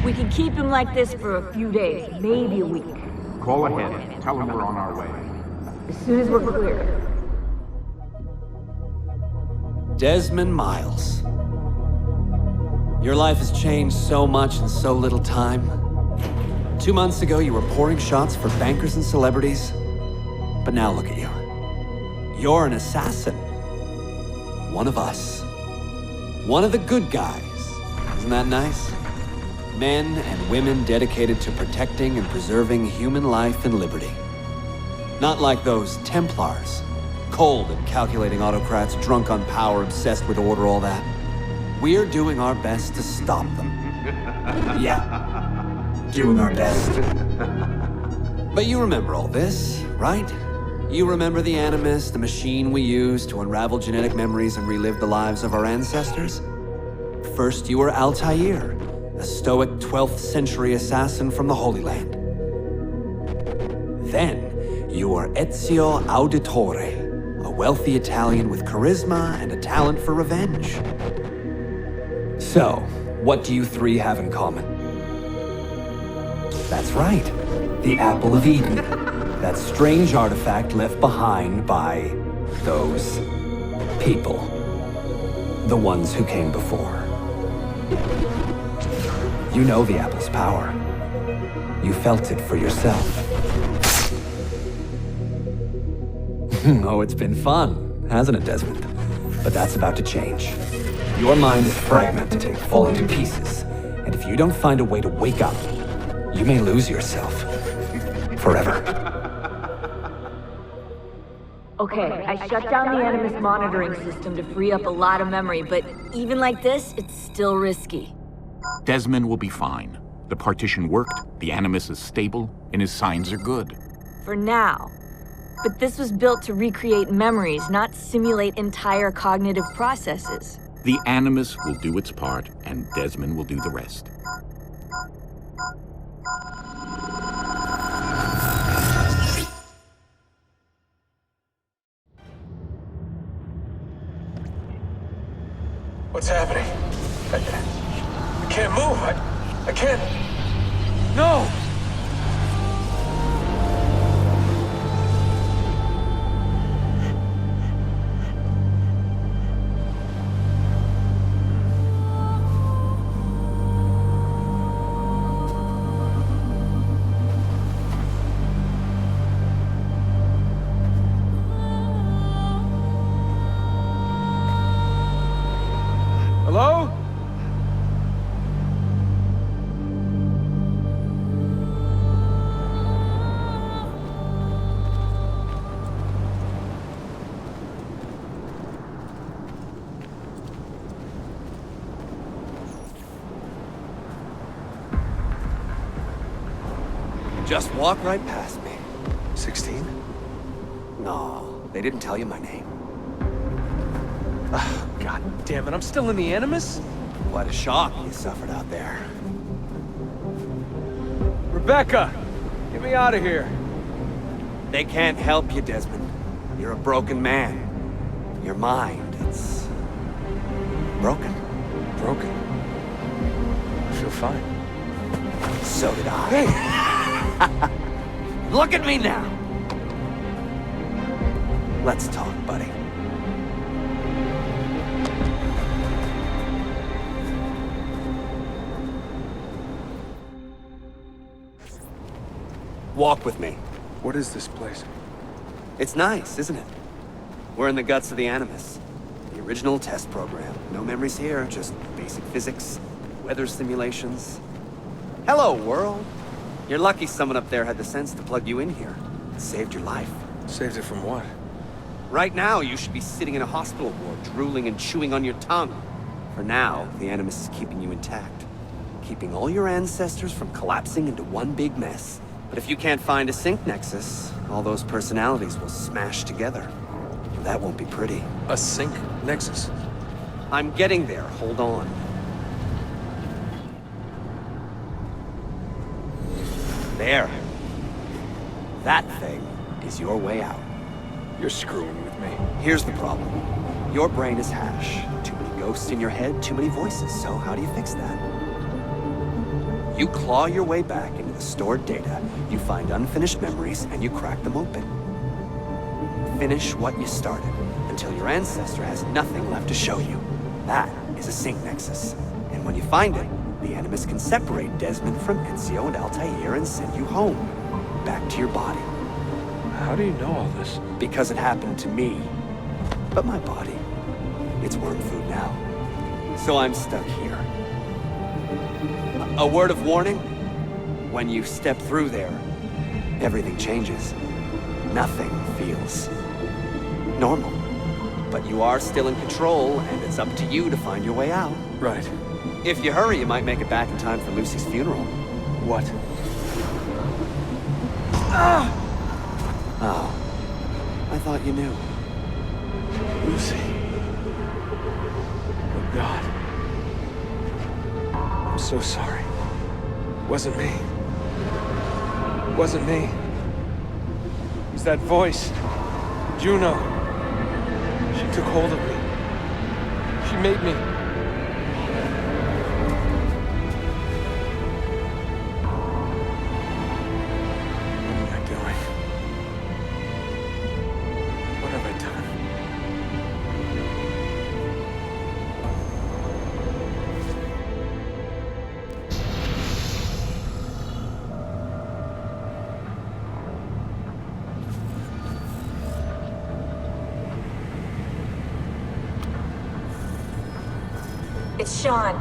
We can keep him like this for a few days, maybe a week. Call ahead. Tell him we're on our way. As soon as we're clear. Desmond Miles. Your life has changed so much in so little time. 2 months ago, you were pouring shots for bankers and celebrities. But now look at you. You're an assassin. One of us. One of the good guys. Isn't that nice? Men and women dedicated to protecting and preserving human life and liberty. Not like those Templars. Cold and calculating autocrats, drunk on power, obsessed with order, all that. We're doing our best to stop them. Yeah. Doing our best. But you remember all this, right? You remember the Animus, the machine we used to unravel genetic memories and relive the lives of our ancestors? First, you were Altaïr, a stoic 12th century assassin from the Holy Land. Then, you were Ezio Auditore, a wealthy Italian with charisma and a talent for revenge. So, what do you three have in common? That's right, the Apple of Eden. That strange artifact left behind by those people. The ones who came before. You know the apple's power. You felt it for yourself. Oh, it's been fun, hasn't it, Desmond? But that's about to change. Your mind is fragmented, falling to pieces. And if you don't find a way to wake up, you may lose yourself. Forever. Okay, I shut down the Animus monitoring system to free up a lot of memory, but even like this, it's still risky. Desmond will be fine. The partition worked, the Animus is stable, and his signs are good. For now. But this was built to recreate memories, not simulate entire cognitive processes. The Animus will do its part, and Desmond will do the rest. What's happening? I can't move. I can't. No! Hello? Just walk right past me. 16? No, they didn't tell you my name. Oh, God damn it, I'm still in the Animus? What a shock you suffered out there. Rebecca! Get me out of here. They can't help you, Desmond. You're a broken man. Your mind, it's... broken. Broken? I feel fine. So did I. Hey! Look at me now! Let's talk, buddy. Walk with me. What is this place? It's nice, isn't it? We're in the guts of the Animus. The original test program. No memories here, just basic physics, weather simulations. Hello, world. You're lucky someone up there had the sense to plug you in here. It saved your life. Saved it from what? Right now, you should be sitting in a hospital ward, drooling and chewing on your tongue. For now, the Animus is keeping you intact. Keeping all your ancestors from collapsing into one big mess. But if you can't find a sync nexus, all those personalities will smash together. That won't be pretty. A sync nexus? I'm getting there, hold on. There. That thing is your way out. You're screwing with me. Here's the problem. Your brain is hash. Too many ghosts in your head, too many voices. So how do you fix that? You claw your way back into the stored data, you find unfinished memories, and you crack them open. Finish what you started, until your ancestor has nothing left to show you. That is a sync nexus. And when you find it, the Animus can separate Desmond from Ezio and Altaïr and send you home. Back to your body. How do you know all this? Because it happened to me. But my body, it's worm food now. So I'm stuck here. A word of warning? When you step through there, everything changes. Nothing feels normal. But you are still in control, and it's up to you to find your way out. Right. If you hurry, you might make it back in time for Lucy's funeral. What? Oh. I thought you knew. Lucy. Oh, God. I'm so sorry. Wasn't me. Wasn't me. It was that voice. Juno. She took hold of me. She made me. What am I doing? What have I done? It's Sean.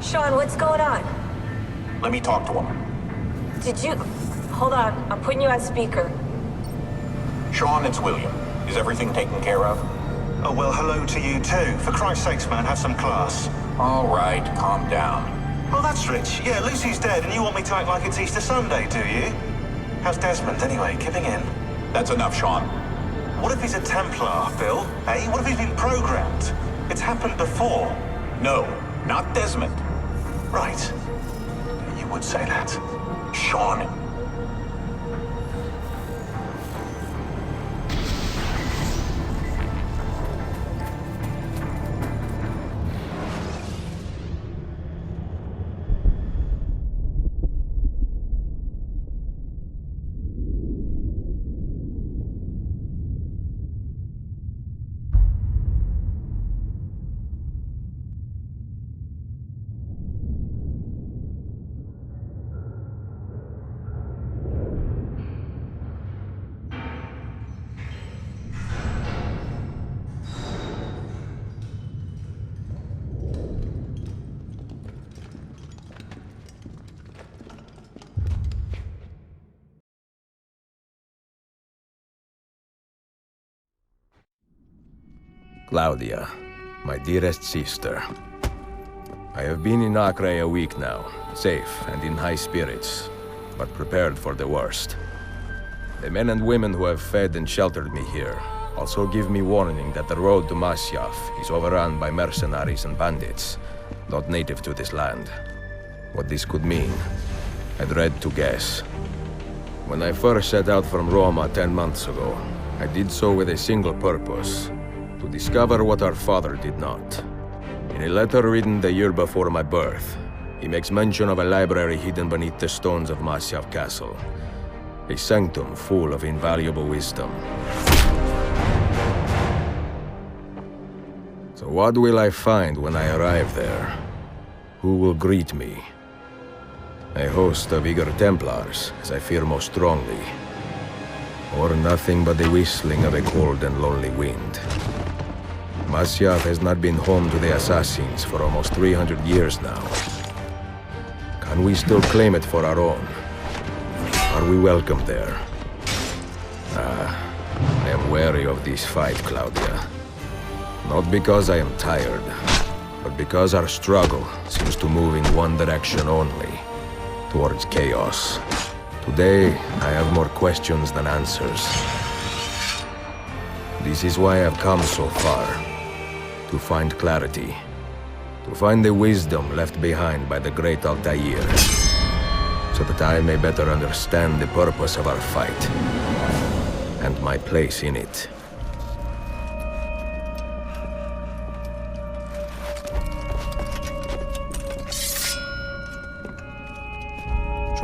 Sean, what's going on? Let me talk to him. Did you... Hold on, I'm putting you on speaker. Sean, it's William. Is everything taken care of? Oh, well, hello to you too. For Christ's sakes, man, have some class. All right, calm down. Oh, that's rich. Yeah, Lucy's dead, and you want me to act like it's Easter Sunday, do you? How's Desmond, anyway? Giving in? That's enough, Sean. What if he's a Templar, Bill? Eh? What if he's been programmed? It's happened before. No, not Desmond. Right. You would say that. Sean. Claudia, my dearest sister. I have been in Acre a week now, safe and in high spirits, but prepared for the worst. The men and women who have fed and sheltered me here also give me warning that the road to Masyaf is overrun by mercenaries and bandits, not native to this land. What this could mean, I dread to guess. When I first set out from Roma 10 months ago, I did so with a single purpose: to discover what our father did not. In a letter written the year before my birth, he makes mention of a library hidden beneath the stones of Masyaf Castle. A sanctum full of invaluable wisdom. So what will I find when I arrive there? Who will greet me? A host of eager Templars, as I fear most strongly. Or nothing but the whistling of a cold and lonely wind. Masyaf has not been home to the Assassins for almost 300 years now. Can we still claim it for our own? Are we welcome there? I am wary of this fight, Claudia. Not because I am tired, but because our struggle seems to move in one direction only, towards chaos. Today, I have more questions than answers. This is why I've come so far. To find clarity. To find the wisdom left behind by the great Altair. So that I may better understand the purpose of our fight. And my place in it.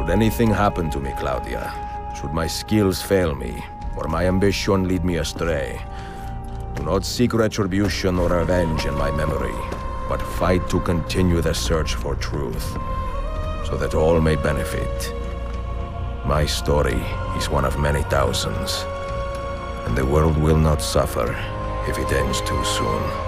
Should anything happen to me, Claudia, should my skills fail me, or my ambition lead me astray, do not seek retribution or revenge in my memory, but fight to continue the search for truth, so that all may benefit. My story is one of many thousands, and the world will not suffer if it ends too soon.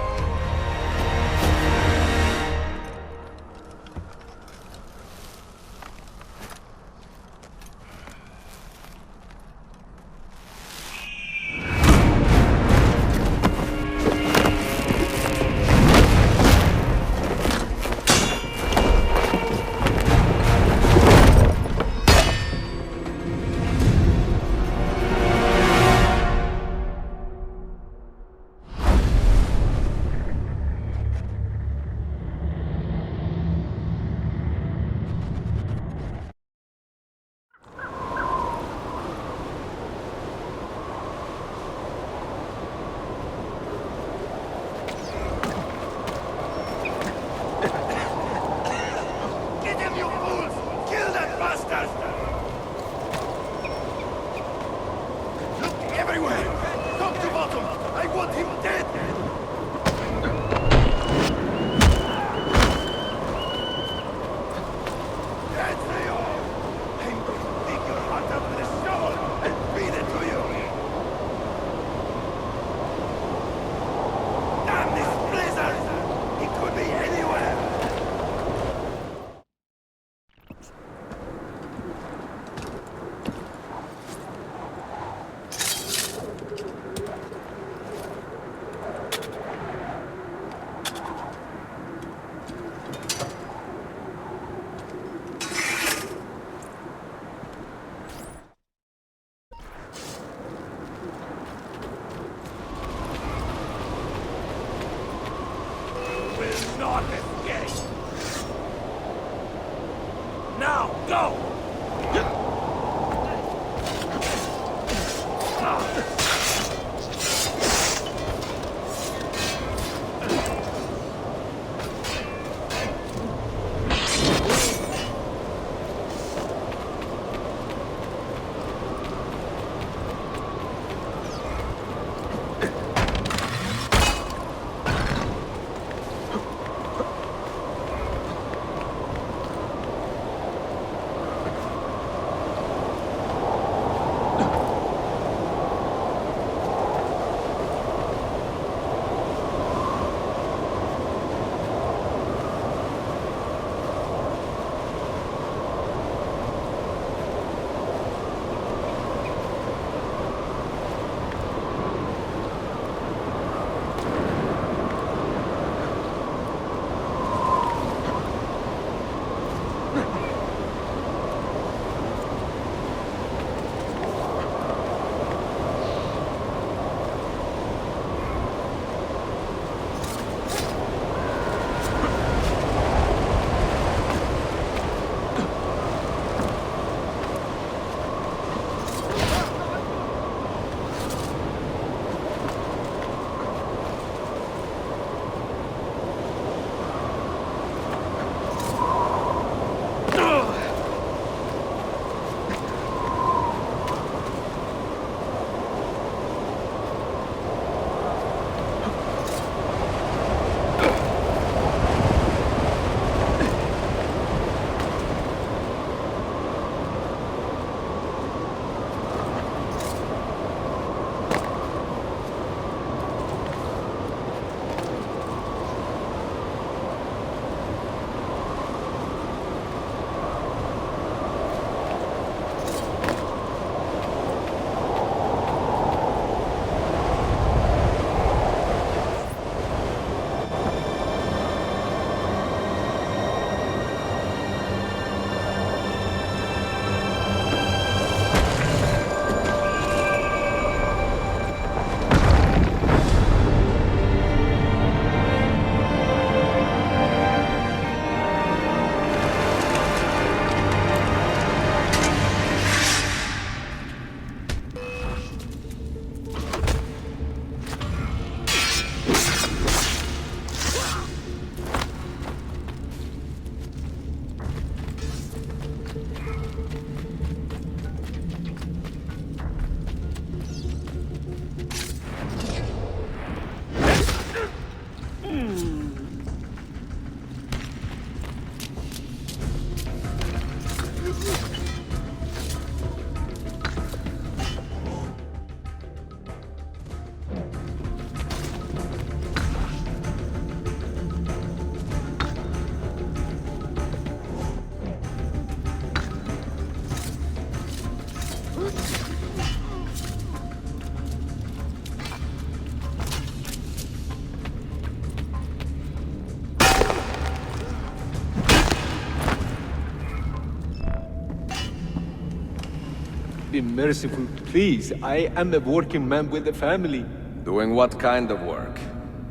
Be merciful, please. I am a working man with a family. Doing what kind of work?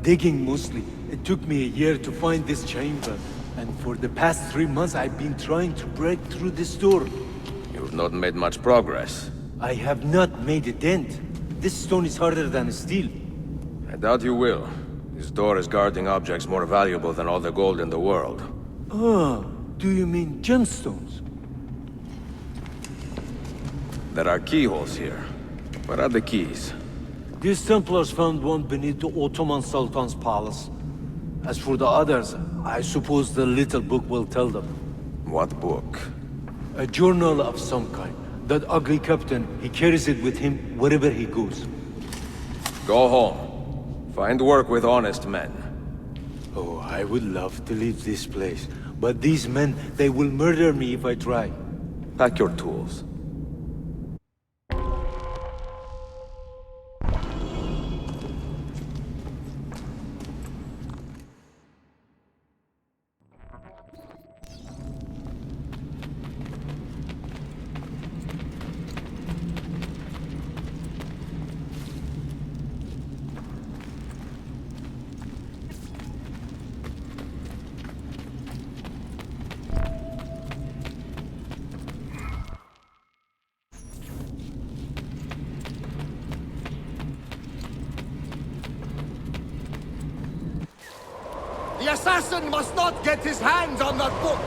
Digging mostly. It took me a year to find this chamber. And for the past 3 months, I've been trying to break through this door. You've not made much progress. I have not made a dent. This stone is harder than steel. I doubt you will. This door is guarding objects more valuable than all the gold in the world. Oh, do you mean gemstones? There are keyholes here. Where are the keys? These Templars found one beneath the Ottoman Sultan's palace. As for the others, I suppose the little book will tell them. What book? A journal of some kind. That ugly captain, he carries it with him wherever he goes. Go home. Find work with honest men. Oh, I would love to leave this place. But these men, they will murder me if I try. Pack your tools. The assassin must not get his hands on that book.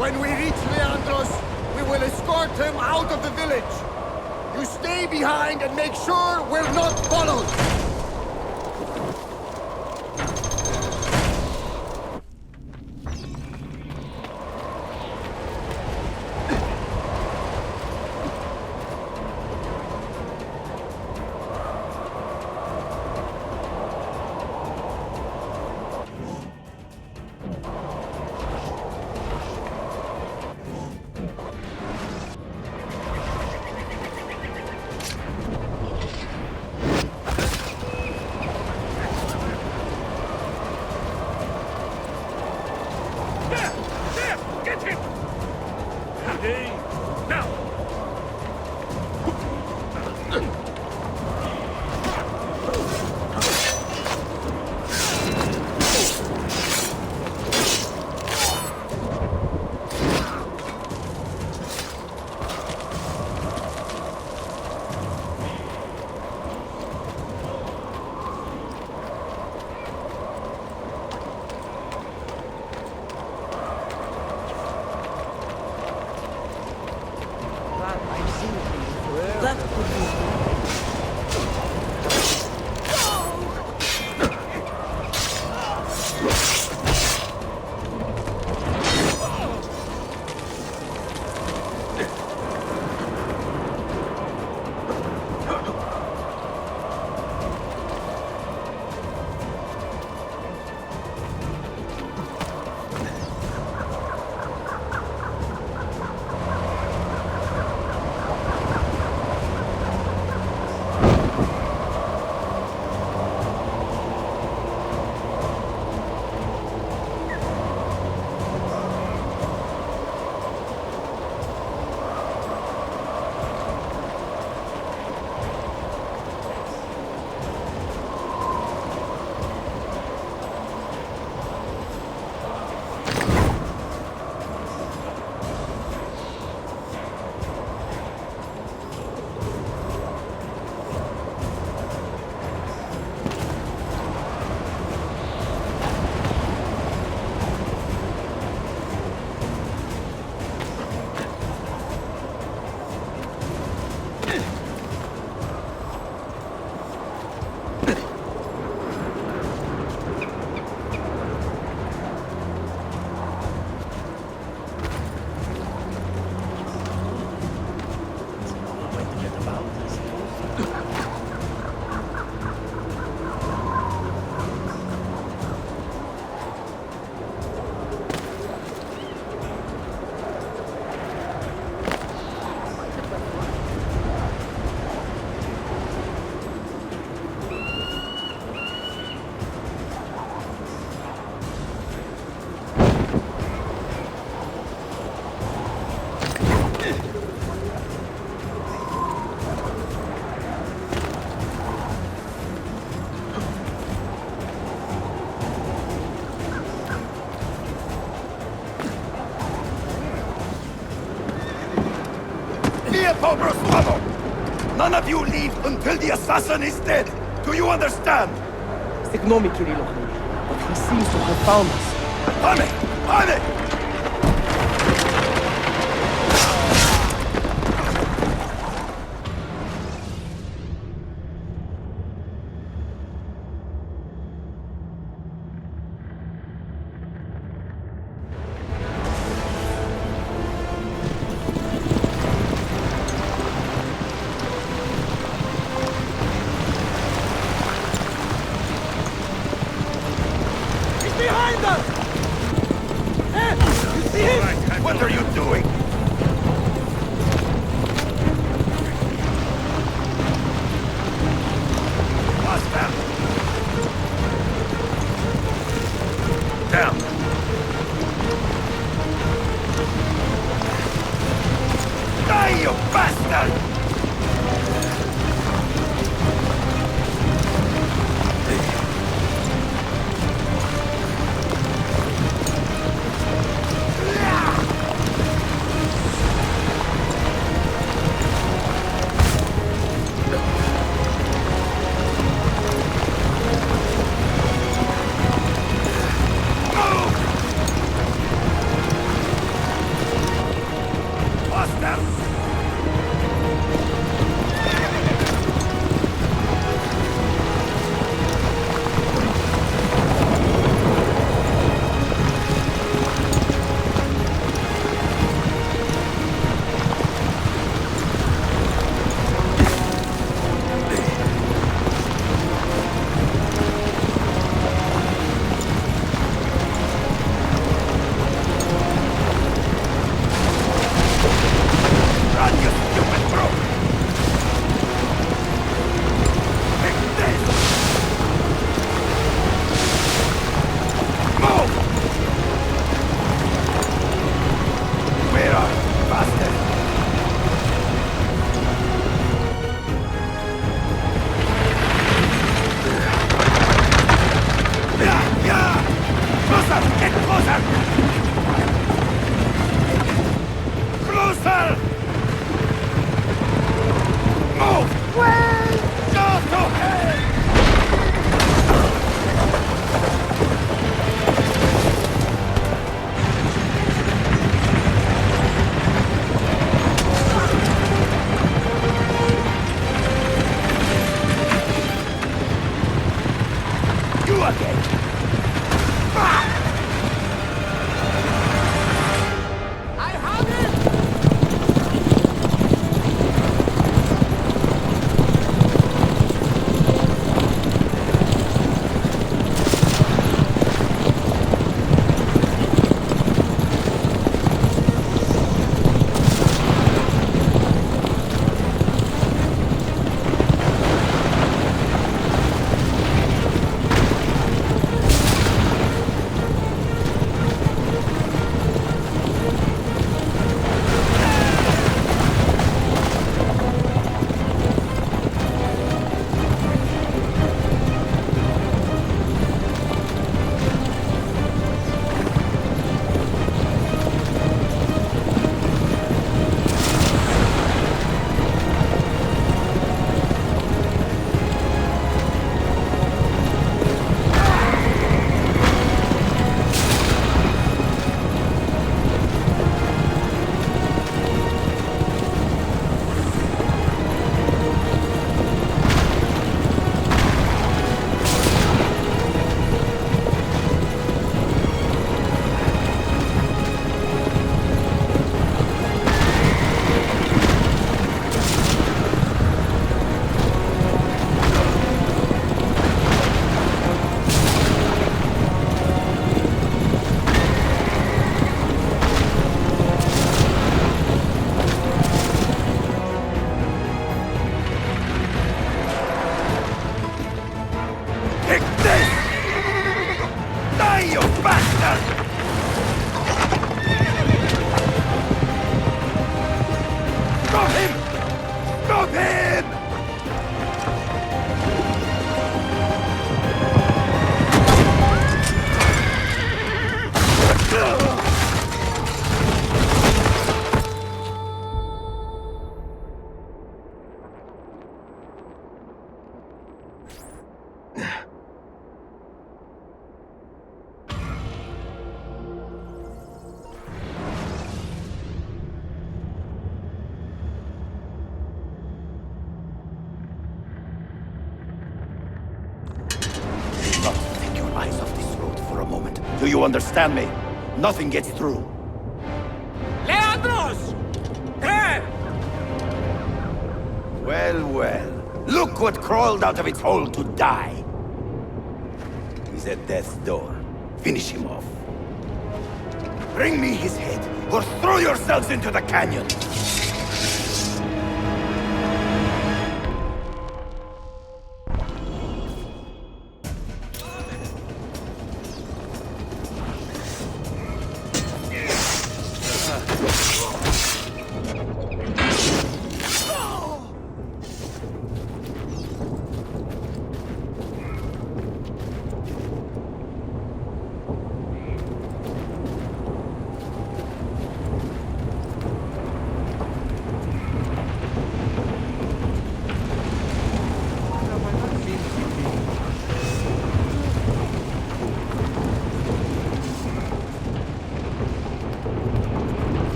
When we reach Leandros, we will escort him out of the village. You stay behind and make sure we're not followed. None of you leave until the assassin is dead. Do you understand? Ignore me, Kirilo, but he seems to have found us. Ahmet! Ahmet! What are you doing? Faster! Down! Die, you bastard! you understand me? Nothing gets through. Leandros! There! Well, well. Look what crawled out of its hole to die. He's at death's door. Finish him off. Bring me his head, or throw yourselves into the canyon!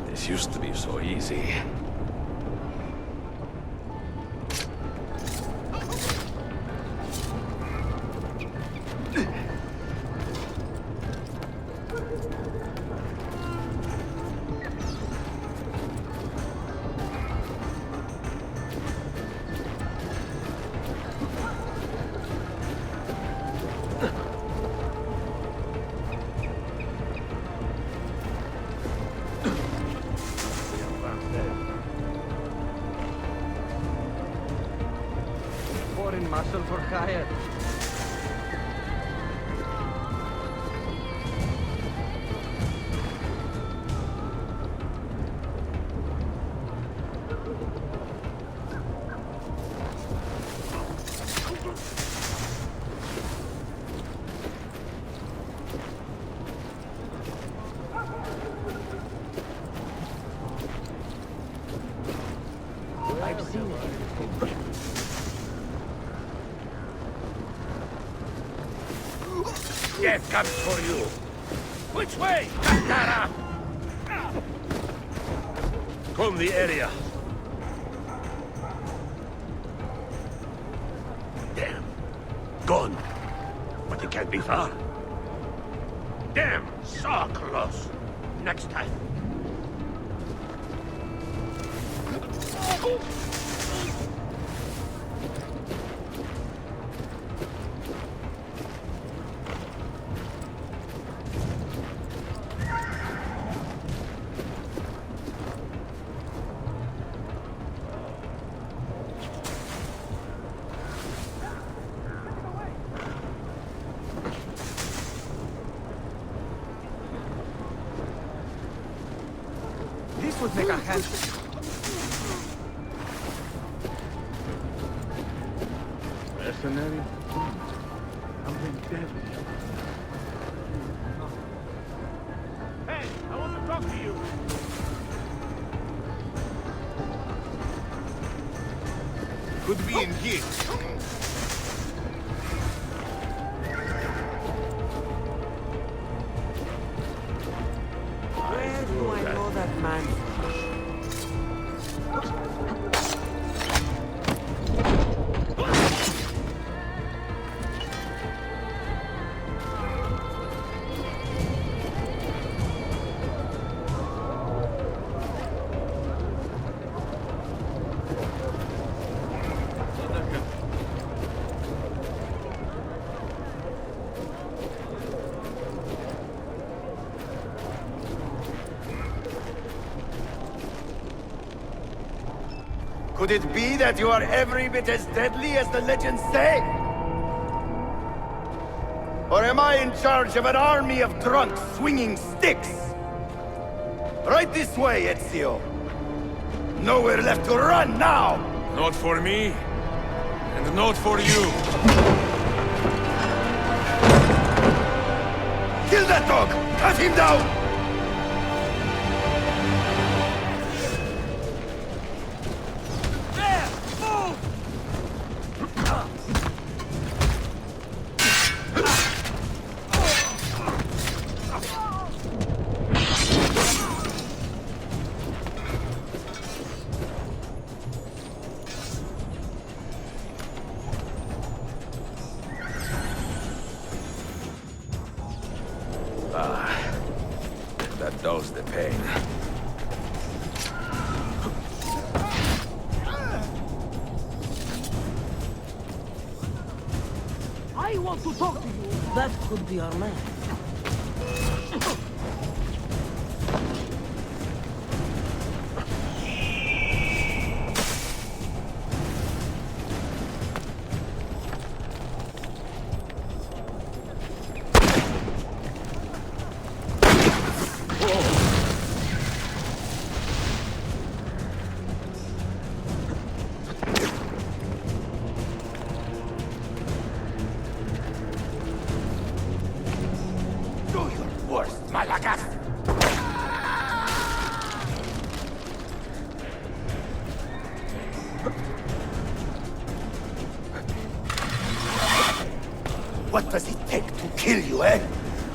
This used to be so easy. Muscle for hire. I've seen it. Death comes for you! Which way? Katara! Comb the area. Damn. Gone. But it can't be far. Damn, so close. Next time. This would make a hand. Mercenary? Something deadly. Hey, I want to talk to you. Could be in here. Where do I know that man? Could it be that you are every bit as deadly as the legends say? Or am I in charge of an army of drunks swinging sticks? Right this way, Ezio. Nowhere left to run now! Not for me, and not for you. Kill that dog! Cut him down! feels the pain. I want to talk to you. That could be our man. What does it take to kill you, eh?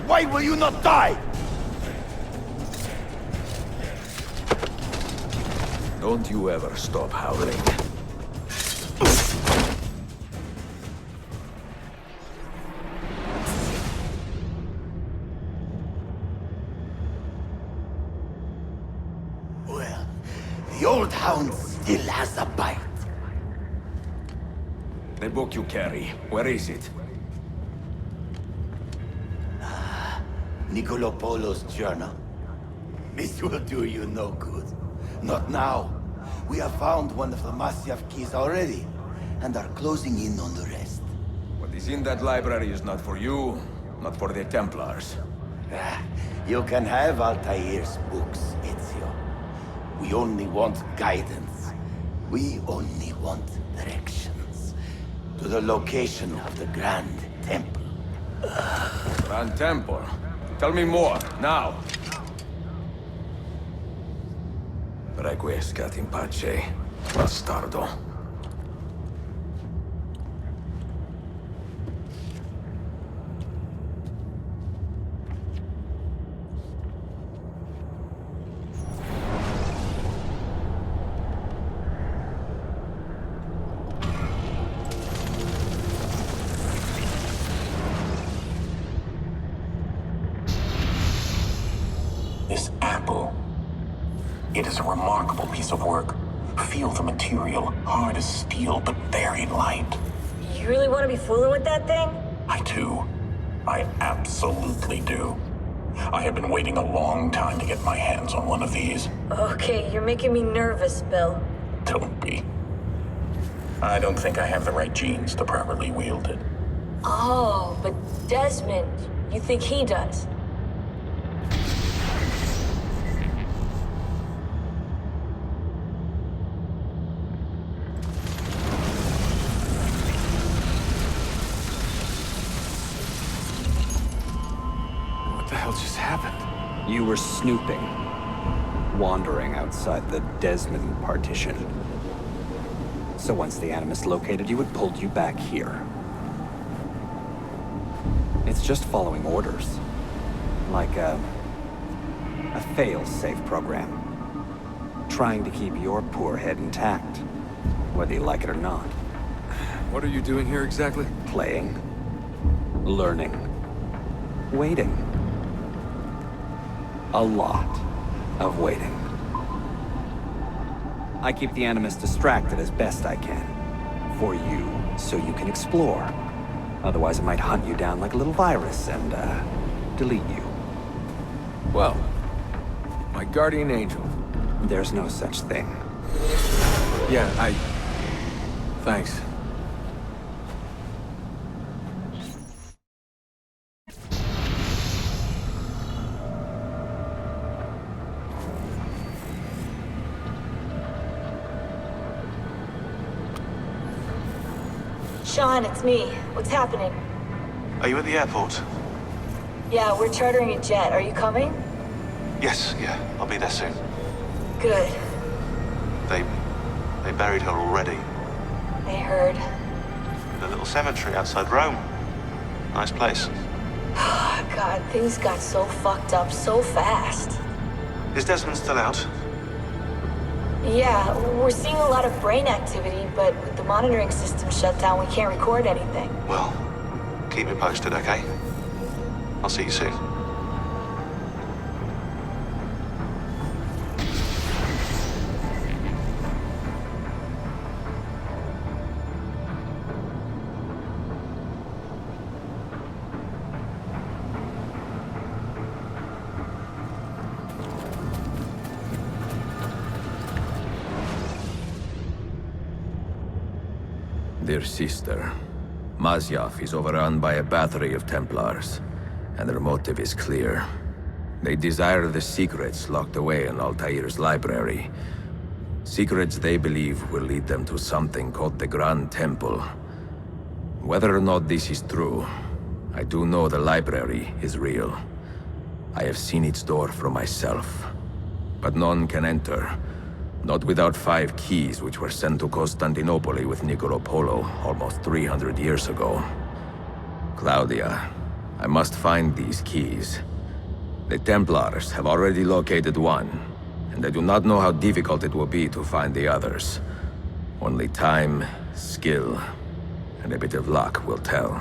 Why will you not die? Don't you ever stop howling. Well, the old hound still has a bite. The book you carry, where is it? Niccolo Polo's journal. This will do you no good. Not now. We have found one of the Masyaf Keys already, and are closing in on the rest. What is in that library is not for you, not for the Templars. You can have Altair's books, Ezio. We only want guidance. We only want directions. To the location of the Grand Temple. Grand Temple? Tell me more, now! Requiescat in pace, bastardo. This apple. It is a remarkable piece of work. Feel the material, hard as steel, but very light. You really want to be fooling with that thing? I do. I absolutely do. I have been waiting a long time to get my hands on one of these. Okay, you're making me nervous, Bill. Don't be. I don't think I have the right genes to properly wield it. Oh, but Desmond, you think he does? What the hell just happened? You were snooping, wandering outside the Desmond partition. So once the Animus located you, it pulled you back here. It's just following orders. Like a fail-safe program. Trying to keep your poor head intact, whether you like it or not. What are you doing here exactly? Playing. Learning. Waiting. A lot of waiting. I keep the Animus distracted as best I can. For you, so you can explore. Otherwise it might hunt you down like a little virus and, delete you. Well, my guardian angel. There's no such thing. Yeah, Thanks. Sean, it's me. What's happening? Are you at the airport? Yeah, we're chartering a jet. Are you coming? Yes, yeah. I'll be there soon. Good. They buried her already. I heard. In a little cemetery outside Rome. Nice place. God, things got so fucked up so fast. Is Desmond still out? Yeah, we're seeing a lot of brain activity, but with the monitoring system shut down, we can't record anything. Well, keep me posted, okay? I'll see you soon. Dear sister, Masyaf is overrun by a battery of Templars, and their motive is clear. They desire the secrets locked away in Altair's library. Secrets they believe will lead them to something called the Grand Temple. Whether or not this is true, I do know the library is real. I have seen its door for myself. But none can enter. Not without 5 keys which were sent to Constantinople with Niccolo Polo almost 300 years ago. Claudia, I must find these keys. The Templars have already located one, and I do not know how difficult it will be to find the others. Only time, skill, and a bit of luck will tell.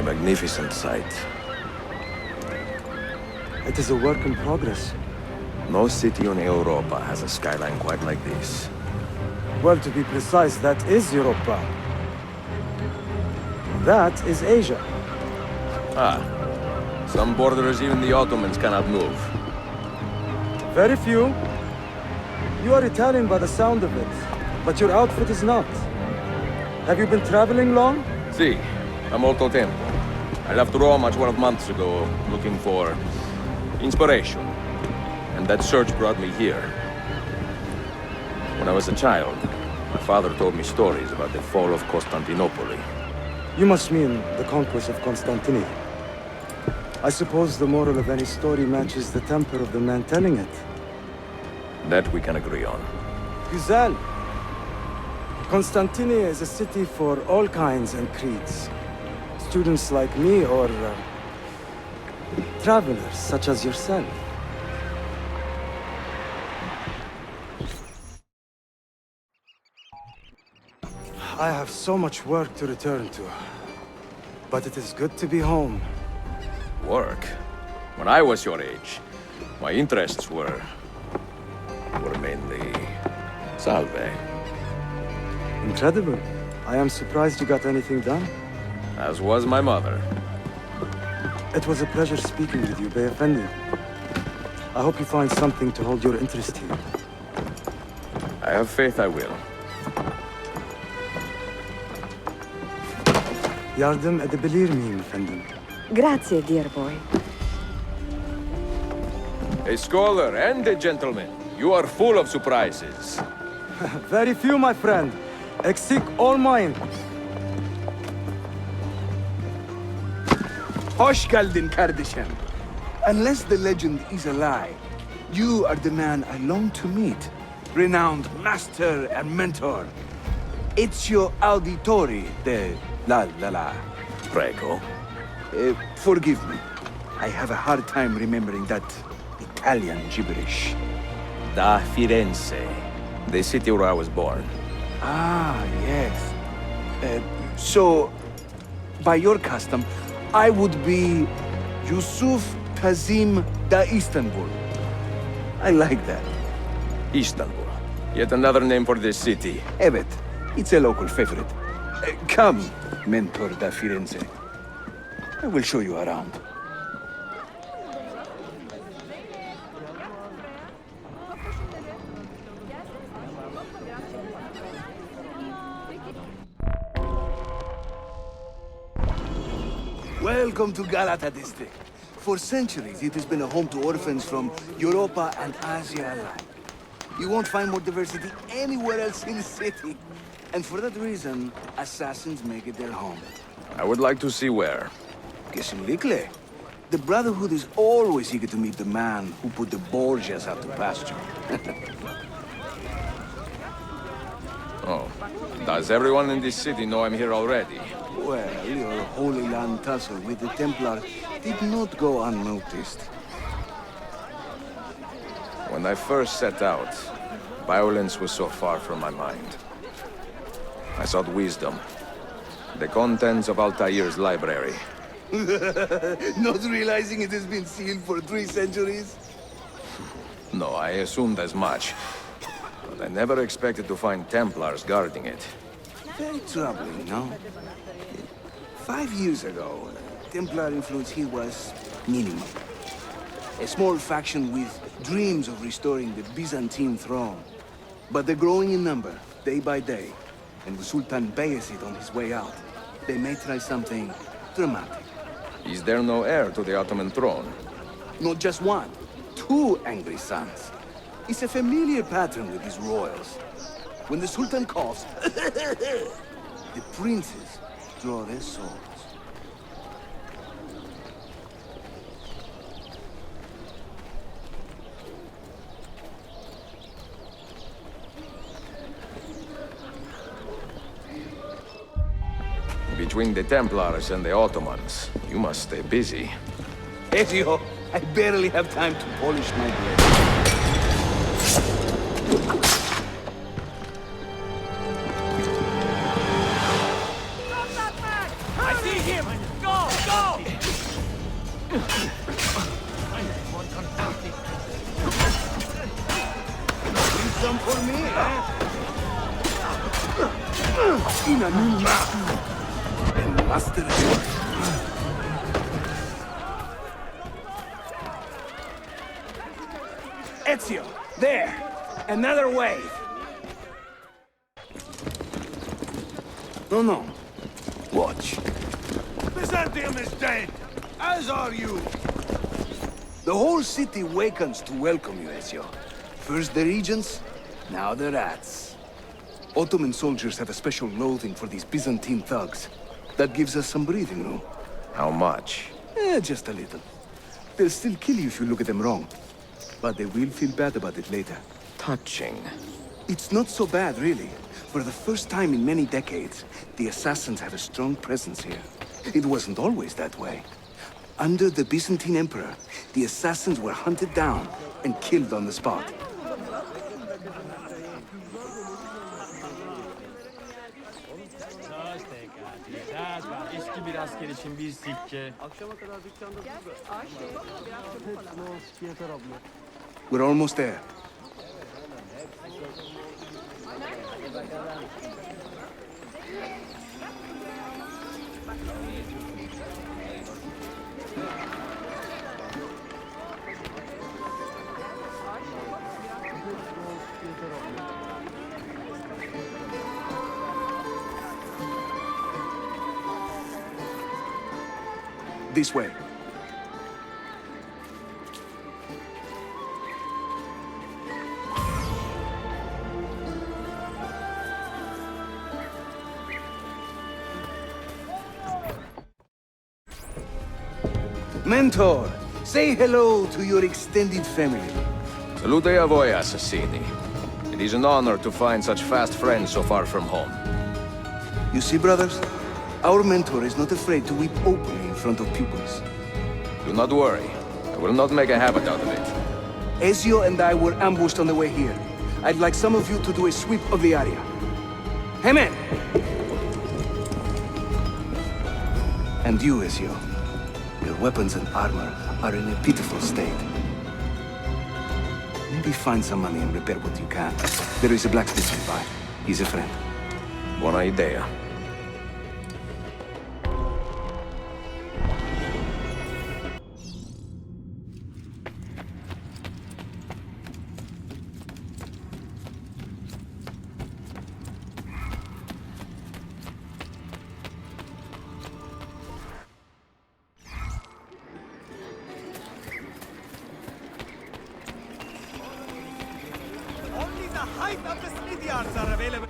Magnificent sight. It is a work in progress. No city in Europa has a skyline quite like this. Well, to be precise, that is Europa. That is Asia. Ah. Some borders even the Ottomans cannot move. Very few. You are Italian by the sound of it, but your outfit is not. Have you been traveling long? Si, da molto tempo. I left Rome 12 months ago, looking for inspiration. And that search brought me here. When I was a child, my father told me stories about the fall of Constantinople. You must mean the conquest of Constantinople. I suppose the moral of any story matches the temper of the man telling it. That we can agree on. Güzel. Constantinople is a city for all kinds and creeds. Students like me or travelers such as yourself. I have so much work to return to, but it is good to be home. Work? When I was your age, my interests were mainly salve. Incredible. I am surprised you got anything done. As was my mother. It was a pleasure speaking with you, Bey Effendi. I hope you find something to hold your interest here. I have faith I will. Yardım edebilir miyim efendim? Grazie, dear boy. A scholar and a gentleman. You are full of surprises. Very few, my friend. Eksik olmayın. Hoş geldin kardeşim. Unless the legend is a lie, you are the man I long to meet. Renowned master and mentor. Ezio Auditore de la. Prego. Forgive me. I have a hard time remembering that Italian gibberish. Da Firenze, the city where I was born. Ah, yes. So, by your custom, I would be Yusuf Tazim da Istanbul. I like that. Istanbul. Yet another name for this city. Evet, it's a local favorite. Come, mentor da Firenze. I will show you around. Welcome to Galata district. For centuries, it has been a home to orphans from Europa and Asia alike. You won't find more diversity anywhere else in the city. And for that reason, assassins make it their home. I would like to see where. Kesinlikle. The Brotherhood is always eager to meet the man who put the Borgias out to pasture. Oh. Does everyone in this city know I'm here already? Well, your Holy Land tussle with the Templars did not go unnoticed. When I first set out, violence was so far from my mind. I sought wisdom. The contents of Altair's library. Not realizing it has been sealed for 3 centuries? No, I assumed as much. But I never expected to find Templars guarding it. Very troubling, no? 5 years ago, Templar influence here was minimal. A small faction with dreams of restoring the Byzantine throne. But they're growing in number, day by day. And with Sultan Bayezid on his way out, they may try something dramatic. Is there no heir to the Ottoman throne? Not just one, 2 angry sons. It's a familiar pattern with these royals. When the Sultan coughs, the princes draw their swords. Between the Templars and the Ottomans, you must stay busy. Ezio, I barely have time to polish my blade. I see him! Go! Go! Need some for me, eh? In a new map. And master it. Ezio, there! Another wave! No. Watch. Byzantium is dead, as are you. The whole city wakens to welcome you, Ezio. First the regents, now the rats. Ottoman soldiers have a special loathing for these Byzantine thugs. That gives us some breathing room. How much? Just a little. They'll still kill you if you look at them wrong. But they will feel bad about it later. Touching. It's not so bad, really. For the first time in many decades, the assassins have a strong presence here. It wasn't always that way. Under the Byzantine Emperor, the assassins were hunted down and killed on the spot. We're almost there. This way. Mentor, say hello to your extended family. Salute a voi, assassini. It is an honor to find such fast friends so far from home. You see, brothers? Our mentor is not afraid to weep openly in front of pupils. Do not worry. I will not make a habit out of it. Ezio and I were ambushed on the way here. I'd like some of you to do a sweep of the area. Ahmet! And you, Ezio. Your weapons and armor are in a pitiful state. Maybe find some money and repair what you can. There is a blacksmith nearby. He's a friend. Buona idea. Only the height of the Smithyards are available.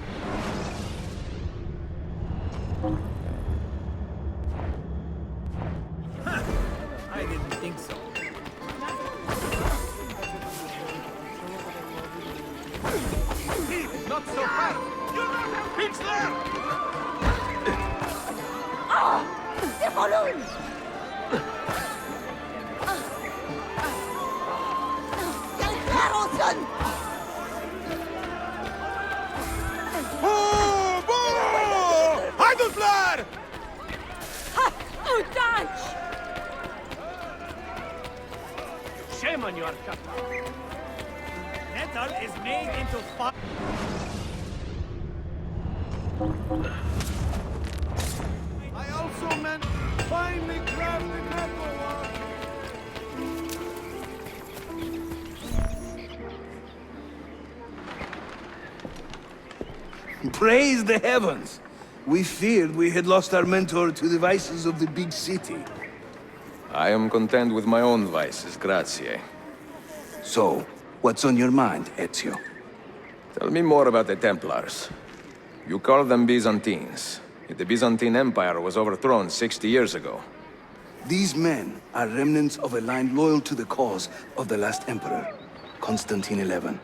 I didn't think so. Not so fast! You don't have pitch there! Son! Heidelflar! Oh, dodge! Shame on your kappa. Metal is made into fire. I also meant finely crafted metal. Praise the heavens! We feared we had lost our mentor to the vices of the big city. I am content with my own vices, grazie. So, what's on your mind, Ezio? Tell me more about the Templars. You call them Byzantines. Yet the Byzantine Empire was overthrown 60 years ago. These men are remnants of a line loyal to the cause of the last emperor, Constantine XI.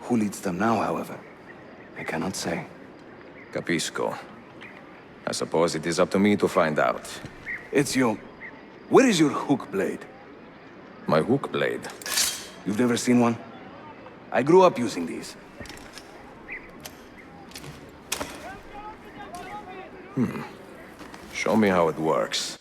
Who leads them now, however? I cannot say. Capisco. I suppose it is up to me to find out. Ezio, where is your hook blade? My hook blade? You've never seen one? I grew up using these. Show me how it works.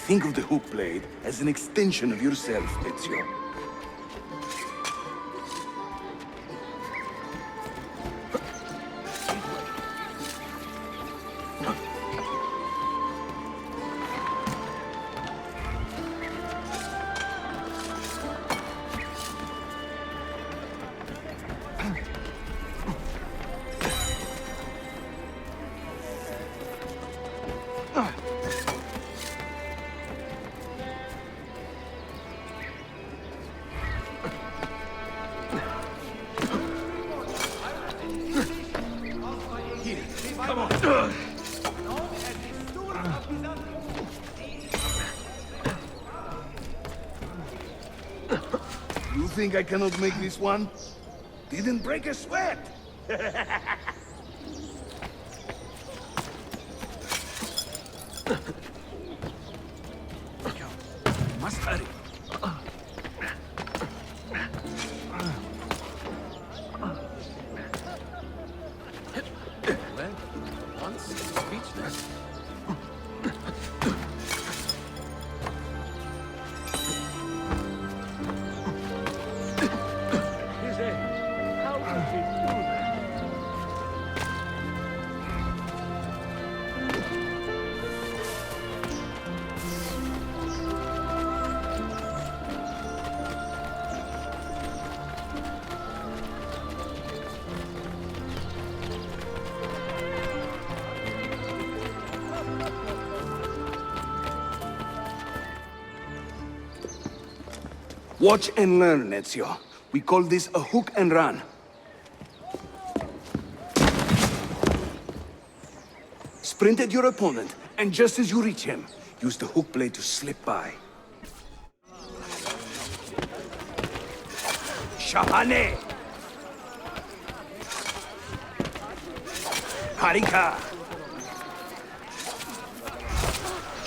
Think of the hook blade as an extension of yourself, Ezio. You think I cannot make this one? Didn't break a sweat! Must hurry. Well, once speechless. Watch and learn, Ezio. We call this a hook and run. Sprint at your opponent, and just as you reach him, use the hook blade to slip by. Shahane! Harika!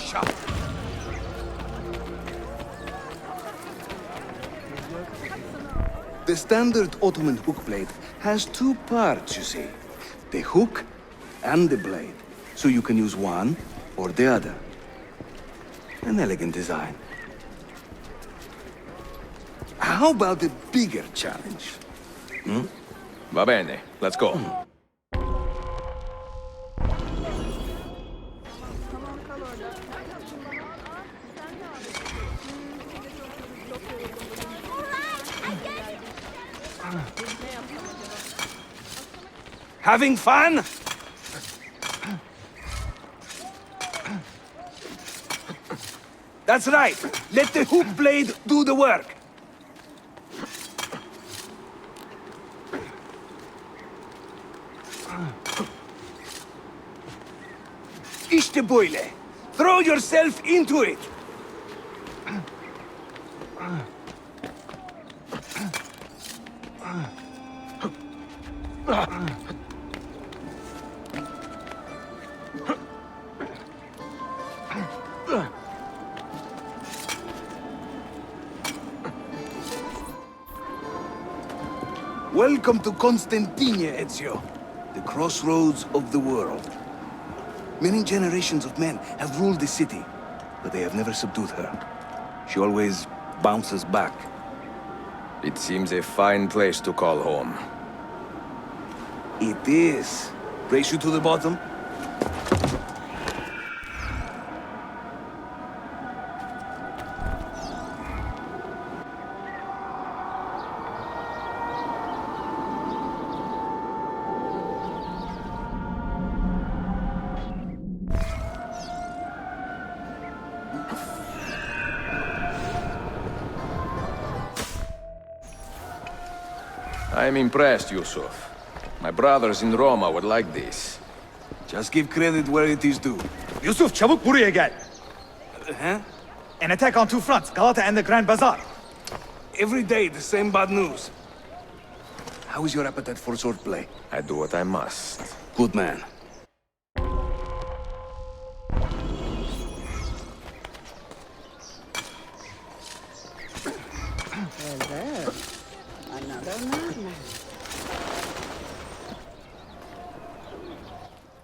Shah! The standard Ottoman hook blade has two parts, you see. The hook and the blade. So you can use one or the other. An elegant design. How about a bigger challenge? Va bene, let's go. Having fun? That's right. Let the hook blade do the work. İşte böyle. Throw yourself into it. Welcome to Constantinople, Ezio. The crossroads of the world. Many generations of men have ruled the city, but they have never subdued her. She always bounces back. It seems a fine place to call home. It is. Race you to the bottom? I'm impressed, Yusuf. My brothers in Roma would like this. Just give credit where it is due. Yusuf, çabuk buraya gel. Huh? An attack on two fronts, Galata and the Grand Bazaar. Every day, the same bad news. How is your appetite for swordplay? I do what I must. Good man.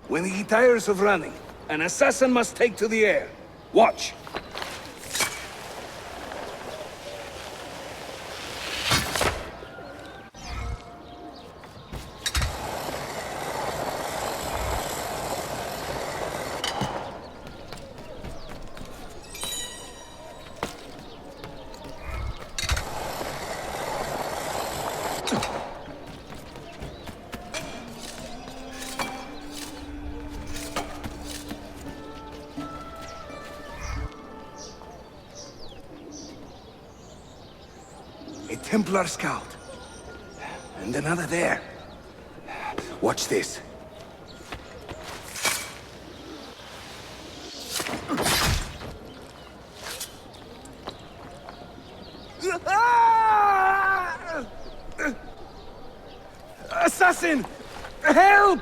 When he tires of running, an assassin must take to the air. Watch. A Templar scout. And another there. Watch this. Assassin! Help!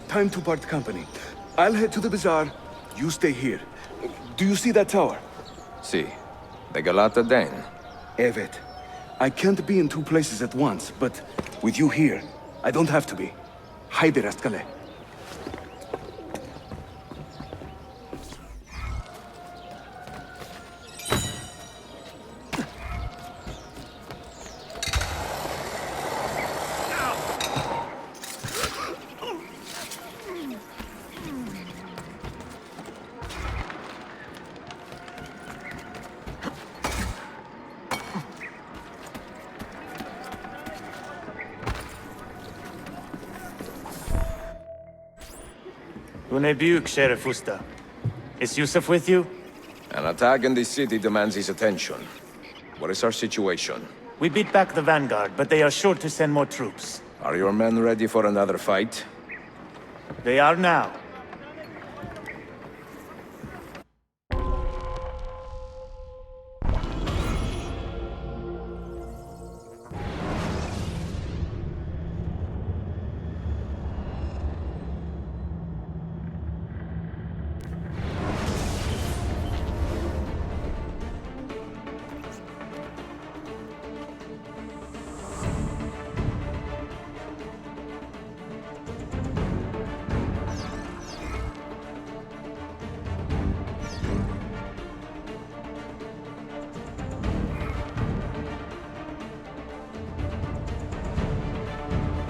Time to part company. I'll head to the bazaar. You stay here. Do you see that tower? See. The Galata Den. Evet. I can't be in two places at once, but with you here, I don't have to be. Haydi rastgele. Bu ne büyük Şerif Usta. Is Yusuf with you? An attack in this city demands his attention. What is our situation? We beat back the vanguard, but they are sure to send more troops. Are your men ready for another fight? They are now.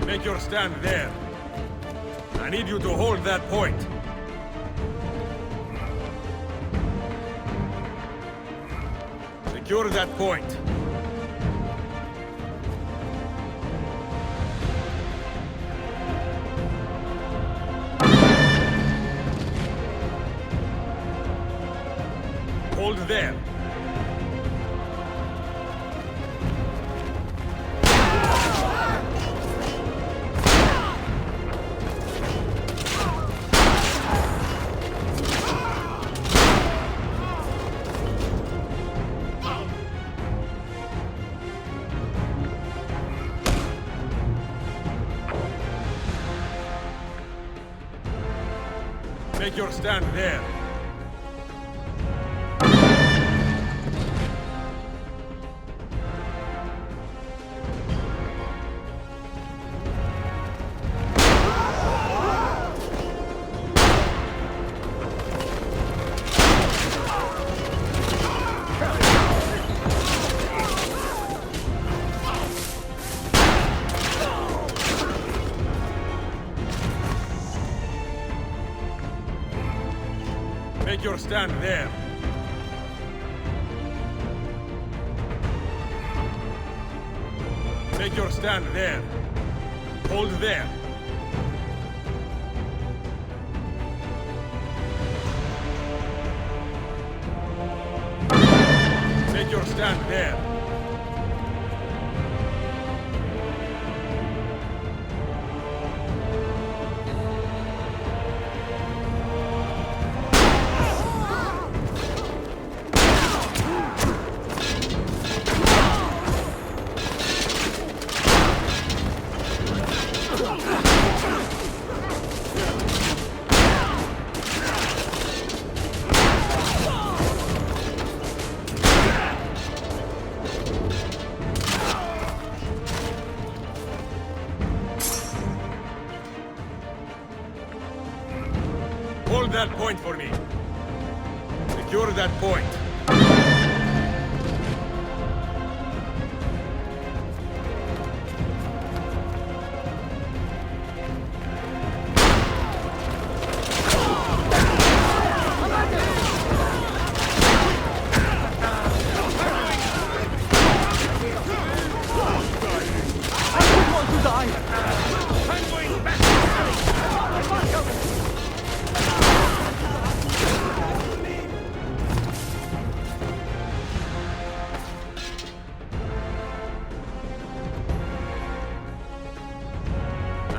Make your stand there. I need you to hold that point. Secure that point. there. Make your stand there. Make your stand there. Make your stand there. Hold there. Make your stand there. Hold that point for me. Secure that point.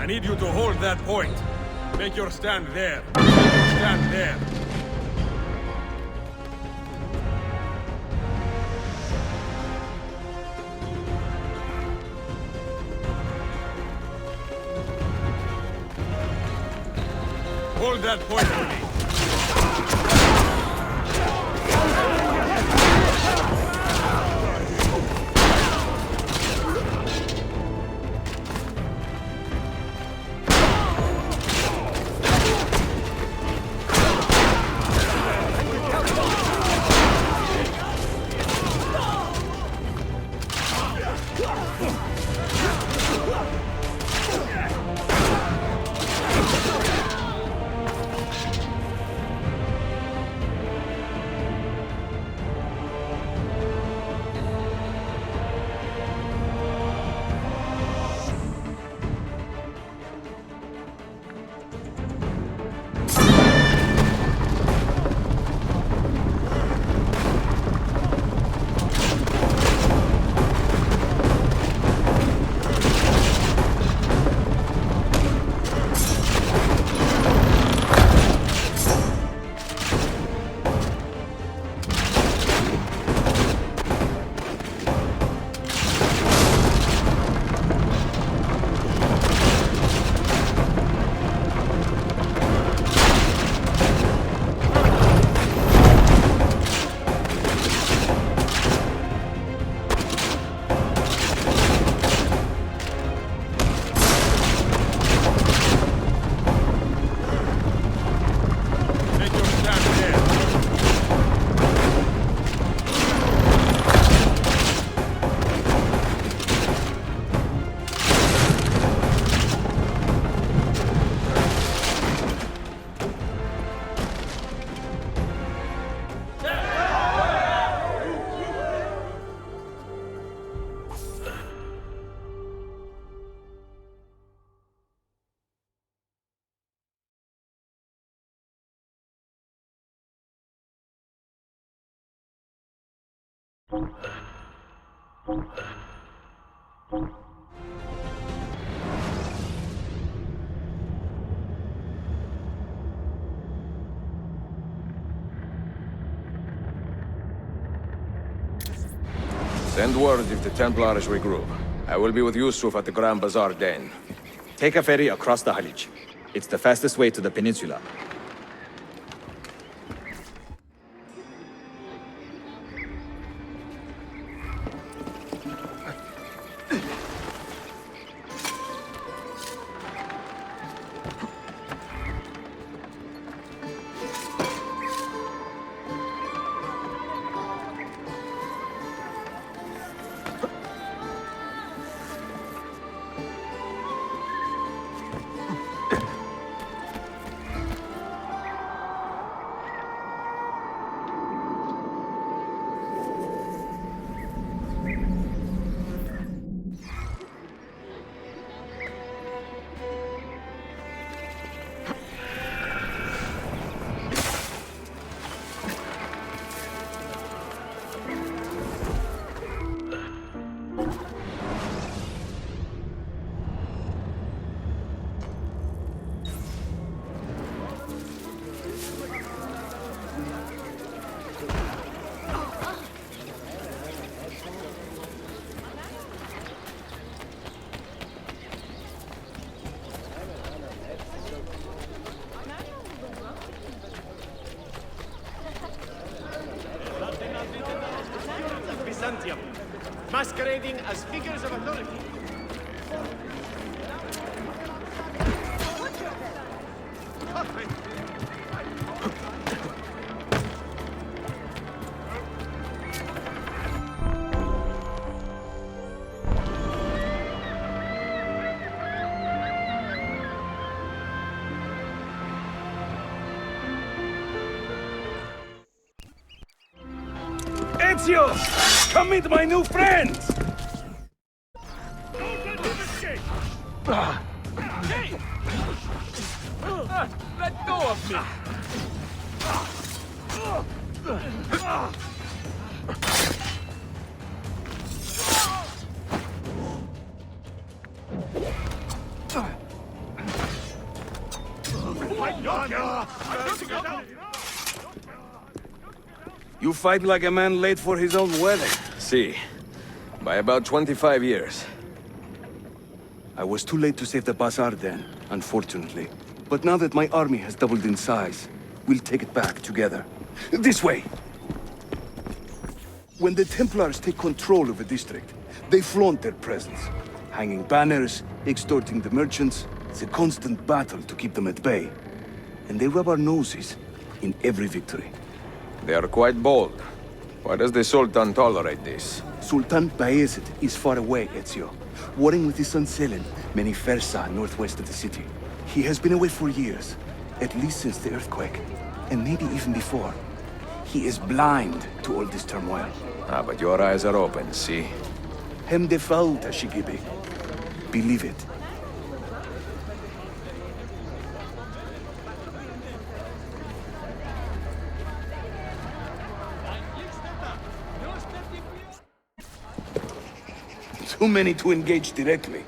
I need you to hold that point. Make your stand there. Make your stand there. Hold that point for me. Send word if the Templars regroup. I will be with Yusuf at the Grand Bazaar then. Take a ferry across the Halij. It's the fastest way to the peninsula. Masquerading as figures of authority. Ezio! Come meet my new friends! Hey! Let go of me! You fight like a man late for his own wedding. See, by about 25 years. I was too late to save the bazaar then, unfortunately. But now that my army has doubled in size, we'll take it back together. This way! When the Templars take control of a district, they flaunt their presence. Hanging banners, extorting the merchants. It's a constant battle to keep them at bay. And they rub our noses in every victory. They are quite bold. Why does the Sultan tolerate this? Sultan Bayezid is far away, Ezio. Warring with his son Selim, many Fersa northwest of the city. He has been away for years, at least since the earthquake, and maybe even before. He is blind to all this turmoil. Ah, but your eyes are open, see? Hem de falta, Shigibi. Believe it. Too many to engage directly.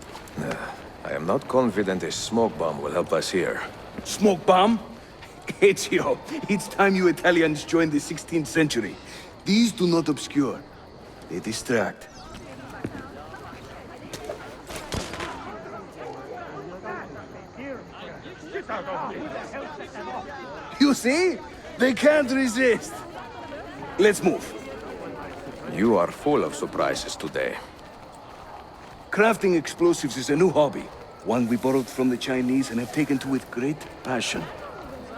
I am not confident a smoke bomb will help us here. Smoke bomb? Ezio, it's time you Italians joined the 16th century. These do not obscure. They distract. You see? They can't resist. Let's move. You are full of surprises today. Crafting explosives is a new hobby. One we borrowed from the Chinese and have taken to with great passion.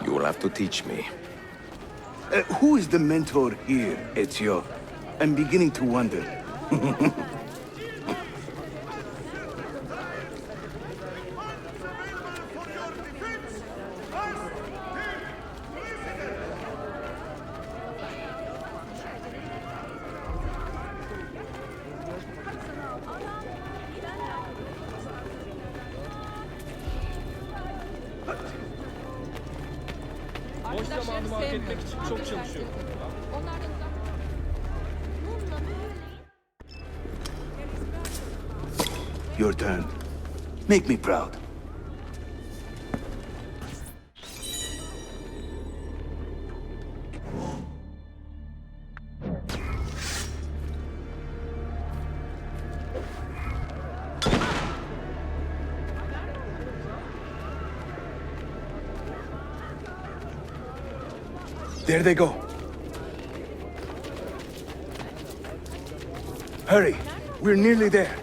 You will have to teach me. Who is the mentor here, Ezio? I'm beginning to wonder. Boş zamanımı hak etmek için çok çalışıyorum. your turn. Make me proud. There they go. Hurry, we're nearly there.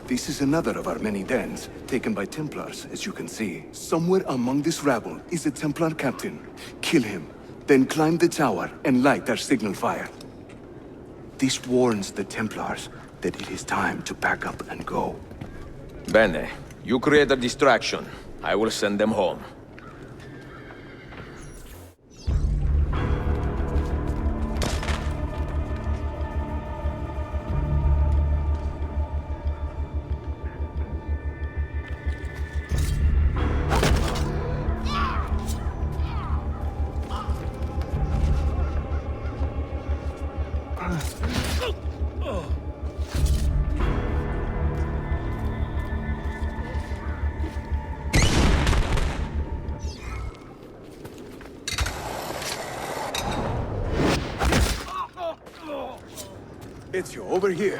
This is another of our many dens, taken by Templars, as you can see. Somewhere among this rabble is a Templar captain. Kill him, then climb the tower and light our signal fire. This warns the Templars that it is time to pack up and go. Bene, you create a distraction. I will send them home. Ezio, over here.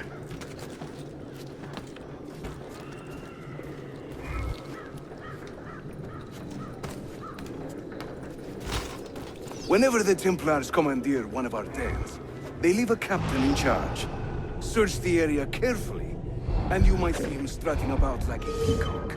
Whenever the Templars commandeer one of our dens, they leave a captain in charge. Search the area carefully, and you might see him strutting about like a peacock.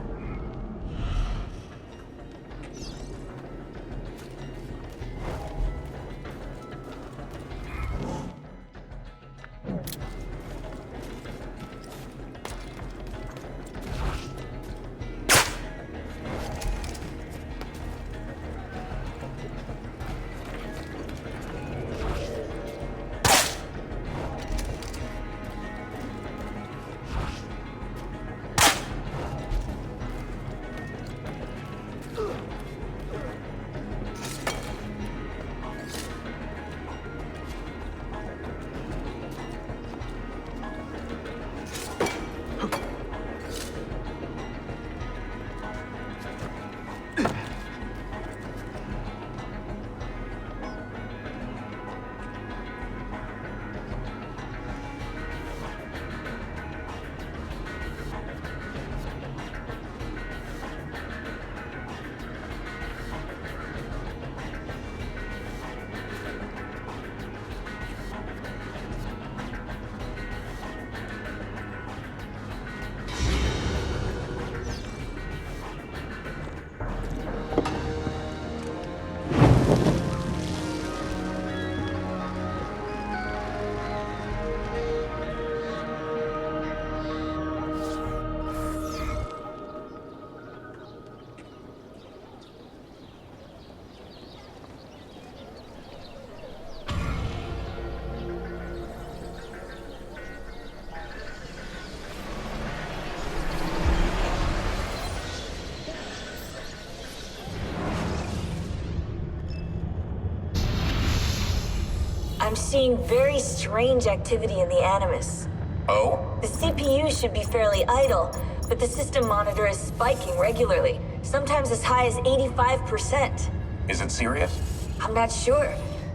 I'm seeing very strange activity in the Animus. Oh? The CPU should be fairly idle, but the system monitor is spiking regularly, sometimes as high as 85%. Is it serious? I'm not sure.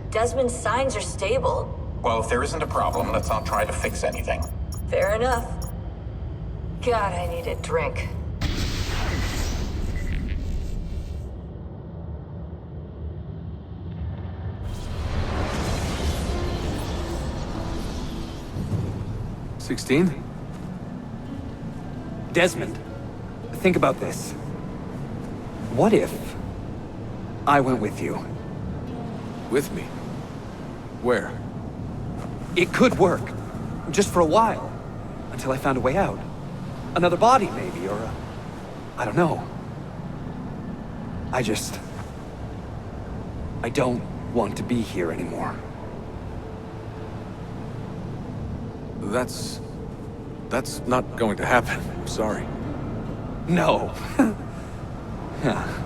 Desmond's signs are stable. Well, if there isn't a problem, let's not try to fix anything. Fair enough. God, I need a drink. Desmond. think about this. What if I went with you? With me? Where? It could work. Just for a while. Until I found a way out. Another body, maybe, or I don't know. I don't want to be here anymore. That's not going to happen. I'm sorry. No.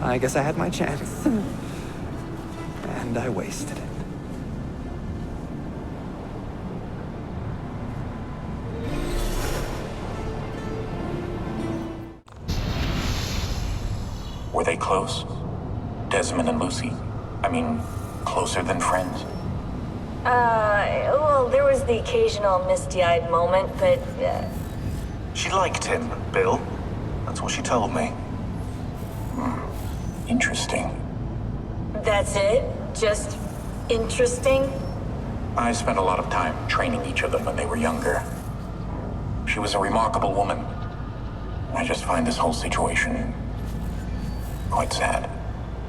I guess I had my chance. And I wasted it. Were they close? Desmond and Lucy? I mean, closer than friends? Well, there was the occasional misty-eyed moment, but, She liked him, Bill. That's what she told me. Interesting. that's it? Just interesting? I spent a lot of time training each of them when they were younger. She was a remarkable woman. I just find this whole situation quite sad.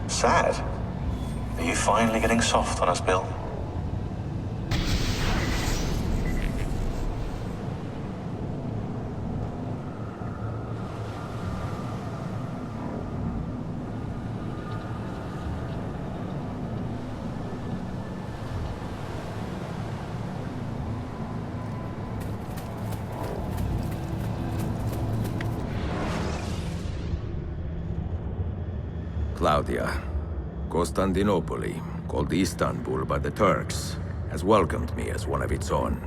Sad? Are you finally getting soft on us, Bill? Claudia, Constantinople, called Istanbul by the Turks, has welcomed me as one of its own.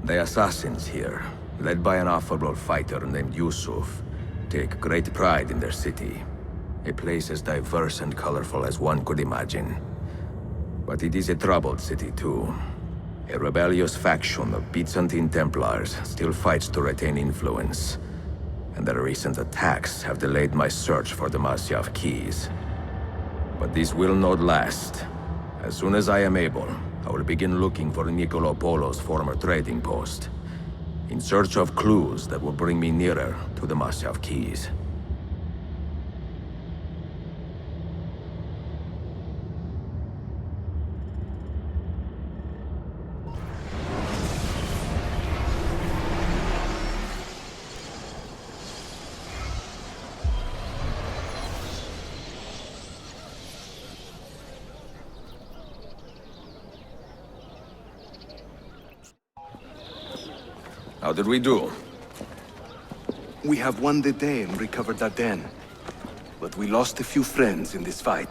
The assassins here, led by an affable fighter named Yusuf, take great pride in their city. A place as diverse and colorful as one could imagine. But it is a troubled city too. A rebellious faction of Byzantine Templars still fights to retain influence. And the recent attacks have delayed my search for the Masyaf Keys. But this will not last. As soon as I am able, I will begin looking for Nicolo Polo's former trading post, in search of clues that will bring me nearer to the Masyaf Keys. How did we do? We have won the day and recovered Darden. But we lost a few friends in this fight.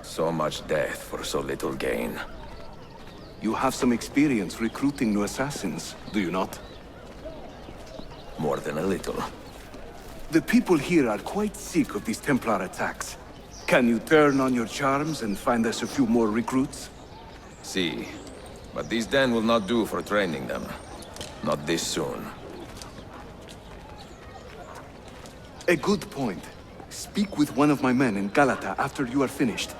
So much death for so little gain. You have some experience recruiting new assassins, do you not? More than a little. The people here are quite sick of these Templar attacks. Can you turn on your charms and find us a few more recruits? See, but this den will not do for training them. Not this soon. A good point. Speak with one of my men in Galata after you are finished.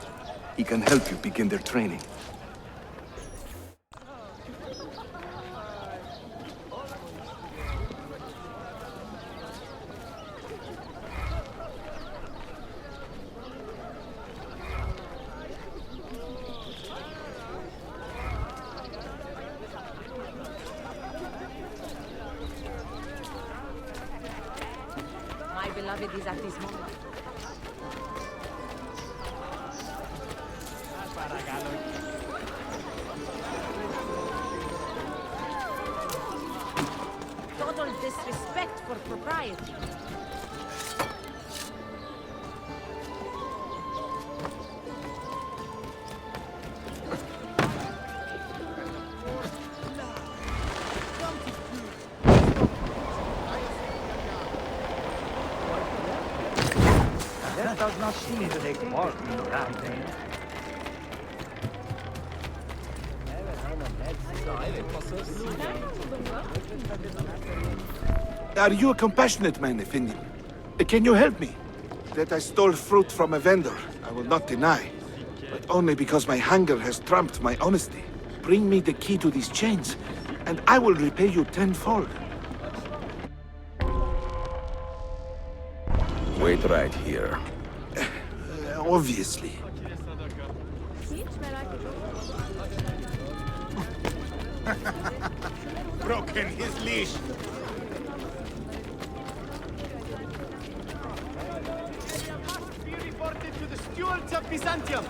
He can help you begin their training. Beloved is at this moment. Total disrespect for propriety. Does not seem to take part in the campaign. Are you a compassionate man, Effendi? Can you help me? That I stole fruit from a vendor, I will not deny. But only because my hunger has trumped my honesty. Bring me the key to these chains, and I will repay you tenfold. Wait right here. Obviously. Broken his leash. Be reported to the stewards of Byzantium.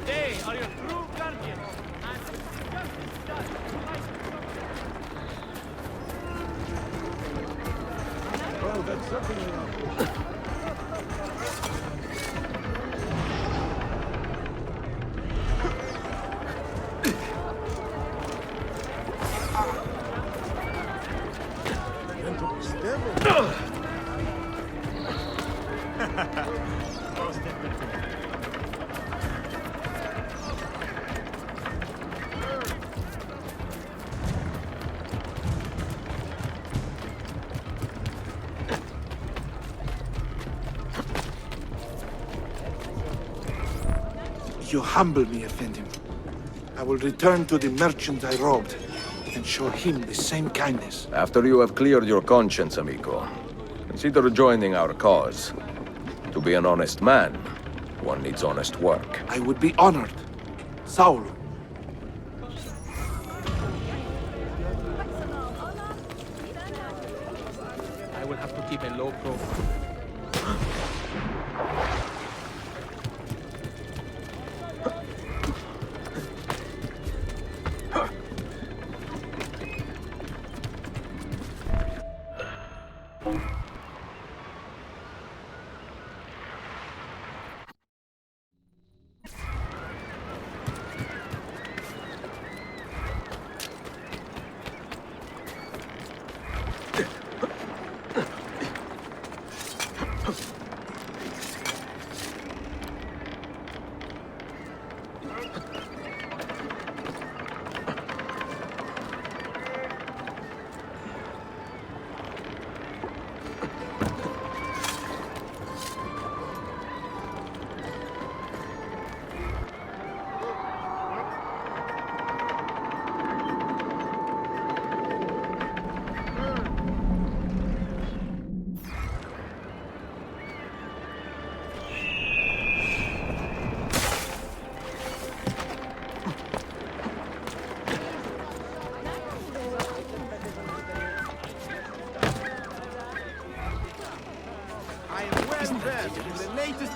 They are your true guardians. And justice done. Oh, that's something. You humble me, Effendim. I will return to the merchant I robbed and show him the same kindness. After you have cleared your conscience, amigo, consider joining our cause. To be an honest man, one needs honest work. I would be honored. Saul. I will have to keep a low profile.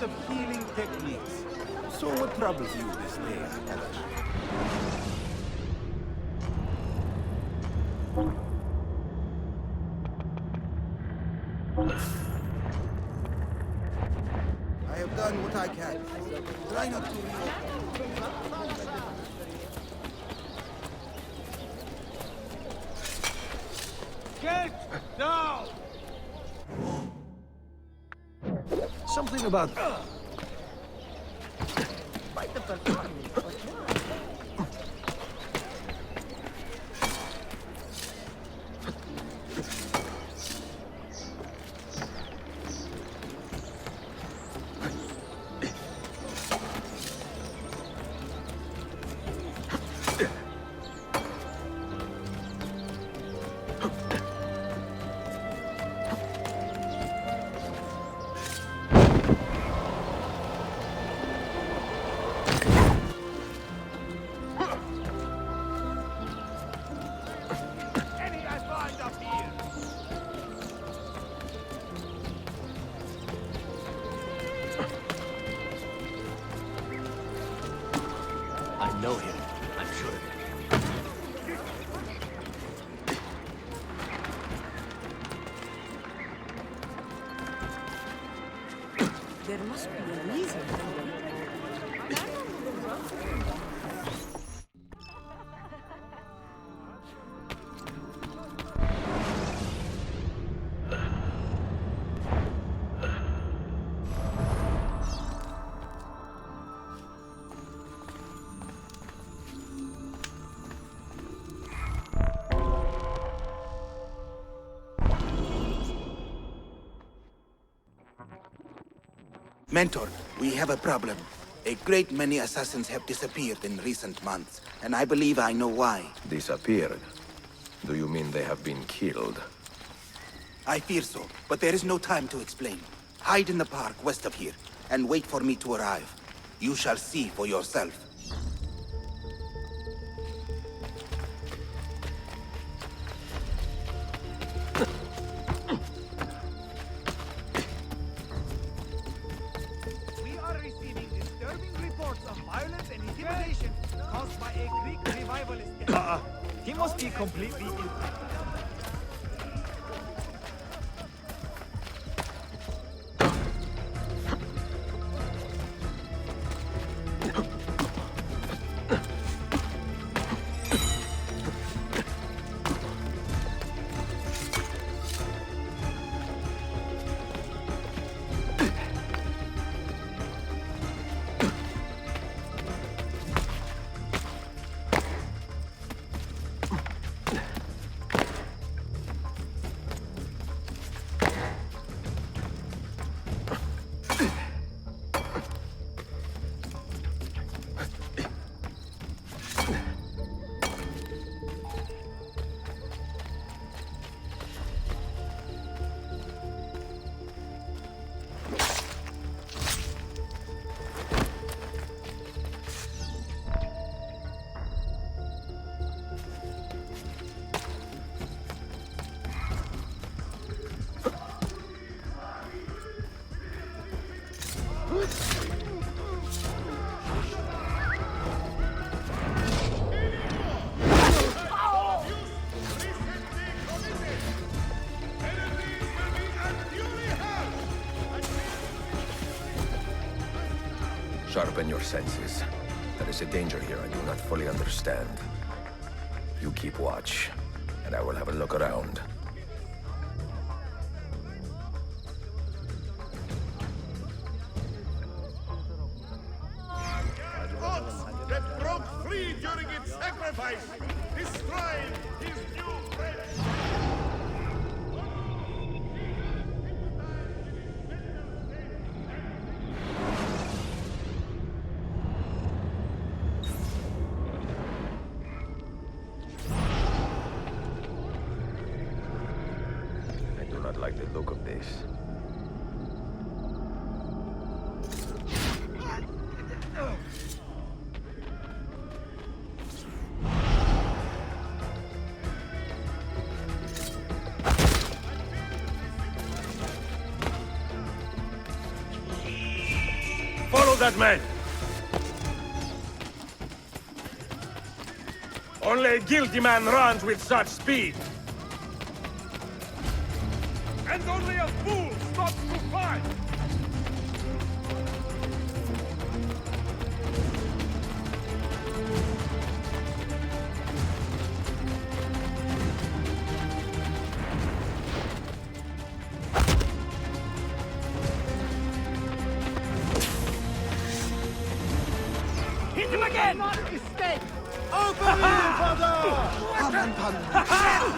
Of healing techniques. So what troubles you this day, Altair? I have done what I can. Try not to Get down! Something about... know him. I'm sure of it. There must be a reason. Mentor, we have a problem. A great many assassins have disappeared in recent months, and I believe I know why. Disappeared? Do you mean they have been killed? I fear so, but there is no time to explain. Hide in the park west of here, and wait for me to arrive. You shall see for yourself. We are receiving disturbing reports of violence and intimidation caused by a Greek revivalist. He must be completely ill. Sharpen your senses. There is a danger here I do not fully understand. You keep watch, and I will have a look around. Ox that broke free during its sacrifice, destroyed his new friend. I do not like the look of this. Follow that man! Only a guilty man runs with such speed! And only a fool stops to fight! Hit him again! Not a mistake! Over here, father! Come on, Pan.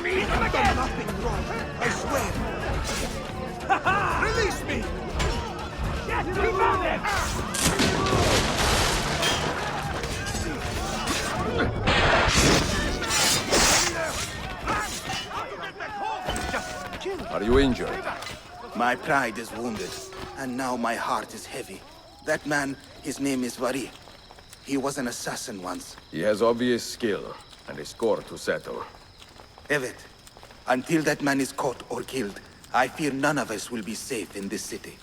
Hit him again! Nothing wrong, I swear. Release me! Yes, we found him! Are you injured? My pride is wounded, and now my heart is heavy. That man, his name is Vari. He was an assassin once. He has obvious skill, and a score to settle. Evet, until that man is caught or killed, I fear none of us will be safe in this city.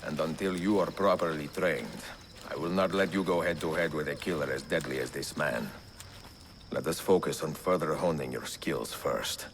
And until you are properly trained, I will not let you go head-to-head with a killer as deadly as this man. Let us focus on further honing your skills first.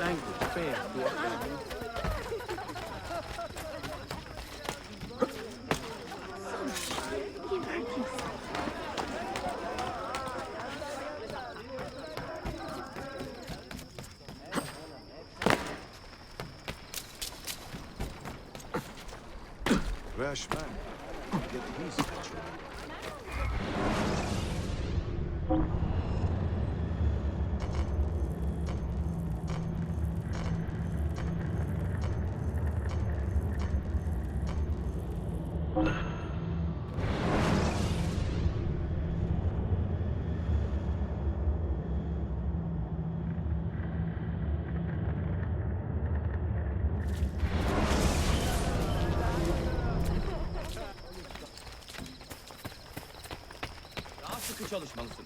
language fair to Ottoman. Rash man. Get his statue. Daha sıkı çalışmalısın.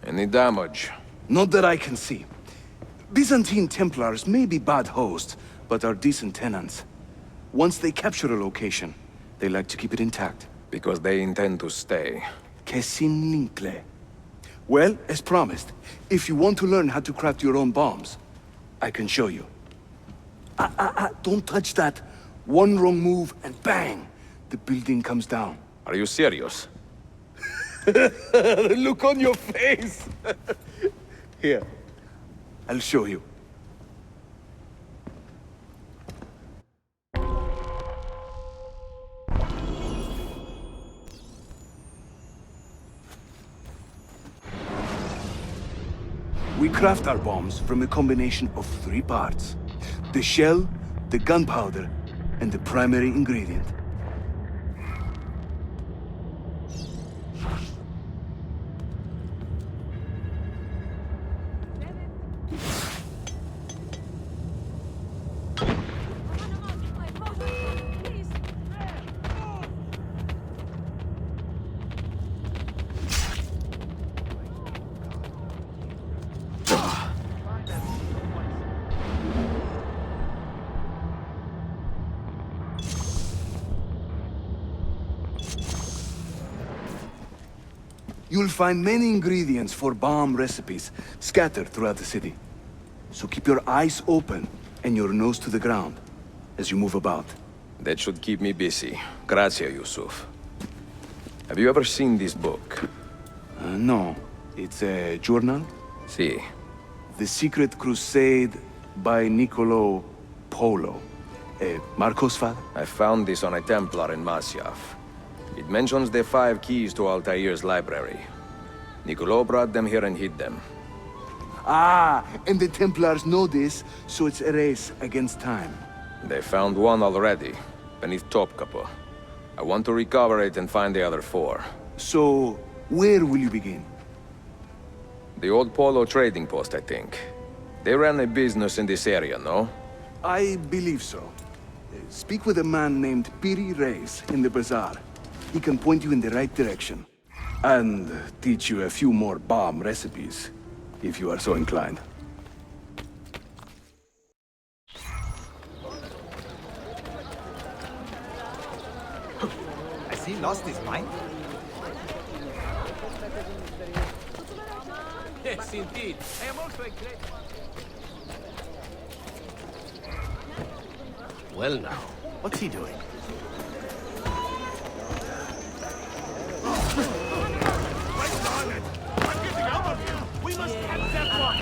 Any damage? Not that I can see. Byzantine Templars may be bad hosts, but are decent tenants. Once they capture a location, they like to keep it intact. Because they intend to stay. Kesinlikle. Well, as promised, if you want to learn how to craft your own bombs, I can show you. Don't touch that. One wrong move and bang! The building comes down. Are you serious? The look on your face! Here, I'll show you. We craft our bombs from a combination of 3 parts. The shell, the gunpowder, and the primary ingredient. You'll find many ingredients for bomb recipes scattered throughout the city. So keep your eyes open and your nose to the ground as you move about. That should keep me busy. Grazie, Yusuf. Have you ever seen this book? No. It's a journal? Si. The Secret Crusade by Niccolo Polo. Marco's father? I found this on a Templar in Masyaf. It mentions the 5 keys to Altair's library. Niccolo brought them here and hid them. Ah, and the Templars know this, so it's a race against time. They found one already, beneath Topkapi. I want to recover it and find the other 4. So, where will you begin? The old Polo trading post, I think. They ran a business in this area, no? I believe so. Speak with a man named Piri Reis in the bazaar. He can point you in the right direction. And teach you a few more bomb recipes, if you are so inclined. Has he lost his mind? Yes, indeed. I am also a great... Well now, what's he doing? We must catch that one!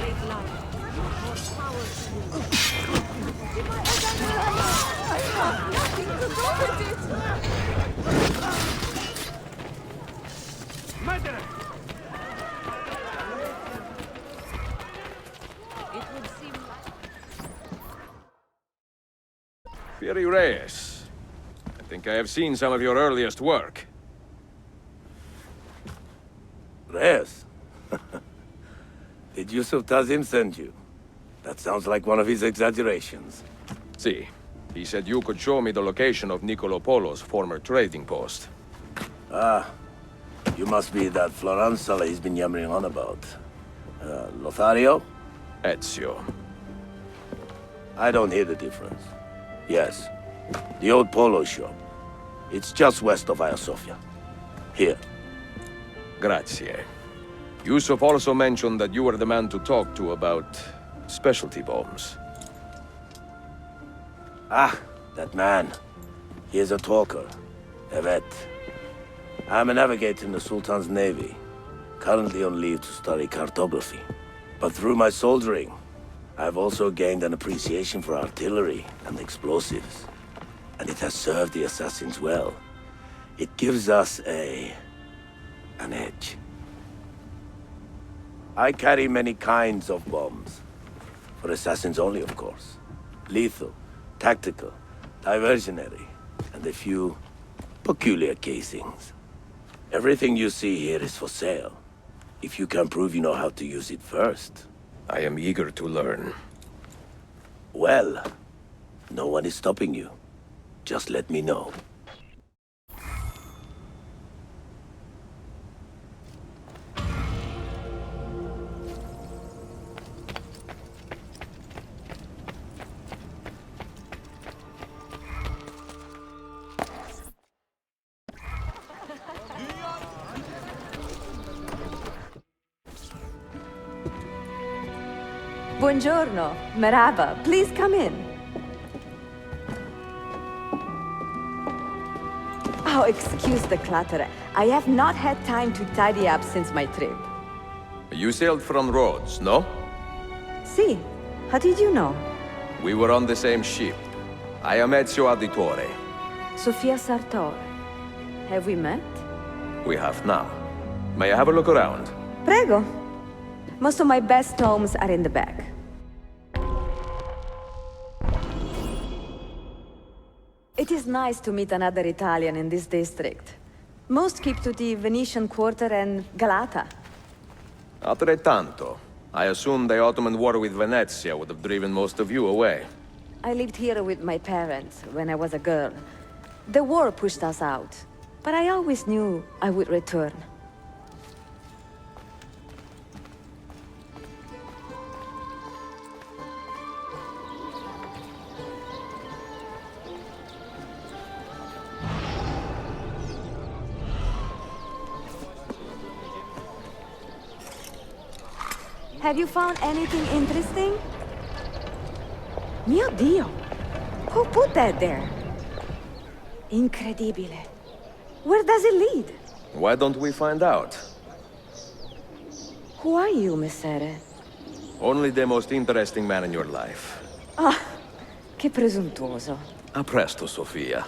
Murder! It would seem Piri Reyes. I think I have seen some of your earliest work. Reyes? Did Yusuf Tazim send you? That sounds like one of his exaggerations. See, he said you could show me the location of Niccolo Polo's former trading post. Ah, you must be that Floranzala he's been yammering on about. Lothario? Ezio. I don't hear the difference. Yes, The old polo shop. It's just west of Hagia Sophia. Here. Grazie. Yusuf also mentioned that you were the man to talk to about specialty bombs. Ah, that man. He is a talker. Ahmet. I'm a navigator in the Sultan's Navy. Currently on leave to study cartography. But through my soldiering, I've also gained an appreciation for artillery and explosives. And it has served the assassins well. It gives us an edge. I carry many kinds of bombs. For assassins only, of course. Lethal, tactical, diversionary, and a few peculiar casings. Everything you see here is for sale. If you can prove you know how to use it first. I am eager to learn. Well, no one is stopping you. Just let me know. Buongiorno. Merhaba. Please come in. Oh, excuse the clutter. I have not had time to tidy up since my trip. You sailed from Rhodes, no? See, how did you know? We were on the same ship. I am Ezio Auditore. Sofia Sartor. Have we met? We have now. May I have a look around? Prego. Most of my best homes are in the back. It is nice to meet another Italian in this district. Most keep to the Venetian Quarter and Galata. Altrettanto. I assume the Ottoman war with Venezia would have driven most of you away. I lived here with my parents when I was a girl. The war pushed us out, but I always knew I would return. Have you found anything interesting? Mio Dio! Who put that there? Incredibile. Where does it lead? Why don't we find out? Who are you, Messere? Only the most interesting man in your life. Ah, che presuntuoso. A presto, Sofia.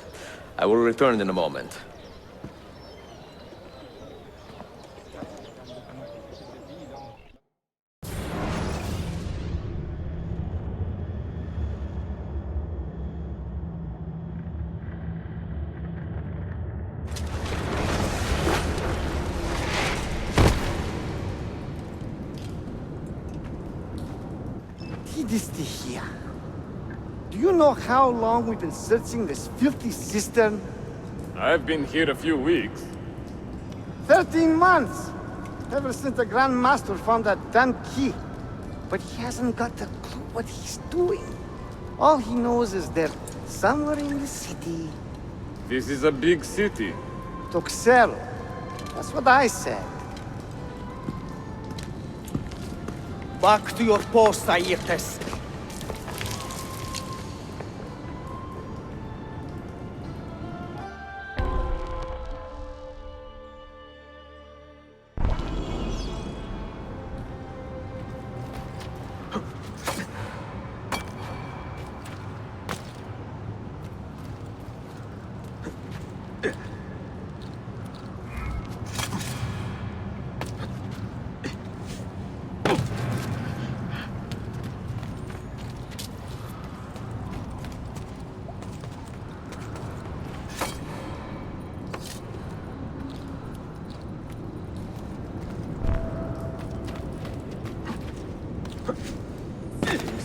I will return in a moment. Here. Do you know how long we've been searching this filthy cistern? I've been here a few weeks. 13 months! Ever since the Grand Master found that damn key. But he hasn't got a clue what he's doing. All he knows is they're somewhere in the city. This is a big city. Toxero. That's what I said. Back to your post, Ayrtes.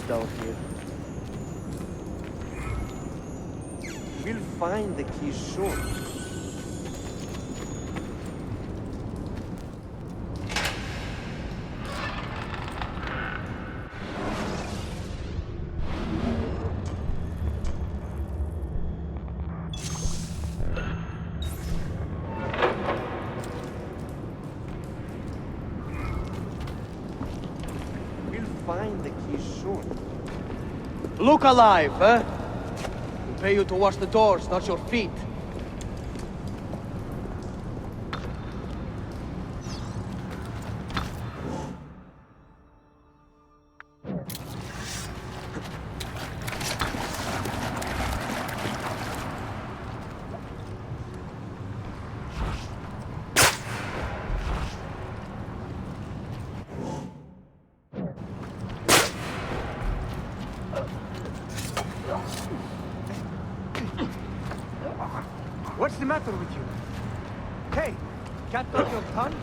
Down here. We'll find the key soon. Look alive, huh? We pay you to wash the doors, not your feet. What's the matter with you? Hey, cat got your tongue?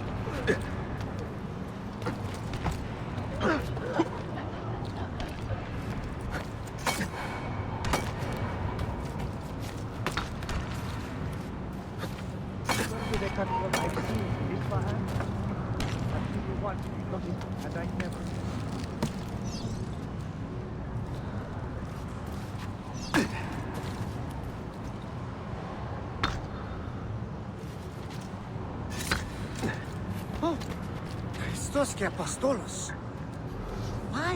Where do they cut from? I've seen Isfahan. I think you want to be looking, and I never. Christos και Apostolos. Why?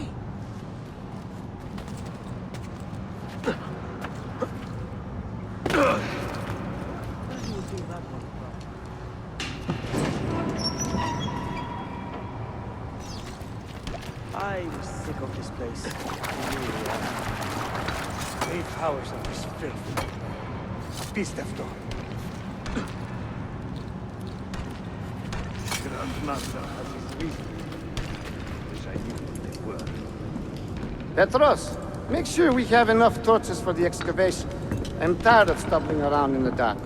I'm sick of this place. I really am. 8 hours of this filth. Pistefto. Grandmaster has his reason. Wish I knew what they were. Petros, make sure we have enough torches for the excavation. I'm tired of stumbling around in the dark.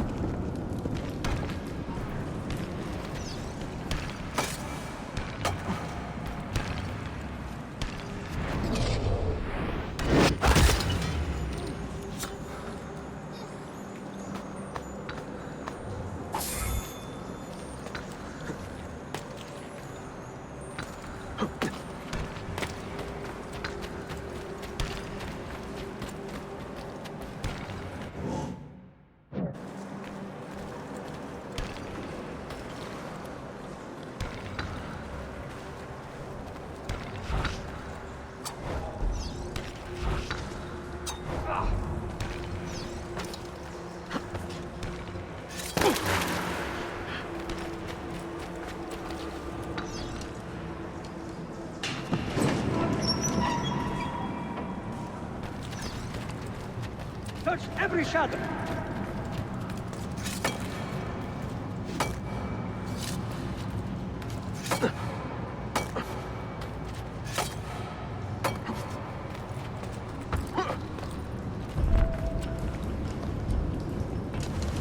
Touch every shadow.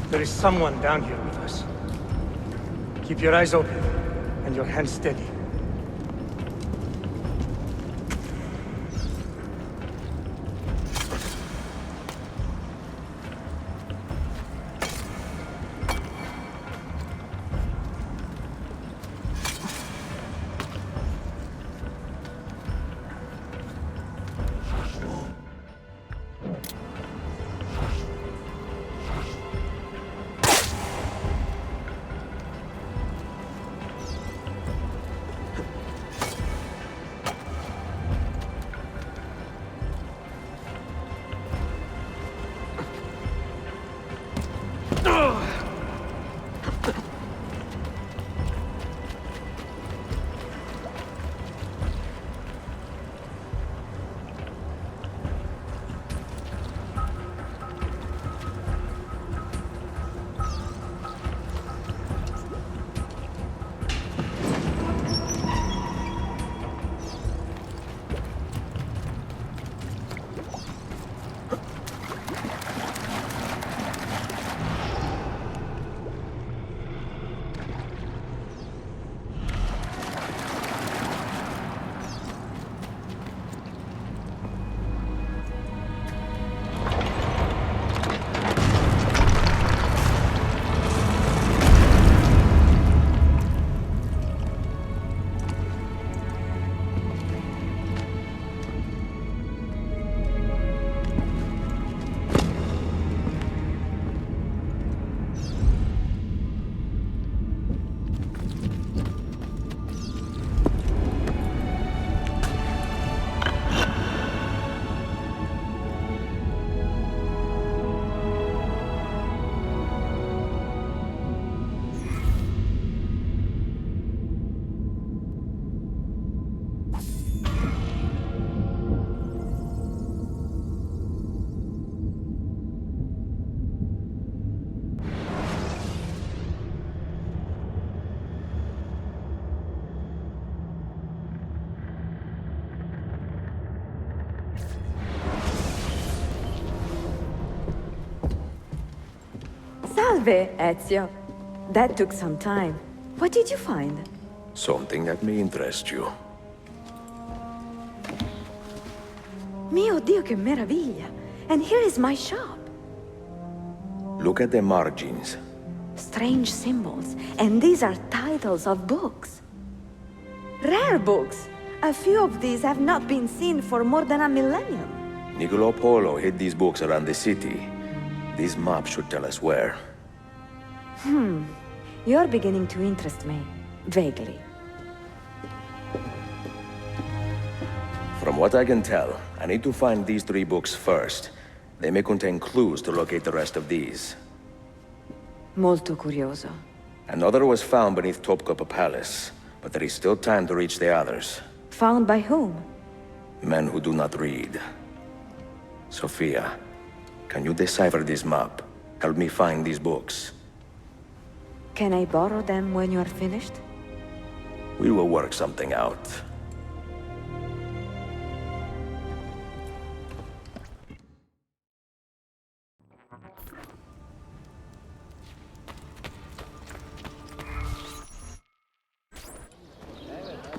There is someone down here with us. Keep your eyes open and your hands steady. Salve, Ezio. That took some time. What did you find? Something that may interest you. Mio Dio, che meraviglia! And here is my shop. Look at the margins. Strange symbols, and these are titles of books. Rare books. A few of these have not been seen for more than a millennium. Niccolo Polo hid these books around the city. These maps should tell us where. You're beginning to interest me. Vaguely. From what I can tell, I need to find these 3 books first. They may contain clues to locate the rest of these. Molto curioso. Another was found beneath Topkapi Palace, but there is still time to reach the others. Found by whom? Men who do not read. Sophia, can you decipher this map? Help me find these books. Can I borrow them when you are finished? We will work something out.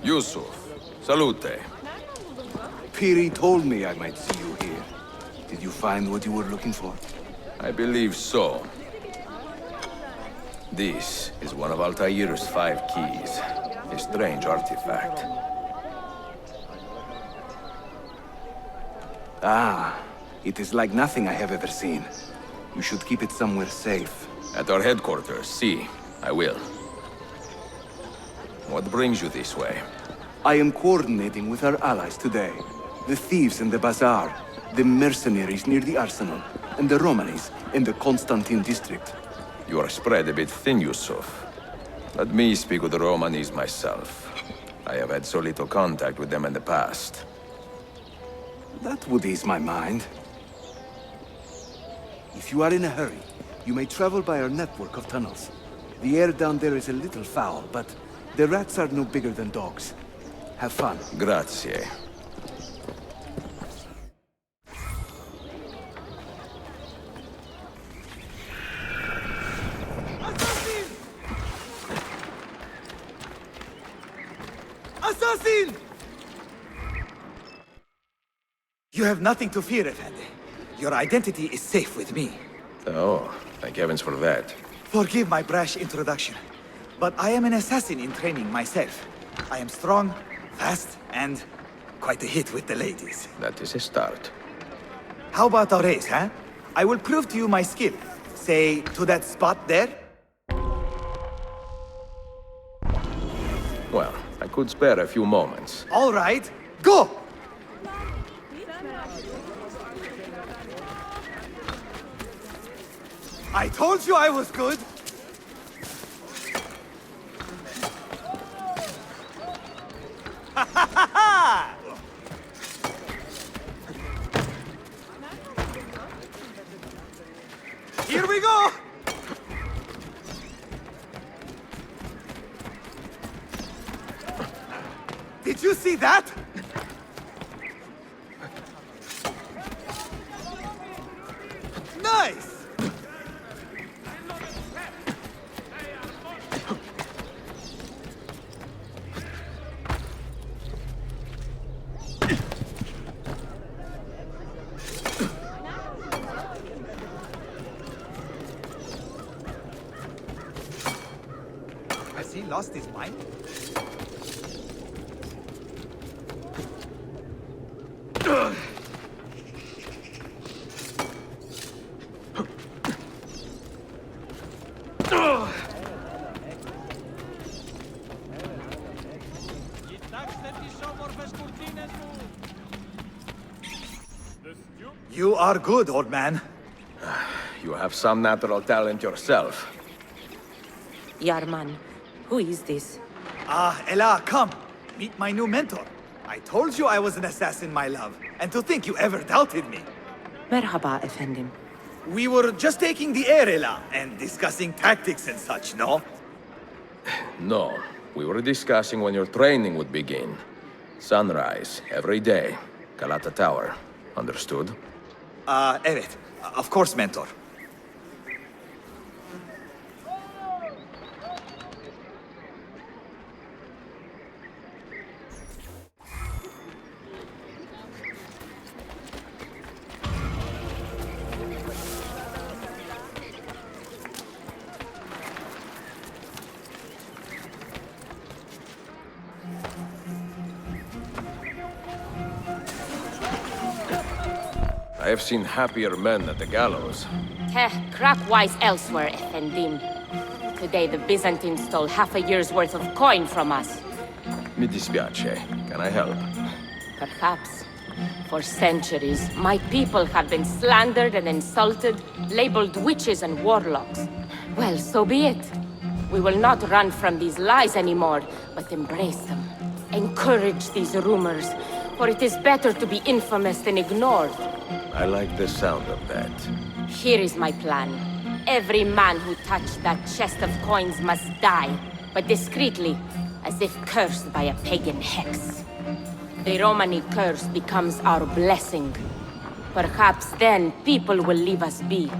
Yusuf, salute. Piri told me I might see you here. Did you find what you were looking for? I believe so. This is one of Altair's 5 keys. A strange artifact. Ah, it is like nothing I have ever seen. You should keep it somewhere safe. At our headquarters, see. I will. What brings you this way? I am coordinating with our allies today. The thieves in the bazaar, the mercenaries near the arsenal, and the Romanis in the Constantine district. You are spread a bit thin, Yusuf. Let me speak with the Romanis myself. I have had so little contact with them in the past. That would ease my mind. If you are in a hurry, you may travel by our network of tunnels. The air down there is a little foul, but the rats are no bigger than dogs. Have fun. Grazie. Assassin! You have nothing to fear, Effendi. Your identity is safe with me. Oh, thank heavens for that. Forgive my brash introduction, but I am an assassin in training myself. I am strong, fast, and quite a hit with the ladies. That is a start. How about a race, huh? I will prove to you my skill. Say, to that spot there? Well, I could spare a few moments. All right, go! I told you I was good! Ha ha ha ha! Here we go! Did you see that? Nice! Has he lost his mind? You are good, old man. You have some natural talent yourself. Yarman, who is this? Ah, Ella, come. Meet my new mentor. I told you I was an assassin, my love. And to think you ever doubted me. Merhaba, efendim. We were just taking the air, Ella, and discussing tactics and such, no? No, we were discussing when your training would begin. Sunrise, every day. Galata Tower. Understood? Evet. Of course, mentor. I have seen happier men at the gallows. Crack wise elsewhere, Efendim. Today the Byzantines stole half a year's worth of coin from us. Mi dispiace. Can I help? Perhaps. For centuries, my people have been slandered and insulted, labeled witches and warlocks. Well, so be it. We will not run from these lies anymore, but embrace them. Encourage these rumors, for it is better to be infamous than ignored. I like the sound of that. Here is my plan. Every man who touched that chest of coins must die, but discreetly, as if cursed by a pagan hex. The Romani curse becomes our blessing. Perhaps then people will leave us be.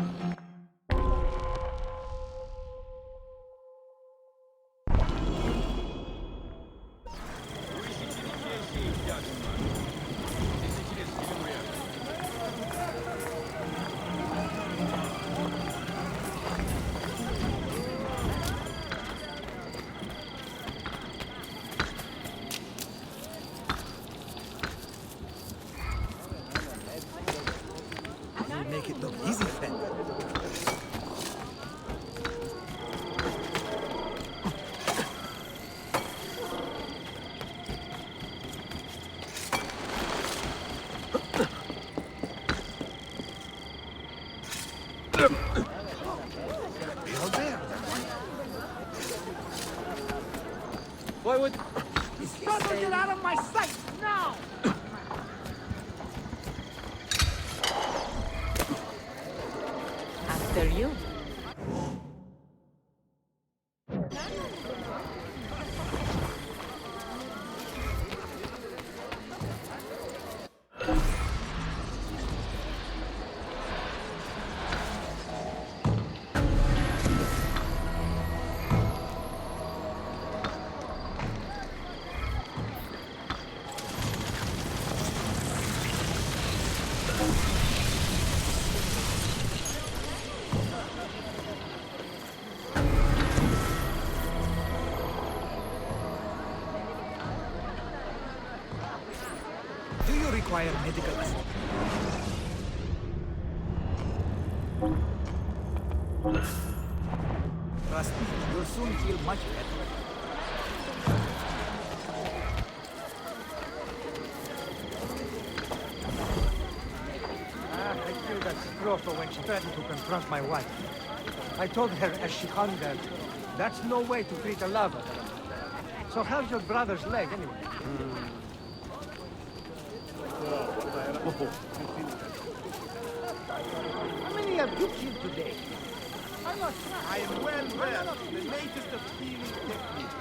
Make it look easy, friend. Boy, would... Get out of my sight, now! After you. Do you require medical assistance? Trust me, you'll soon feel much better. I killed that scrofa when she threatened to confront my wife. I told her as she hung there, that's no way to treat a lover. So how's your brother's leg, anyway? How many have you killed today? I am well versed in the latest of healing techniques.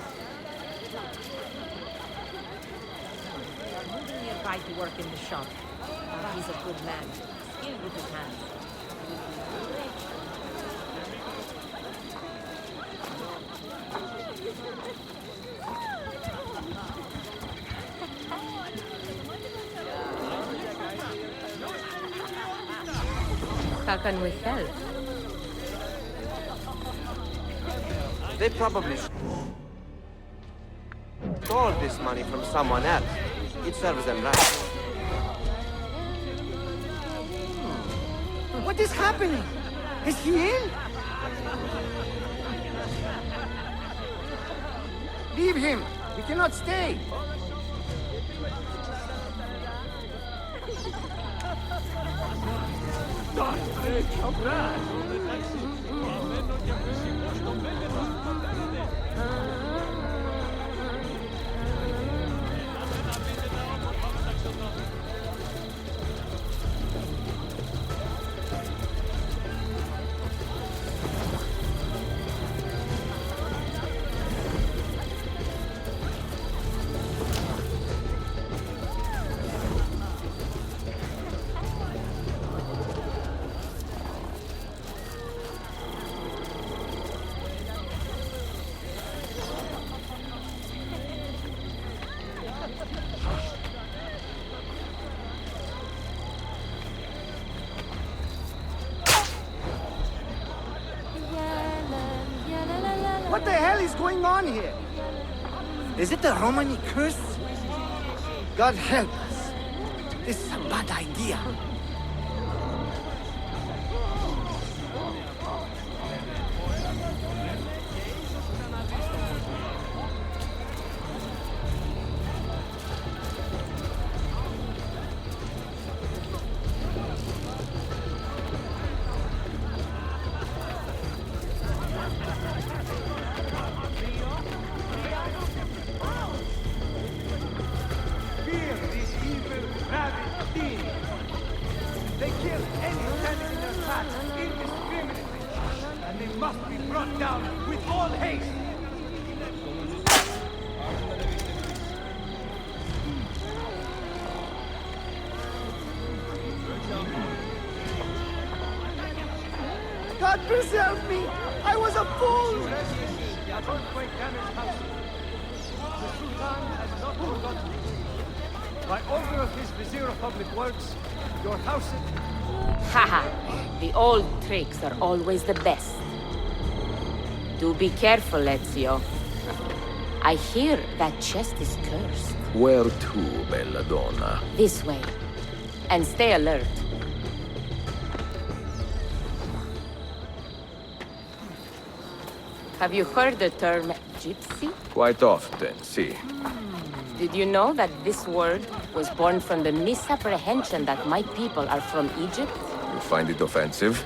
We are moving nearby to work in the shop. He's a good man, skilled with his hands. How can we help? They probably stole this money from someone else. It serves them right. What is happening? Is he in? Leave him! We cannot stay! What the hell is going on here? Is it a Romani curse? God help us. This is a bad idea. must be brought down with all haste! God preserve me! I was a fool! The Sultan has not forgotten you. By order of his Vizier of Public Works, your house... Haha, the old tricks are always the best. Do be careful, Ezio. I hear that chest is cursed. Where to, belladonna? This way. And stay alert. Have you heard the term gypsy? Quite often, see. Did you know that this word was born from the misapprehension that my people are from Egypt? You find it offensive?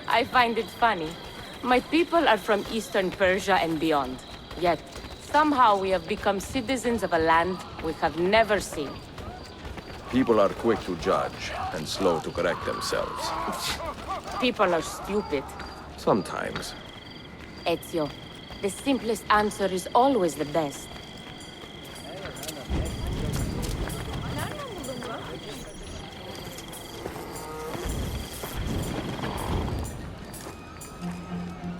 I find it funny. My people are from Eastern Persia and beyond. Yet, somehow we have become citizens of a land we have never seen. People are quick to judge and slow to correct themselves. People are stupid. Sometimes. Ezio, the simplest answer is always the best.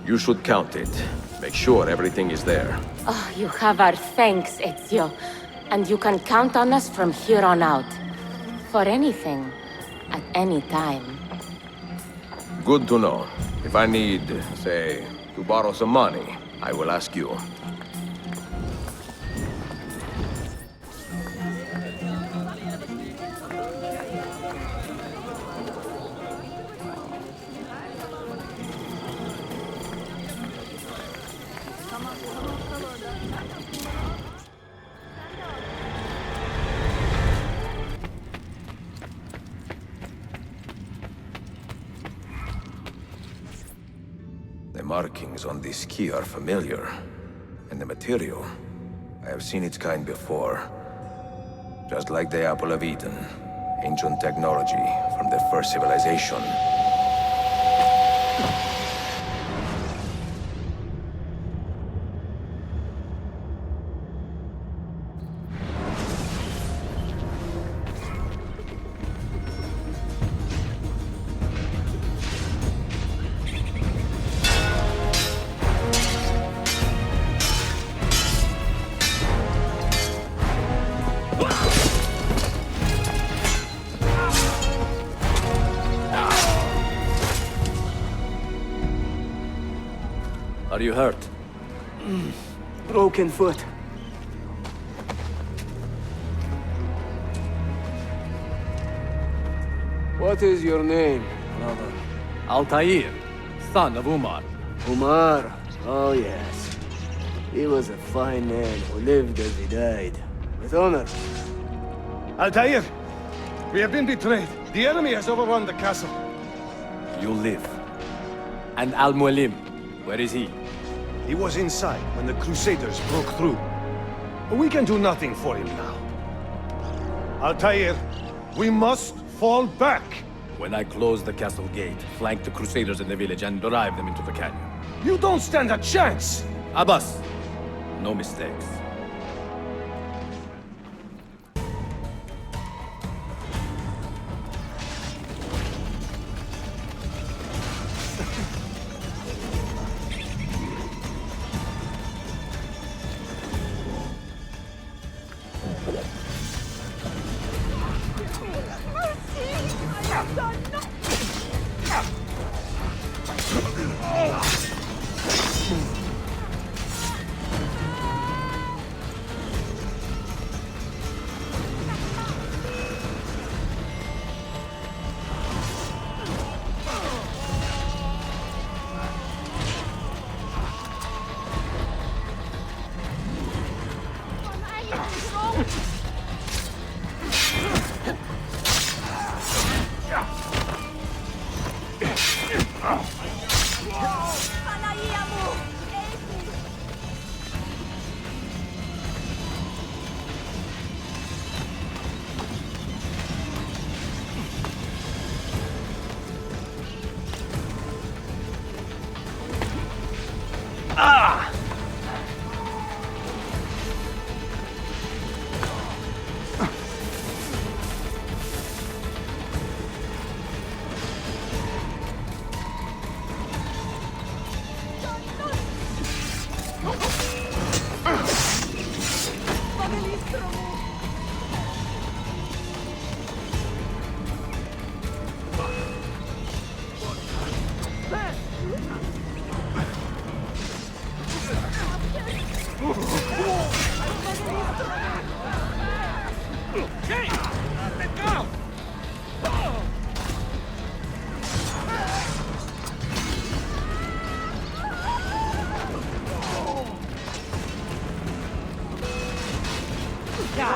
You should count it. Make sure everything is there. Oh, you have our thanks, Ezio. And you can count on us from here on out. For anything. At any time. Good to know. If I need, say, to borrow some money, I will ask you. The markings on this key are familiar. And the material, I have seen its kind before. Just like the Apple of Eden. Ancient technology from the first civilization. Are you hurt? Broken foot. What is your name, brother? Altaïr, son of Umar. Umar? Oh yes. He was a fine man who lived as he died. With honor. Altair! We have been betrayed. The enemy has overrun the castle. You live. And Al-Mualim, where is he? He was inside when the Crusaders broke through. But we can do nothing for him now. Altair, we must fall back. When I close the castle gate, flank the Crusaders in the village and drive them into the canyon. You don't stand a chance! Abbas, no mistakes.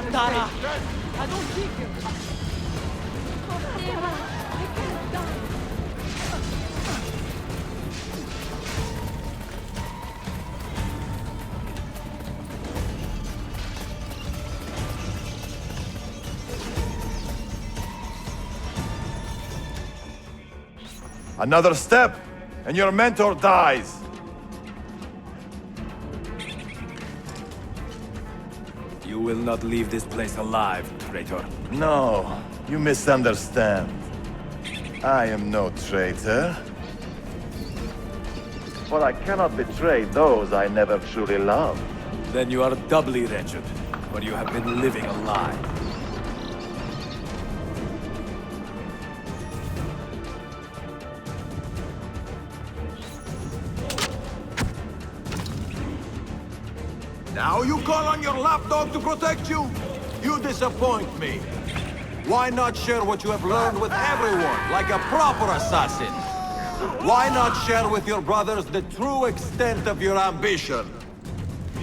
Captara! I don't see him! Another step, and your mentor dies. You will not leave this place alive, traitor. No, you misunderstand. I am no traitor. But I cannot betray those I never truly loved. Then you are doubly wretched, for you have been living a lie. Now you call on your lapdog to protect you? You disappoint me. Why not share what you have learned with everyone, like a proper assassin? Why not share with your brothers the true extent of your ambition?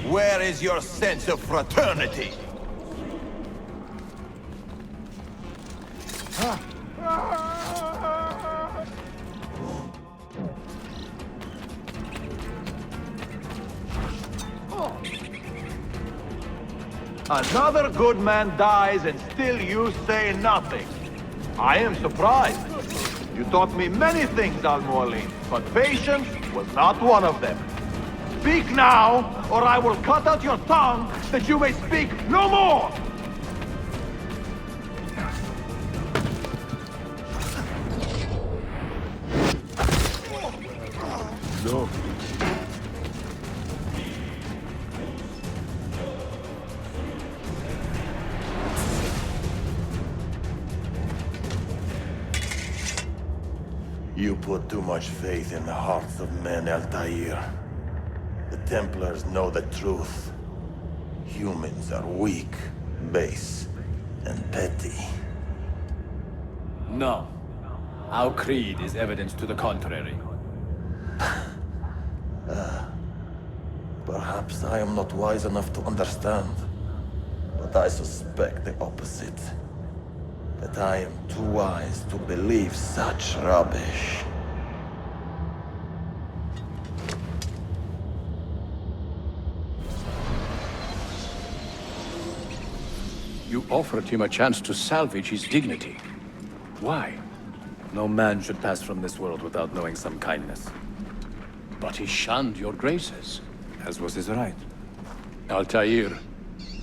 Where is your sense of fraternity? Another good man dies and still you say nothing. I am surprised. You taught me many things, Al-Mualim, but patience was not one of them. Speak now, or I will cut out your tongue that you may speak no more! No. You put too much faith in the hearts of men, Altair. The Templars know the truth. Humans are weak, base, and petty. No. Our creed is evidence to the contrary. Perhaps I am not wise enough to understand, but I suspect the opposite. That I am too wise to believe such rubbish. You offered him a chance to salvage his dignity. Why? No man should pass from this world without knowing some kindness. But he shunned your graces, as was his right. Altair,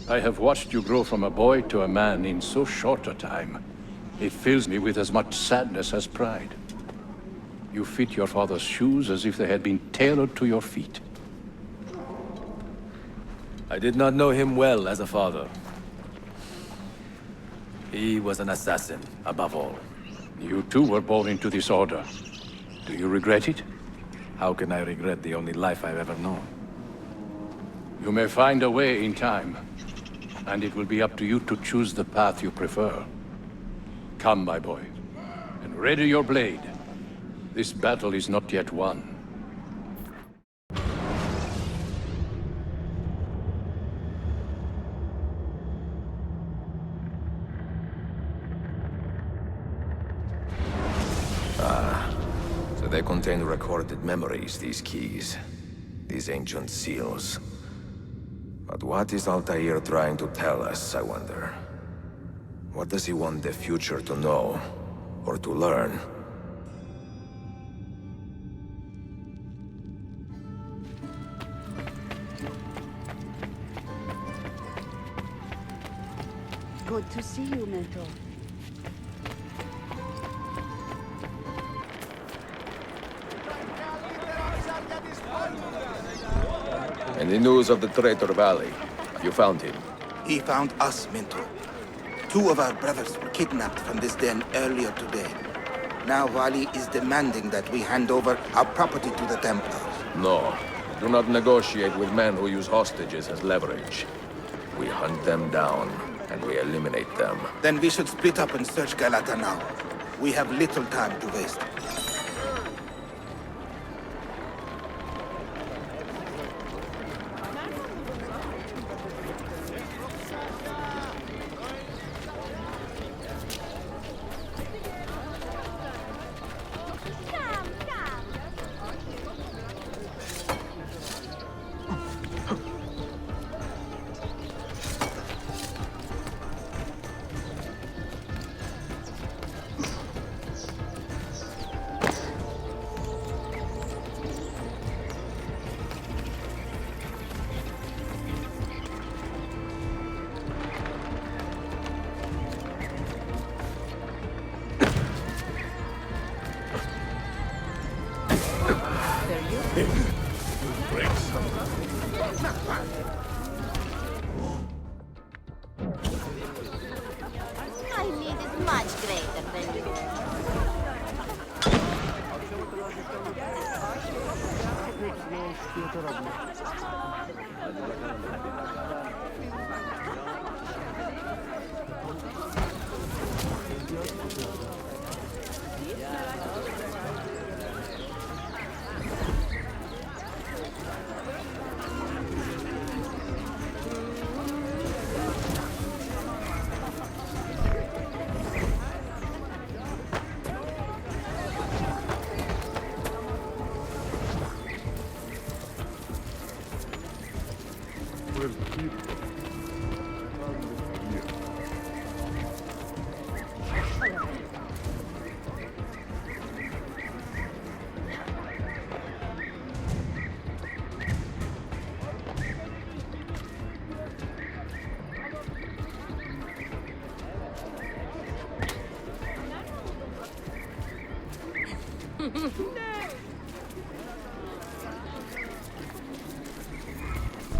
I have watched you grow from a boy to a man in so short a time. It fills me with as much sadness as pride. You fit your father's shoes as if they had been tailored to your feet. I did not know him well as a father. He was an assassin, above all. You too were born into this order. Do you regret it? How can I regret the only life I've ever known? You may find a way in time, and it will be up to you to choose the path you prefer. Come, my boy, and ready your blade. This battle is not yet won. So they contain recorded memories, these keys. These ancient seals. But what is Altair trying to tell us, I wonder? What does he want the future to know, or to learn? Good to see you, Mentor. Any news of the traitor Valley? You found him? He found us, Mentor. 2 of our brothers were kidnapped from this den earlier today. Now Wali is demanding that we hand over our property to the Templars. No. Do not negotiate with men who use hostages as leverage. We hunt them down, and we eliminate them. Then we should split up and search Galata now. We have little time to waste. My need is much greater than yours.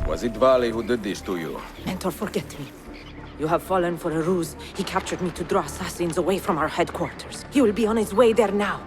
Was it Vali who did this to you? Mentor, forget me. You have fallen for a ruse. He captured me to draw assassins away from our headquarters. He will be on his way there now.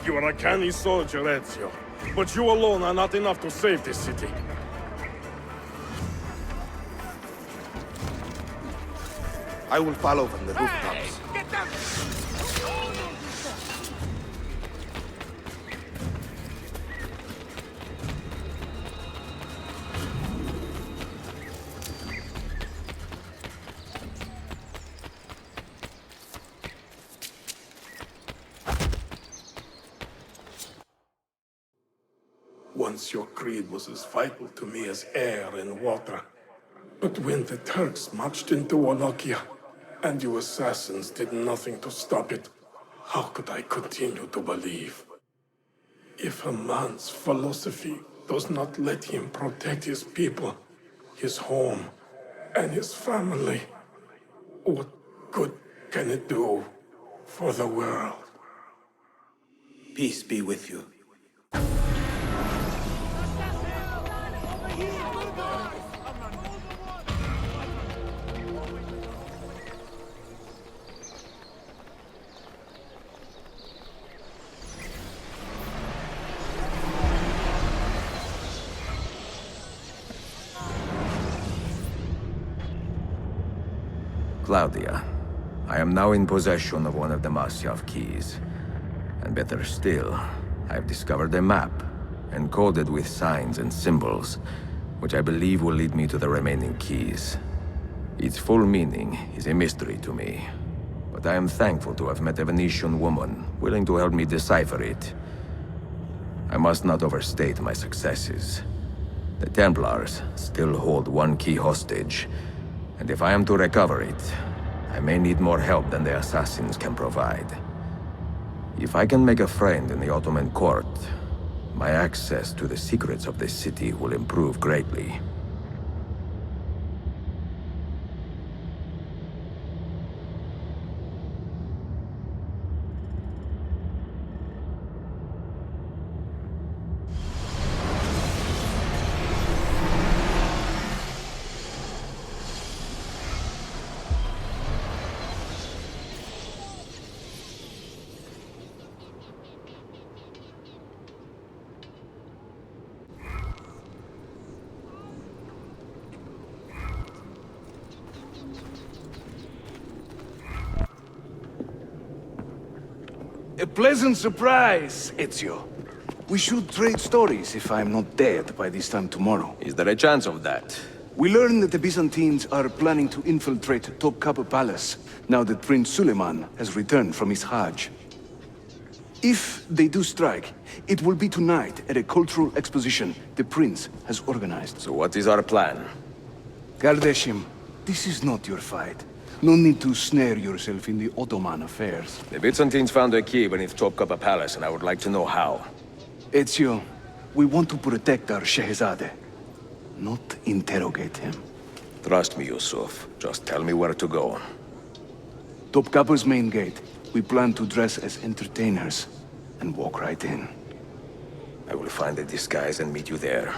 You are a canny soldier, Ezio. But you alone are not enough to save this city. I will follow from the rooftops. Once your creed was as vital to me as air and water. But when the Turks marched into Wallachia, and you assassins did nothing to stop it, how could I continue to believe? If a man's philosophy does not let him protect his people, his home, and his family, what good can it do for the world? Peace be with you. Claudia, I am now in possession of one of the Masyaf Keys. And better still, I've discovered a map, encoded with signs and symbols, which I believe will lead me to the remaining keys. Its full meaning is a mystery to me, but I am thankful to have met a Venetian woman willing to help me decipher it. I must not overstate my successes. The Templars still hold one key hostage, and if I am to recover it, I may need more help than the assassins can provide. If I can make a friend in the Ottoman court, my access to the secrets of this city will improve greatly. A pleasant surprise, Ezio. We should trade stories if I'm not dead by this time tomorrow. Is there a chance of that? We learn that the Byzantines are planning to infiltrate Topkapı Palace, now that Prince Suleiman has returned from his Hajj. If they do strike, it will be tonight at a cultural exposition the Prince has organized. So what is our plan? Kardeşim, this is not your fight. No need to snare yourself in the Ottoman affairs. The Byzantines found a key beneath Topkapı Palace, and I would like to know how. Ezio, we want to protect our Shehzade, not interrogate him. Trust me, Yusuf. Just tell me where to go. Topkapı's main gate. We plan to dress as entertainers and walk right in. I will find a disguise and meet you there.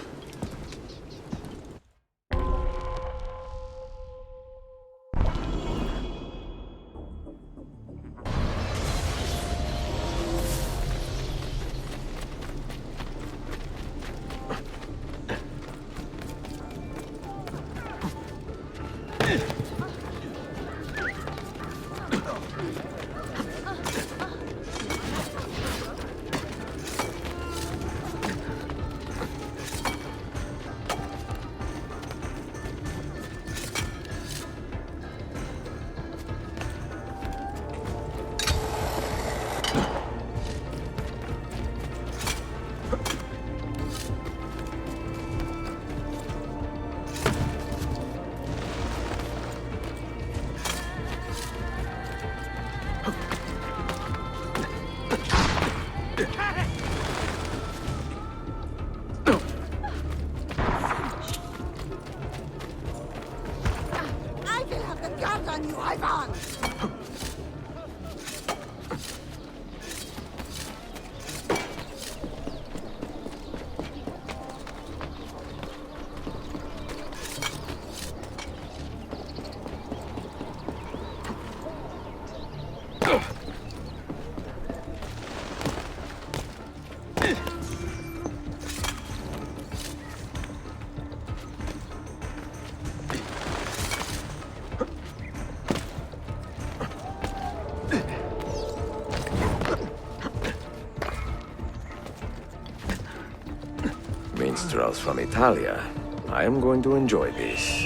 Minstrels from Italia. I am going to enjoy this.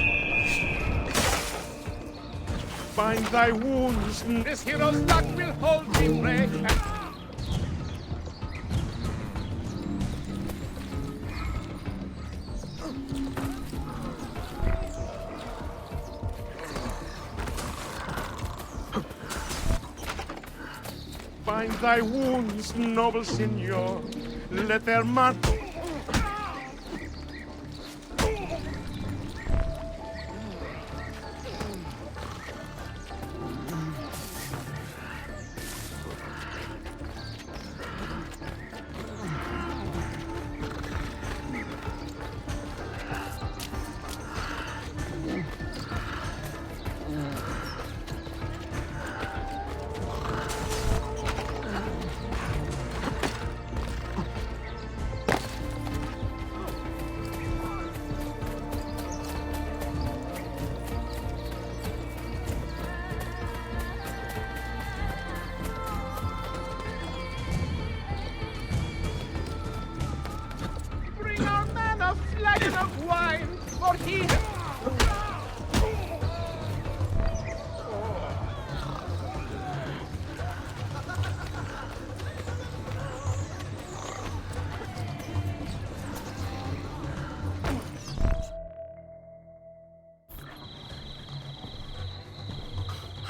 Bind thy wounds, this hero's luck will hold thee brave. Bind thy wounds, noble signor. Let their mark.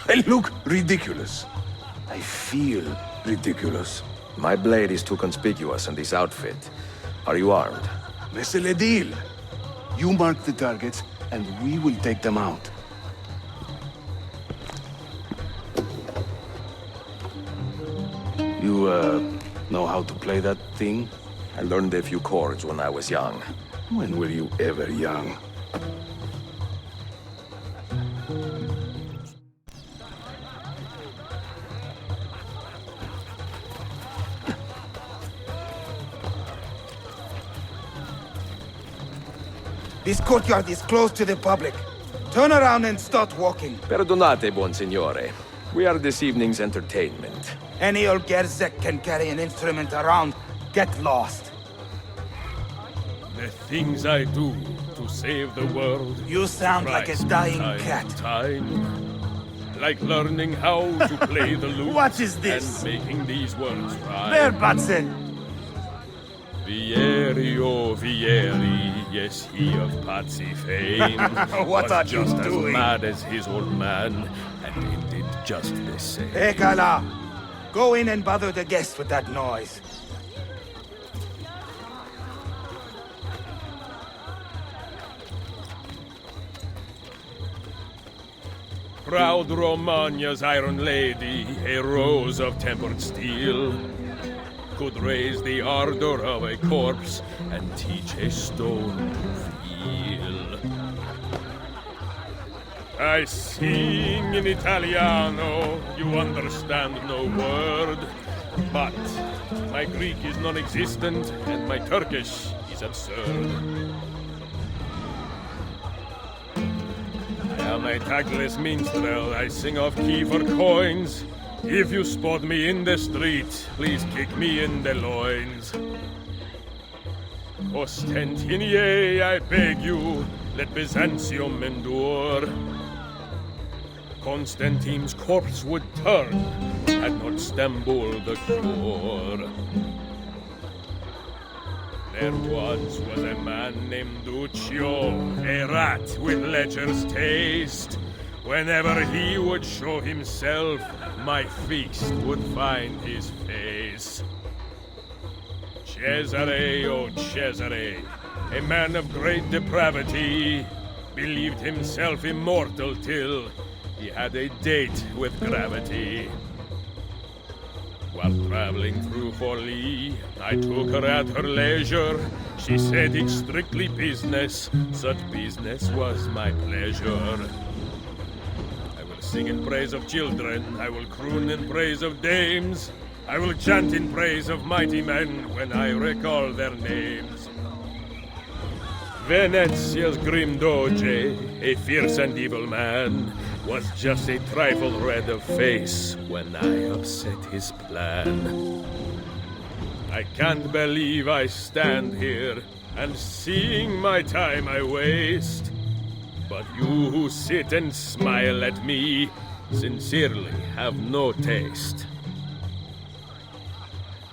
I look ridiculous. I feel ridiculous. My blade is too conspicuous in this outfit. Are you armed? C'est le deal. You mark the targets, and we will take them out. You, know how to play that thing? I learned a few chords when I was young. When were you ever young? This courtyard is closed to the public. Turn around and start walking. Perdonate, buon signore. We are this evening's entertainment. Any old Gerzek can carry an instrument around. Get lost. The things I do to save the world. You sound like a dying cat. Time. Like learning how to play the lute. What is this? And making these words rhyme. There, Batson! Vieri, oh Vieri, yes, he of Patsy fame. What are you just doing? As mad as his old man, and it did just the same. Ekala! Go in and bother the guests with that noise. Proud Romagna's iron lady, a rose of tempered steel, could raise the ardor of a corpse and teach a stone to feel. I sing in Italiano, you understand no word, but my Greek is non-existent and my Turkish is absurd. I am a tagless minstrel, I sing off key for coins. If you spot me in the street, please kick me in the loins. Constantinople, I beg you, let Byzantium endure. Constantine's corpse would turn, had not Istanbul the cure. There once was a man named Duccio, a rat with lecher's taste. Whenever he would show himself, my feast would find his face. Cesare, oh Cesare, a man of great depravity, believed himself immortal till he had a date with gravity. While traveling through Forlì, I took her at her leisure. She said it's strictly business, such business was my pleasure. I will sing in praise of children, I will croon in praise of dames, I will chant in praise of mighty men when I recall their names. Venezia's grim doge, a fierce and evil man, was just a trifle red of face when I upset his plan. I can't believe I stand here and seeing my time I waste. But you who sit and smile at me sincerely have no taste.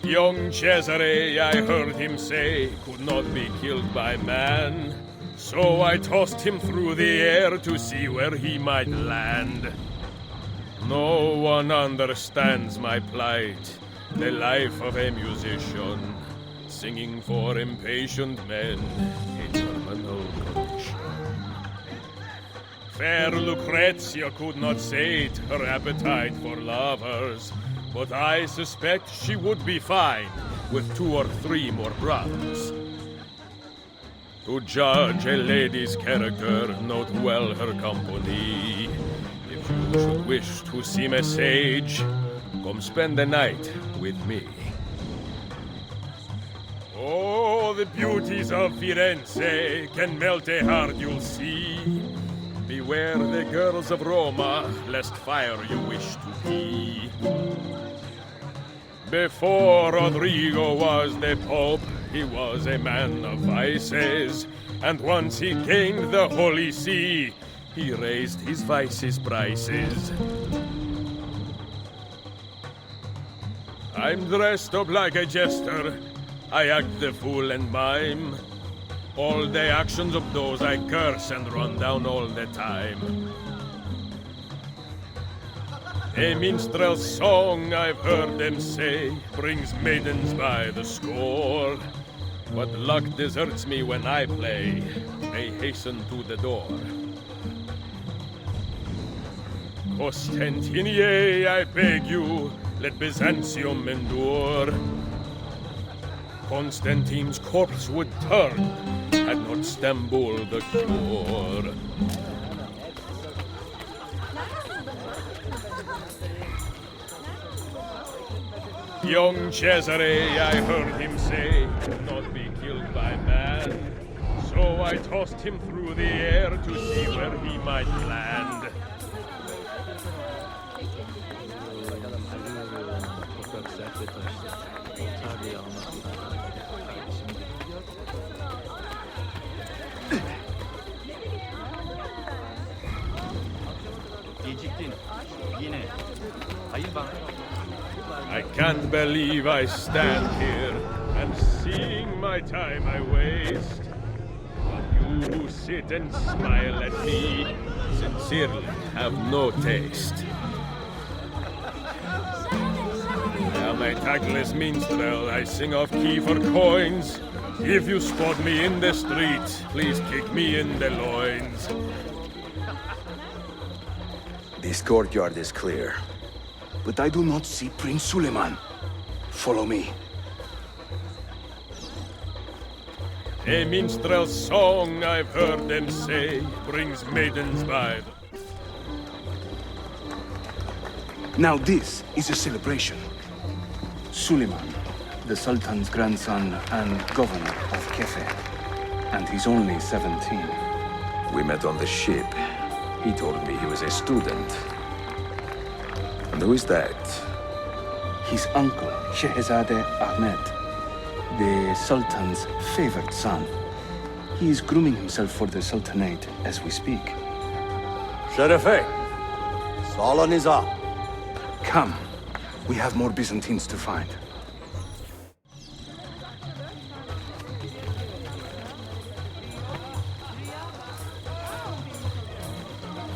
Young Cesare, I heard him say, could not be killed by man. So I tossed him through the air to see where he might land. No one understands my plight, the life of a musician, singing for impatient men, a terminal condition. Fair Lucrezia could not sate her appetite for lovers, but I suspect she would be fine with 2 or 3 more brothers. To judge a lady's character, note well her company. If you should wish to seem a sage, come spend the night with me. Oh, the beauties of Firenze can melt a heart, you'll see. Beware the girls of Roma, lest fire you wish to be. Before Rodrigo was the Pope, he was a man of vices, and once he gained the Holy See, he raised his vices' prices. I'm dressed up like a jester, I act the fool and mime. All the actions of those I curse and run down all the time. A minstrel's song, I've heard them say, brings maidens by the score. But luck deserts me when I play, they hasten to the door. Constantinople, I beg you, let Byzantium endure. Constantine's corpse would turn, had not Istanbul the cure. Young Cesare, I heard him say, could not be killed by man. So I tossed him through the air to see where he might land. I can't believe I stand here and seeing my time I waste. While you who sit and smile at me sincerely have no taste. I'm a tactless minstrel, I sing off key for coins. If you spot me in the street, please kick me in the loins. This courtyard is clear. But I do not see Prince Suleiman. Follow me. A minstrel's song, I've heard them say, brings maidens by the... Now this is a celebration. Suleiman, the Sultan's grandson and governor of Kefe. And he's only 17. We met on the ship. He told me he was a student. And who is that? His uncle, Shehzade Ahmet, the Sultan's favored son. He is grooming himself for the Sultanate as we speak. Sherife, Sala Nizam. Come. We have more Byzantines to find.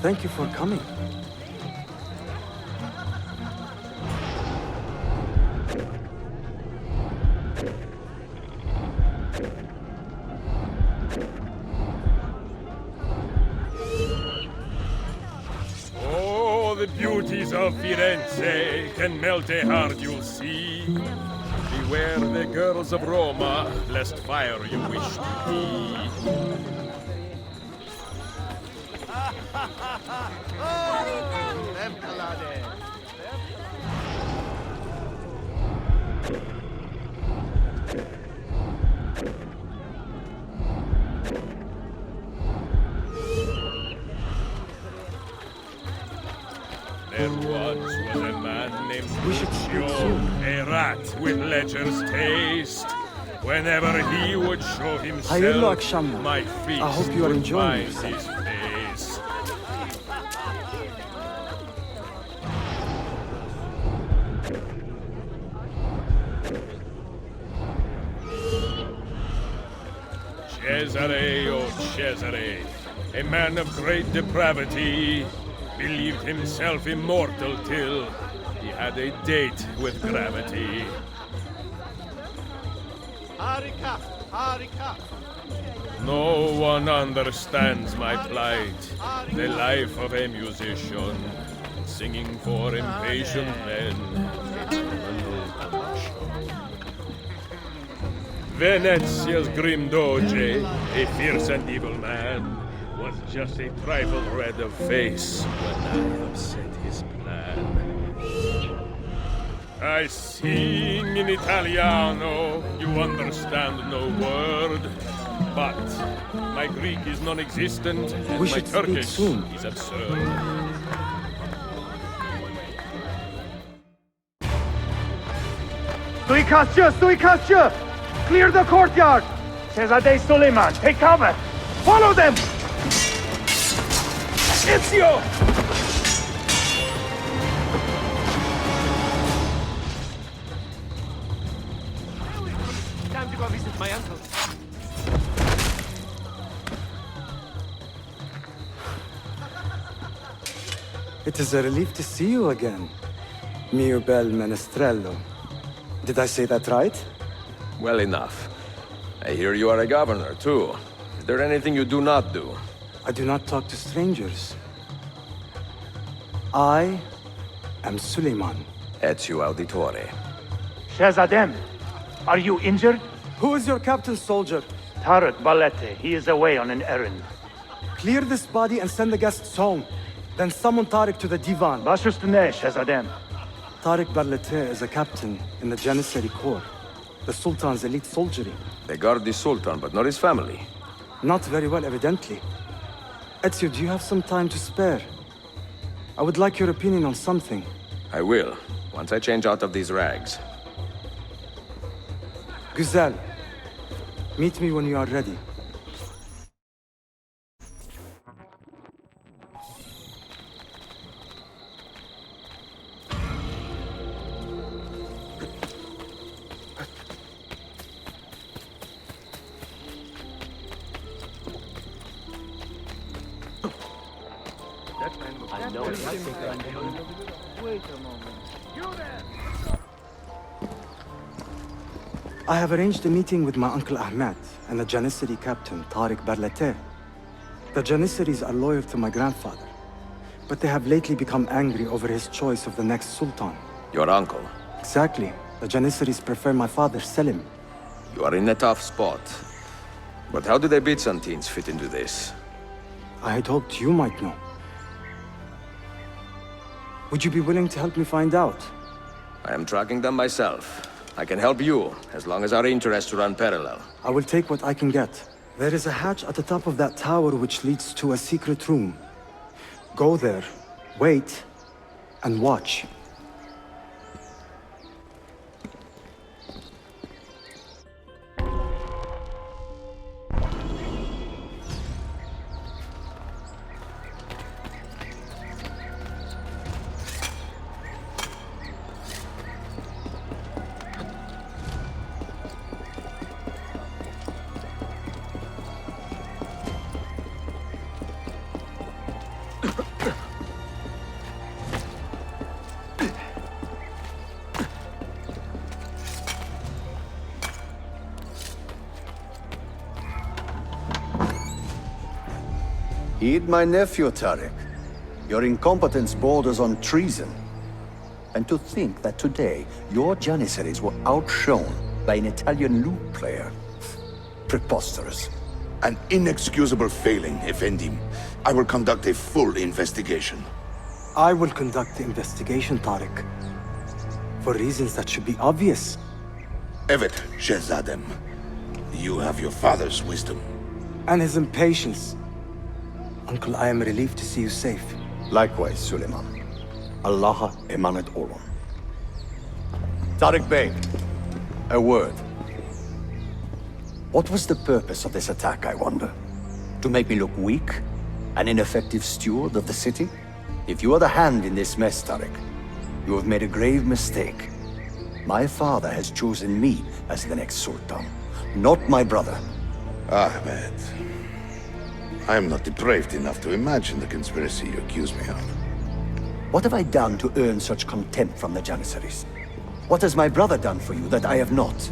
Thank you for coming. Oh, the beauties of Firenze can melt a heart, you'll see. Beware the girls of Roma, lest fire you wish to be. There once was a man named Lucio, a rat with lecher's taste. Whenever he would show himself, my feet I hope you are would enjoying find his face. Cesare, oh Cesare, a man of great depravity, believed himself immortal till he had a date with gravity. Harika! Harika! No one understands my plight, the life of a musician, singing for impatient men, eternal passion. Venezia's grim doge, a fierce and evil man, was just a trifle red of face when I upset his plan. I sing in Italiano, you understand no word, but my Greek is non-existent and my Turkish is absurd. Suikastçı! Suikastçı! Clear the courtyard! Shehzade Suleiman, take cover! Follow them! Ezio! Time to go visit my uncle. It is a relief to see you again, mio bel menestrello. Did I say that right? Well enough. I hear you are a governor, too. Is there anything you do not do? I do not talk to strangers. I am Suleiman. Ezio Auditore. Shehzadem, are you injured? Who is your captain, soldier? Tarek Balete. He is away on an errand. Clear this body and send the guests home. Then summon Tarek to the divan. Baş üstüne, Shehzadem. Tarek Balete is a captain in the Janissary Corps, the Sultan's elite soldiery. They guard the Sultan, but not his family. Not very well, evidently. Ezio, do you have some time to spare? I would like your opinion on something. I will, Once I change out of these rags. Güzel. Meet me when you are ready. I know it's Wait a moment. You there! I have arranged a meeting with my uncle Ahmet and the Janissary captain, Tariq Barlate. The Janissaries are loyal to my grandfather, but they have lately become angry over his choice of the next sultan. Your uncle? Exactly. The Janissaries prefer my father, Selim. You are in a tough spot. But how do the Byzantines fit into this? I had hoped you might know. Would you be willing to help me find out? I am tracking them myself. I can help you, as long as our interests run parallel. I will take what I can get. There is a hatch at the top of that tower which leads to a secret room. Go there, wait, and watch. Heed my nephew, Tariq. Your incompetence borders on treason. And to think that today, your Janissaries were outshone by an Italian lute player. Preposterous. An inexcusable failing, Effendim. I will conduct a full investigation. I will conduct the investigation, Tariq. For reasons that should be obvious. Evet, Shehzadem. You have your father's wisdom. And his impatience. Uncle, I am relieved to see you safe. Likewise, Suleiman. Allah emanet olun. Tariq Bey, a word. What was the purpose of this attack, I wonder? To make me look weak? An ineffective steward of the city? If you are the hand in this mess, Tariq, you have made a grave mistake. My father has chosen me as the next sultan, not my brother. Ahmet. I am not depraved enough to imagine the conspiracy you accuse me of. What have I done to earn such contempt from the Janissaries? What has my brother done for you that I have not?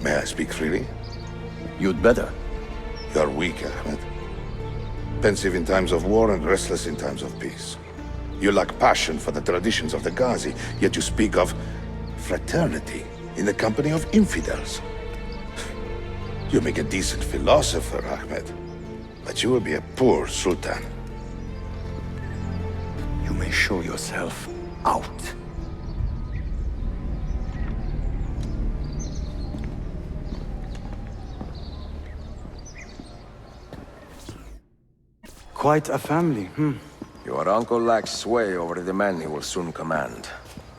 May I speak freely? You'd better. You're weak, Ahmet. Pensive in times of war and restless in times of peace. You lack passion for the traditions of the Ghazi, yet you speak of fraternity in the company of infidels. You make a decent philosopher, Ahmet, but you will be a poor sultan. You may show yourself out. Quite a family, Your uncle lacks sway over the men he will soon command.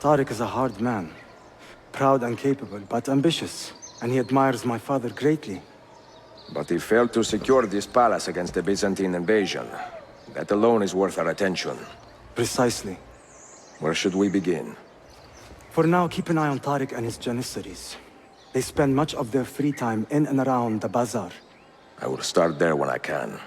Tariq is a hard man. Proud and capable, but ambitious. And he admires my father greatly. But he failed to secure this palace against the Byzantine invasion. That alone is worth our attention. Precisely. Where should we begin? For now, keep an eye on Tariq and his Janissaries. They spend much of their free time in and around the bazaar. I will start there when I can.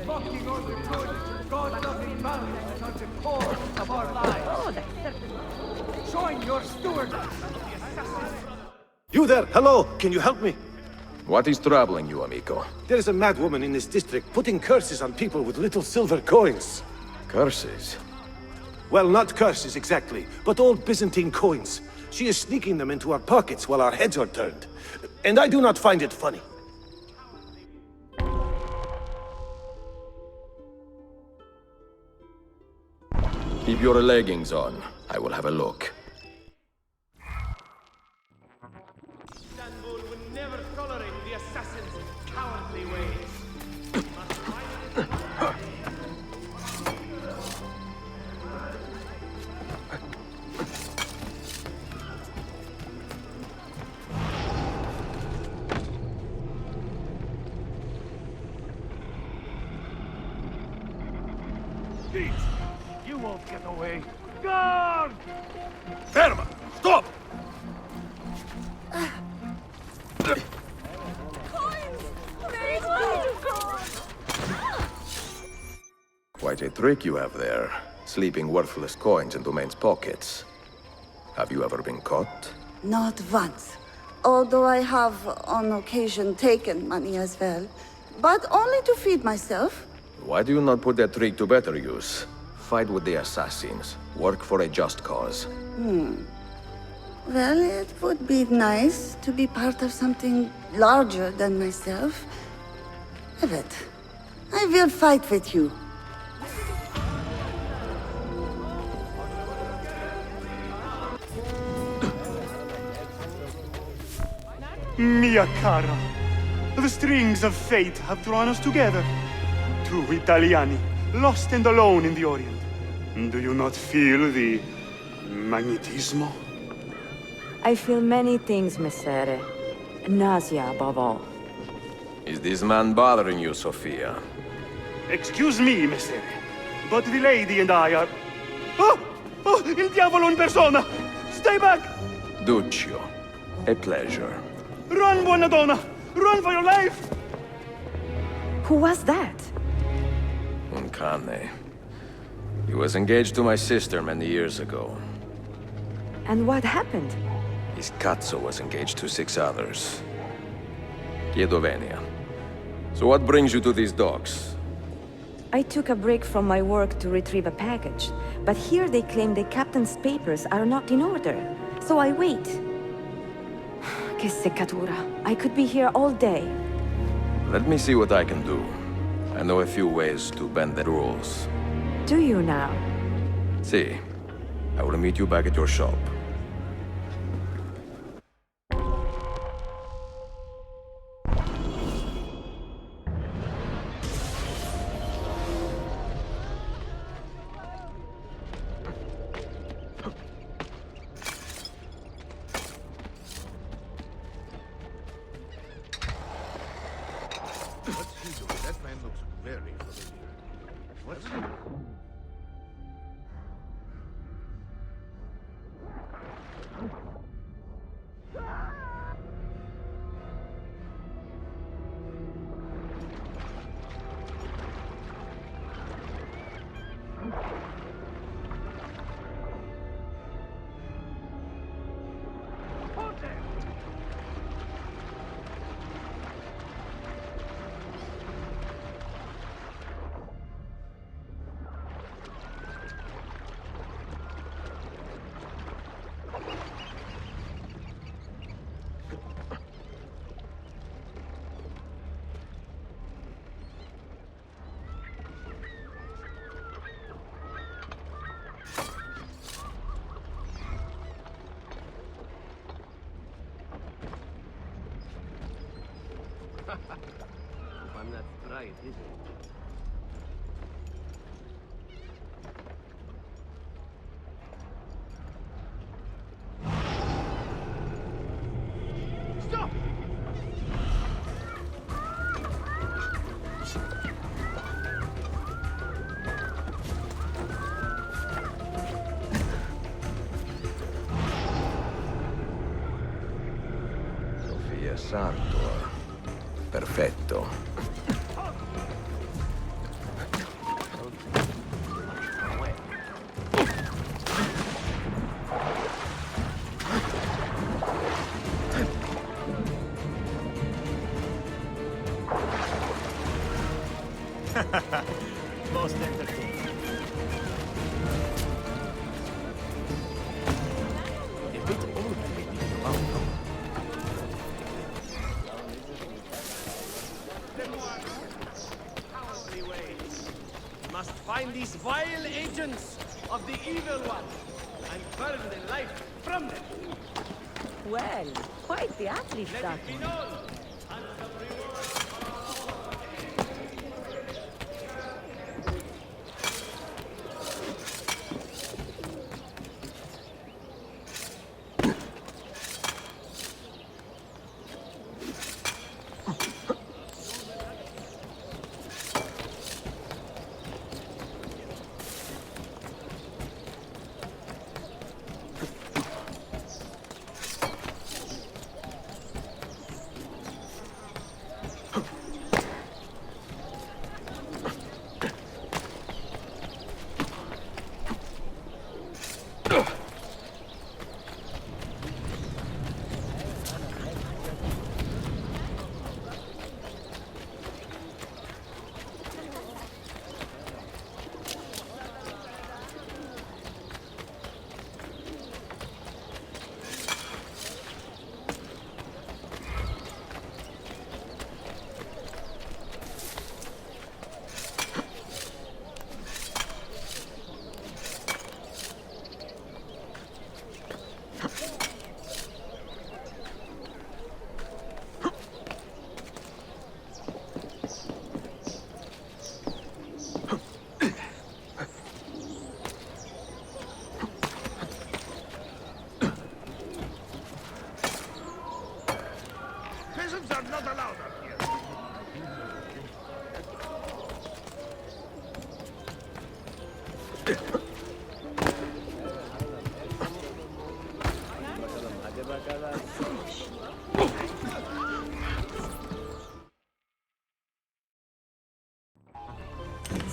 Mocking all the good, God-loving values at the core of our lives. Join your steward. You there! Hello! Can you help me? What is troubling you, amigo? There is a mad woman in this district putting curses on people with little silver coins. Curses? Well, not curses exactly, but old Byzantine coins. She is sneaking them into our pockets while our heads are turned. And I do not find it funny. Keep your leggings on. I will have a look. Istanbul would never tolerate the assassins' cowardly ways. You won't get away. Guard! Ferma! Stop! Quite a trick you have there, sleeping worthless coins into men's pockets. Have you ever been caught? Not once. Although I have, on occasion, taken money as well. But only to feed myself. Why do you not put that trick to better use? Fight with the assassins. Work for a just cause. Well, it would be nice to be part of something larger than myself. Evet, I will fight with you. Mia cara, the strings of fate have drawn us together. Two Italiani, lost and alone in the Orient. Do you not feel the magnetismo? I feel many things, Messere. Nausea above all. Is this man bothering you, Sophia? Excuse me, Messere, but the lady and I are... Oh! Oh, il diavolo in persona! Stay back! Duccio, a pleasure. Run, buona donna! Run for your life! Who was that? Un cane. He was engaged to my sister many years ago. And what happened? His cazzo was engaged to 6 others. Chiedo venia. So what brings you to these docks? I took a break from my work to retrieve a package, but here they claim the captain's papers are not in order. So I wait. Che seccatura. I could be here all day. Let me see what I can do. I know a few ways to bend the rules. Do you now? See, I will meet you back at your shop. What's he doing? That man looks very familiar. What's he doing? I'm not right, is it? Stop! Sofia Santo. Perfetto. Most entertaining. A bit old, maybe. Oh, Cowardly ways. Must find these vile agents of the evil one and burn the life from them. Well, quite the athlete, Let it be known.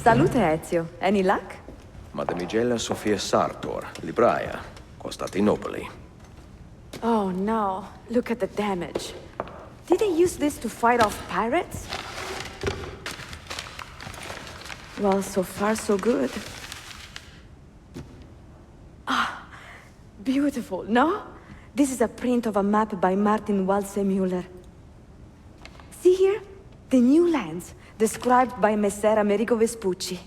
Salute, Ezio. Any luck? Mademoiselle Sophia Sartor, Libraia, Constantinople. Oh no, look at the damage. Did they use this to fight off pirates? Well, so far so good. Ah, beautiful, no? This is a print of a map by Martin Waldseemüller. See here? The new lands, described by Messer Amerigo Vespucci.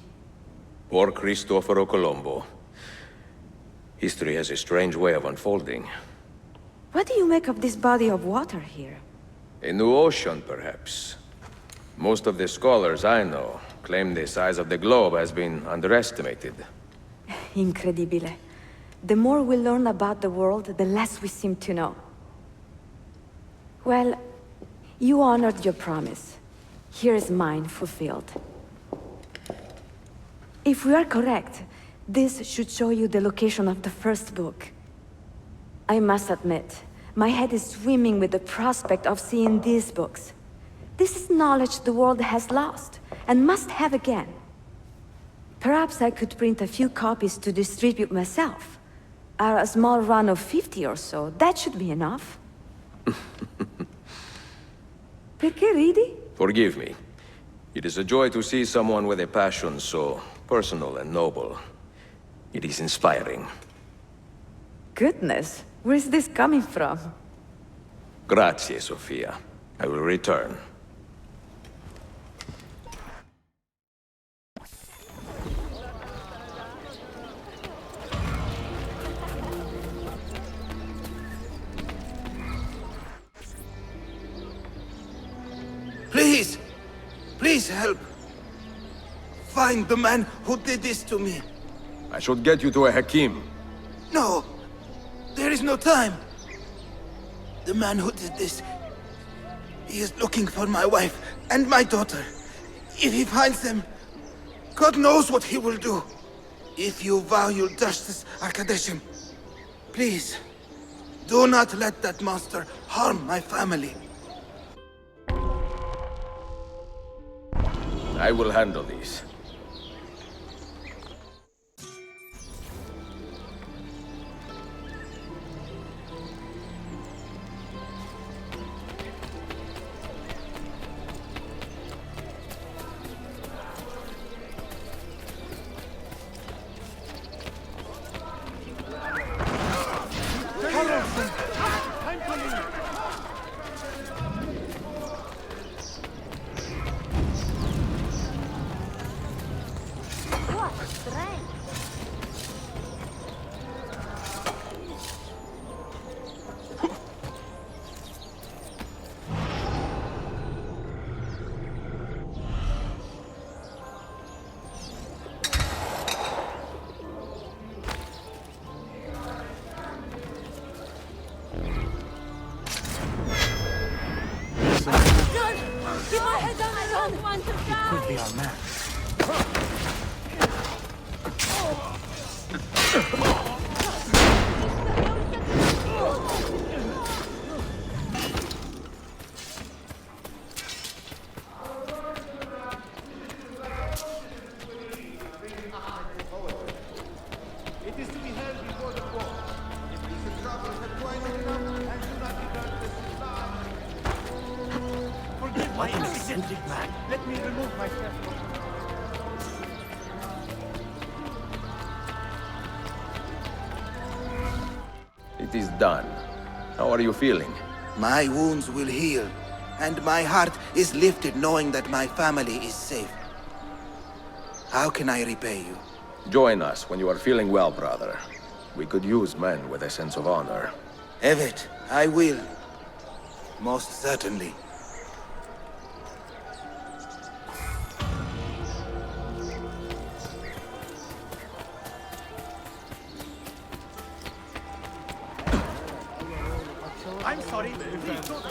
Or Cristoforo Colombo. History has a strange way of unfolding. What do you make of this body of water here? A new ocean, perhaps. Most of the scholars I know claim the size of the globe has been underestimated. Incredibile. The more we learn about the world, the less we seem to know. Well, you honored your promise. Here is mine fulfilled. If we are correct, this should show you the location of the first book. I must admit, my head is swimming with the prospect of seeing these books. This is knowledge the world has lost, and must have again. Perhaps I could print a few copies to distribute myself. A small run of 50 or so, that should be enough. Perché ridi? Forgive me. It is a joy to see someone with a passion so personal and noble. It is inspiring. Goodness, where is this coming from? Grazie, Sophia. I will return. Please! Please help! Find the man who did this to me. I should get you to a Hakim. No! There is no time! The man who did this... he is looking for my wife and my daughter. If he finds them, God knows what he will do. If you value justice, Arkadeshim, please, do not let that monster harm my family. I will handle these. Could be our man. It is to be held before the court. If recent troubles have joined enough and do not regard this Forgive What my an eccentric man. Let me remove myself from It is done. How are you feeling? My wounds will heal, and my heart is lifted knowing that my family is safe. How can I repay you? Join us when you are feeling well, brother. We could use men with a sense of honor. Evet, I will. Most certainly. I'm sorry. Please don't.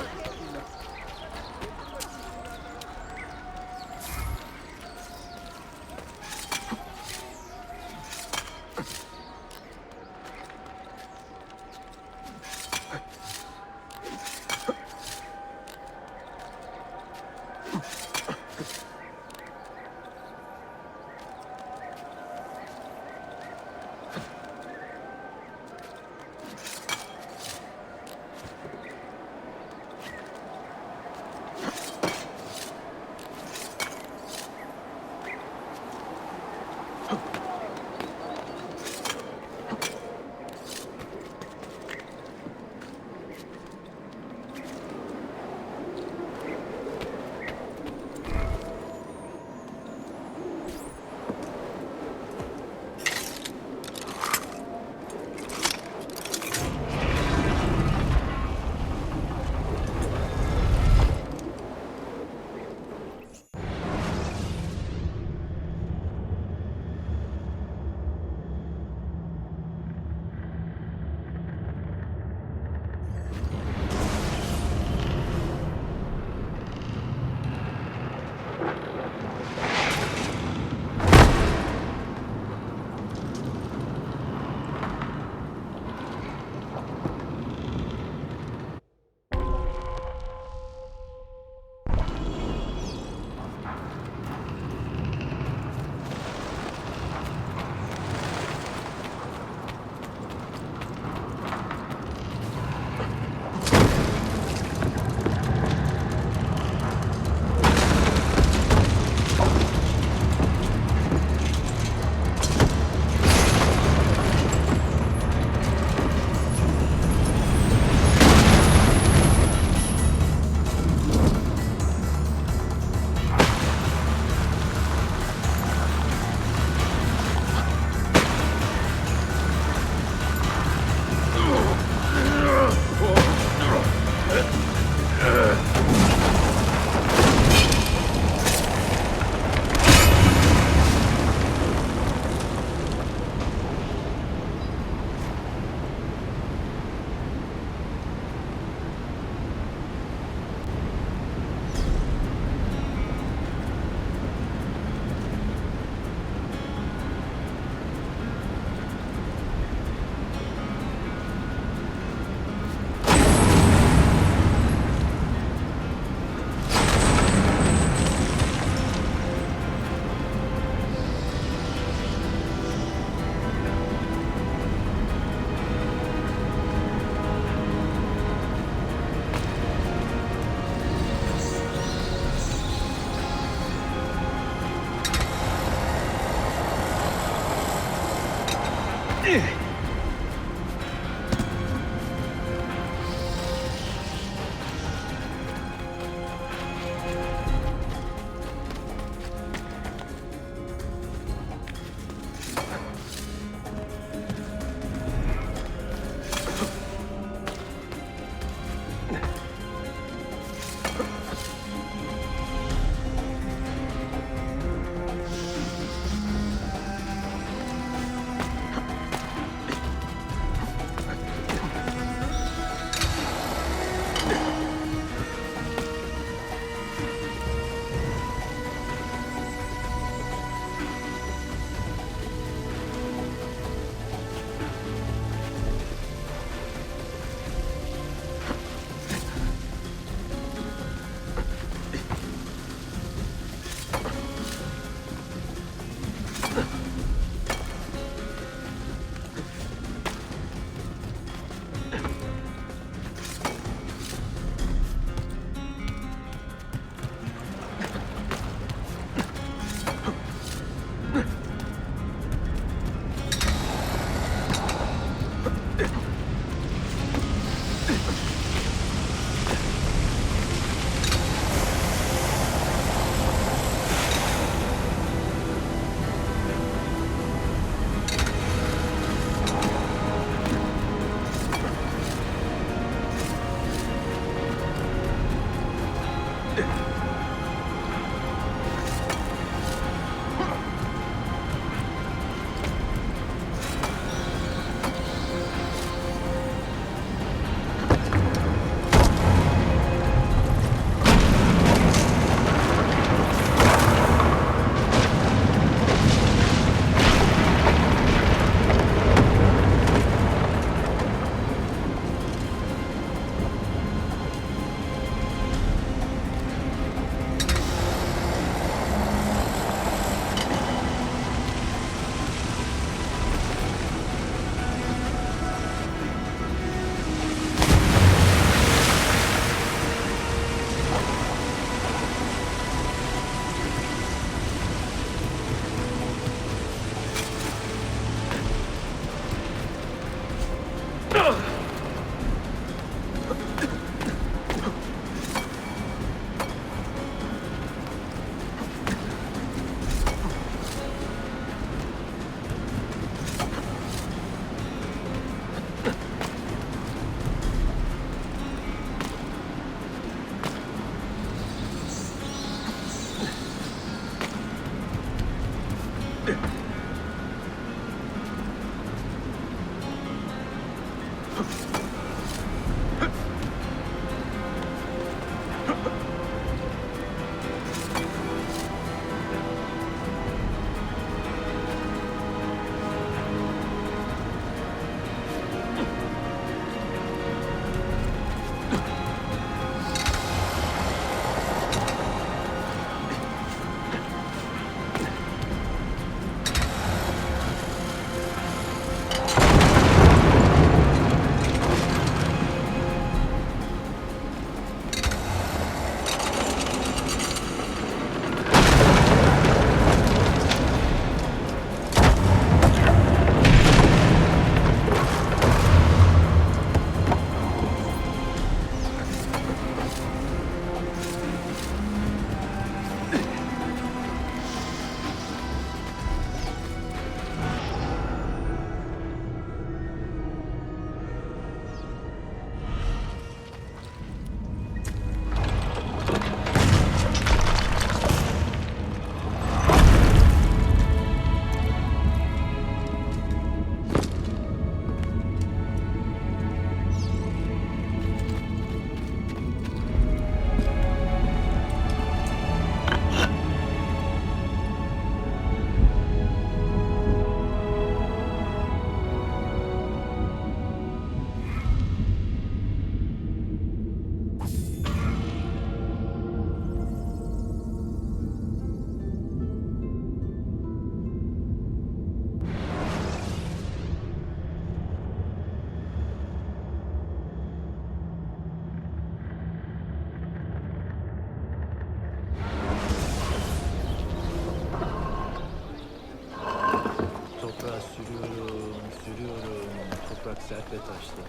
Görüyorum, toprak sert ve taşlı.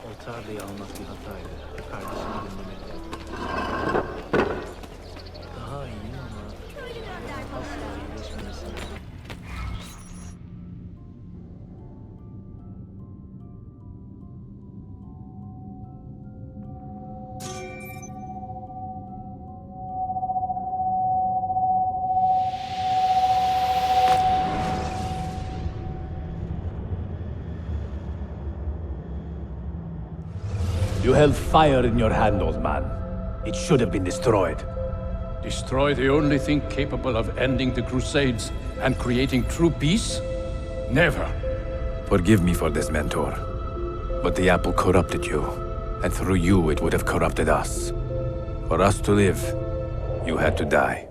O tarlayı almak bir hataydı. Kardeşimi dinlemeliydim. Daha iyi ama asla iyileşmemesin. You held fire in your hand, old man. It should have been destroyed. Destroy the only thing capable of ending the Crusades and creating true peace? Never. Forgive me for this, Mentor. But the apple corrupted you, and through you it would have corrupted us. For us to live, you had to die.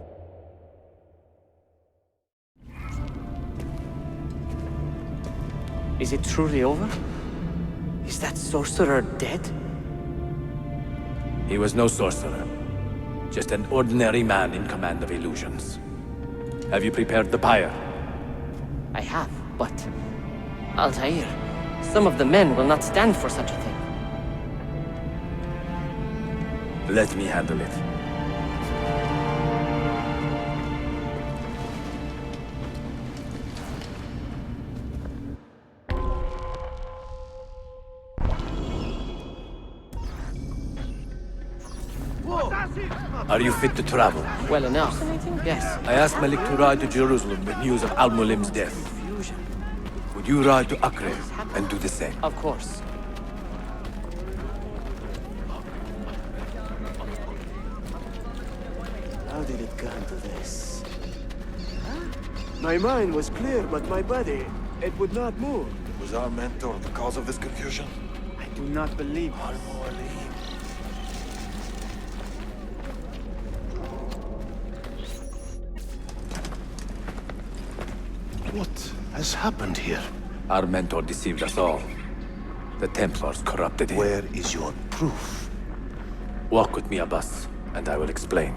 Is it truly over? Is that sorcerer dead? He was no sorcerer. Just an ordinary man in command of illusions. Have you prepared the pyre? I have, but... Altair, some of the men will not stand for such a thing. Let me handle it. Are you fit to travel? Well enough, yes. I asked Malik to ride to Jerusalem with news of Al-Mulim's death. Would you ride to Acre and do the same? Of course. How did it come to this? My mind was clear, but my body, it would not move. Was our mentor the cause of this confusion? I do not believe What has happened here? Our mentor deceived us all. The Templars corrupted him. Where is your proof? Walk with me, Abbas, and I will explain.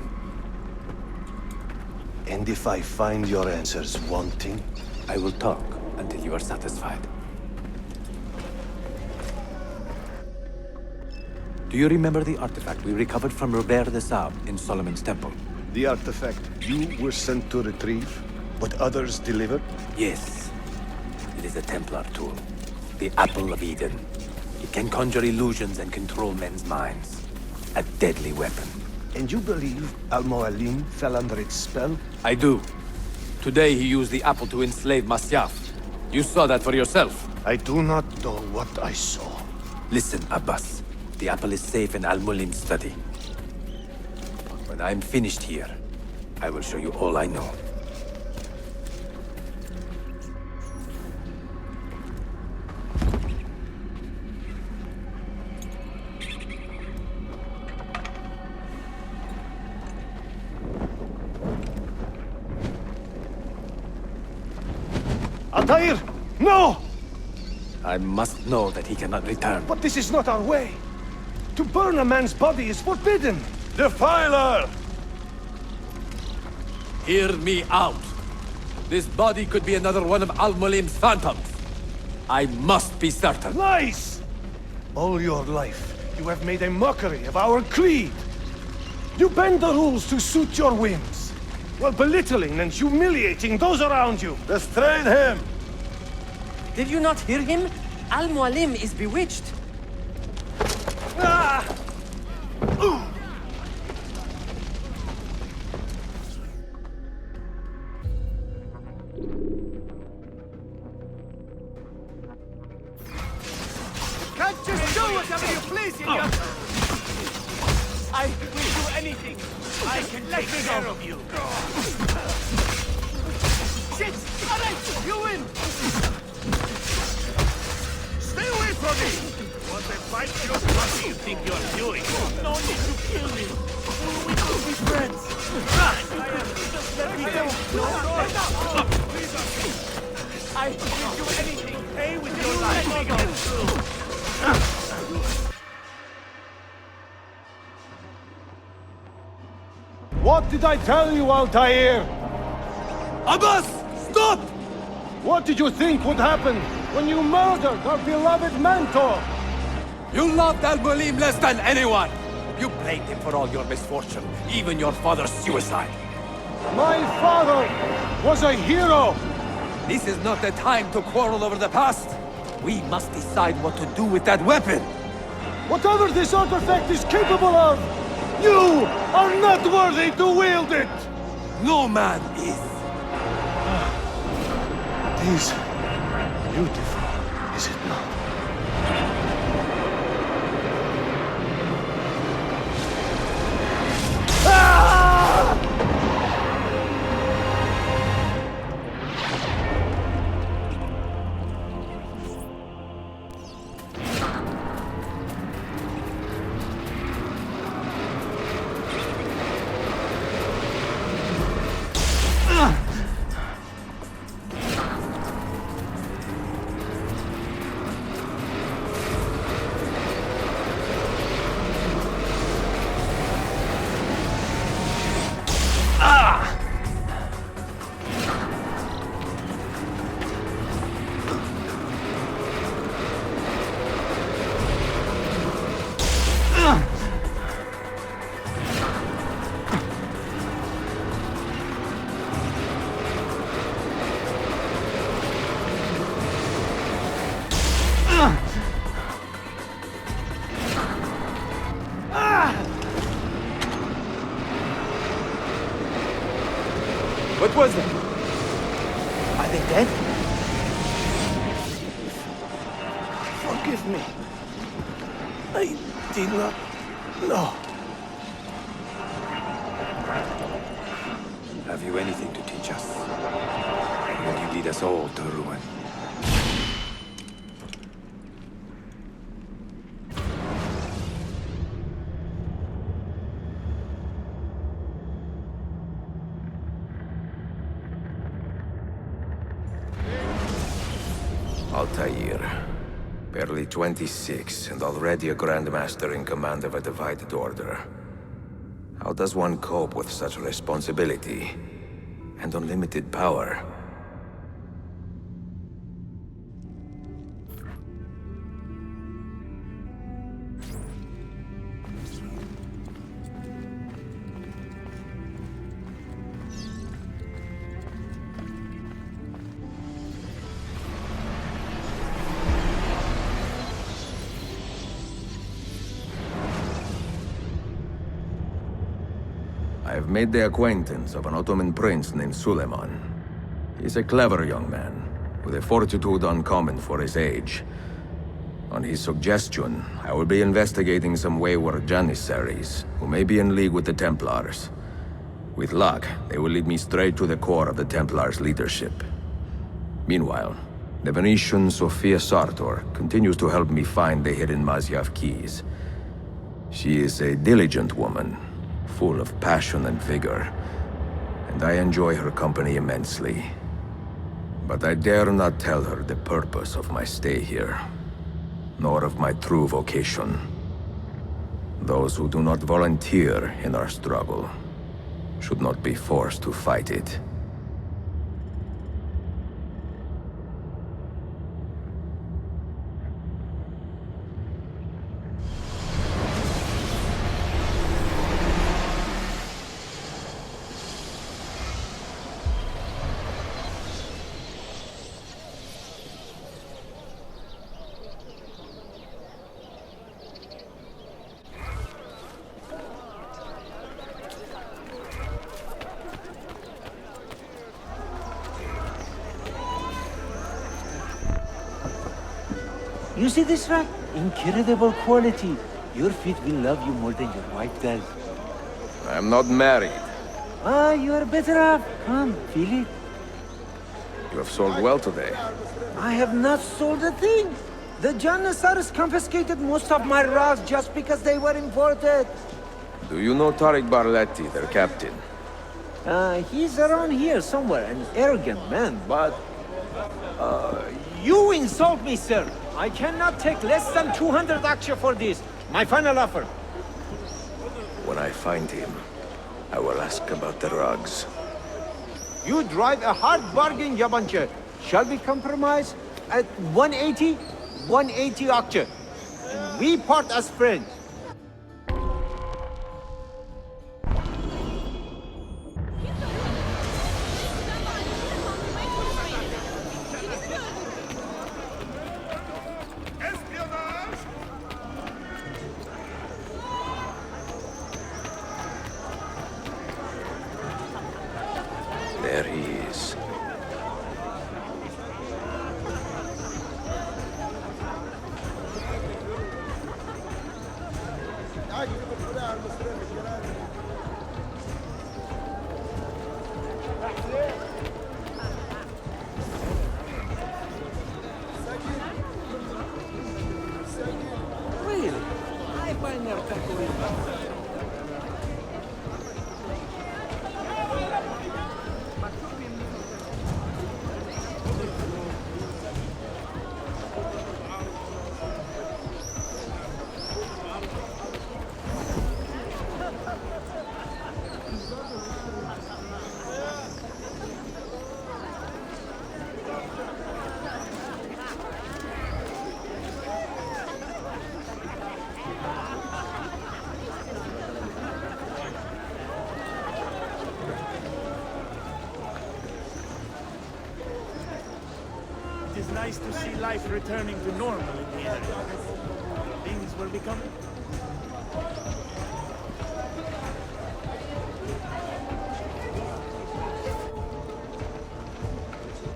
And if I find your answers wanting? I will talk until you are satisfied. Do you remember the artifact we recovered from Robert de Sab in Solomon's temple? The artifact you were sent to retrieve, but others delivered? Yes. It is a Templar tool. The Apple of Eden. It can conjure illusions and control men's minds. A deadly weapon. And you believe Al-Mualim fell under its spell? I do. Today he used the apple to enslave Masyaf. You saw that for yourself. I do not know what I saw. Listen, Abbas. The apple is safe in Al-Mulim's study. When I'm finished here, I will show you all I know. Altair! No! I must know that he cannot return. But this is not our way. To burn a man's body is forbidden. Defiler! Hear me out. This body could be another one of Al-Mulim's phantoms. I must be certain. Lies! All your life, you have made a mockery of our creed. You bend the rules to suit your whims, while belittling and humiliating those around you. Restrain him! Did you not hear him? Al-Mualim is bewitched. Ah! Can't just do whatever you please, idiot! I will do anything. I can take care of you. Shit! All right, you win. Stay away from me. Want to fight you? What do you think you're doing? No need to kill me. We could be friends. Just let me go. No. I will do anything. Pay with your life. Let me go. What did I tell you, Altair? Abbas! Stop! What did you think would happen? when you murdered our beloved mentor! You loved Al-Mulim less than anyone! You blamed him for all your misfortune, even your father's suicide. My father was a hero! This is not the time to quarrel over the past. We must decide what to do with that weapon. Whatever this artifact is capable of, you are not worthy to wield it! No man is. It is beautiful, is it not? What was that? Are they dead? Forgive me. I did not know. Have you anything to teach us? Or will you lead us all to ruin? Altair. Barely 26, and already a Grand Master in command of a divided order. How does one cope with such responsibility and unlimited power? I've made the acquaintance of an Ottoman prince named Suleiman. He's a clever young man, with a fortitude uncommon for his age. On his suggestion, I will be investigating some wayward Janissaries, who may be in league with the Templars. With luck, they will lead me straight to the core of the Templars' leadership. Meanwhile, the Venetian Sophia Sartor continues to help me find the hidden Masyaf Keys. She is a diligent woman, full of passion and vigor, and I enjoy her company immensely. But I dare not tell her the purpose of my stay here, nor of my true vocation. Those who do not volunteer in our struggle should not be forced to fight it. You see this rug? Incredible quality. Your feet will love you more than your wife does. I'm not married. Ah, you are better off. Come, feel it. You have sold well today. I have not sold a thing. The Janissaries confiscated most of my rugs just because they were imported. Do you know Tariq Barletti, their captain? He's around here somewhere, an arrogant man, but... you insult me, sir. I cannot take less than 200 aksha for this. My final offer. When I find him, I will ask about the rugs. You drive a hard bargain, Yabanche. Shall we compromise? At 180, 180 octa. And we part as friends. There he is. Really? I find their parkour. It is nice to see life returning to normal in the area. Things will be coming.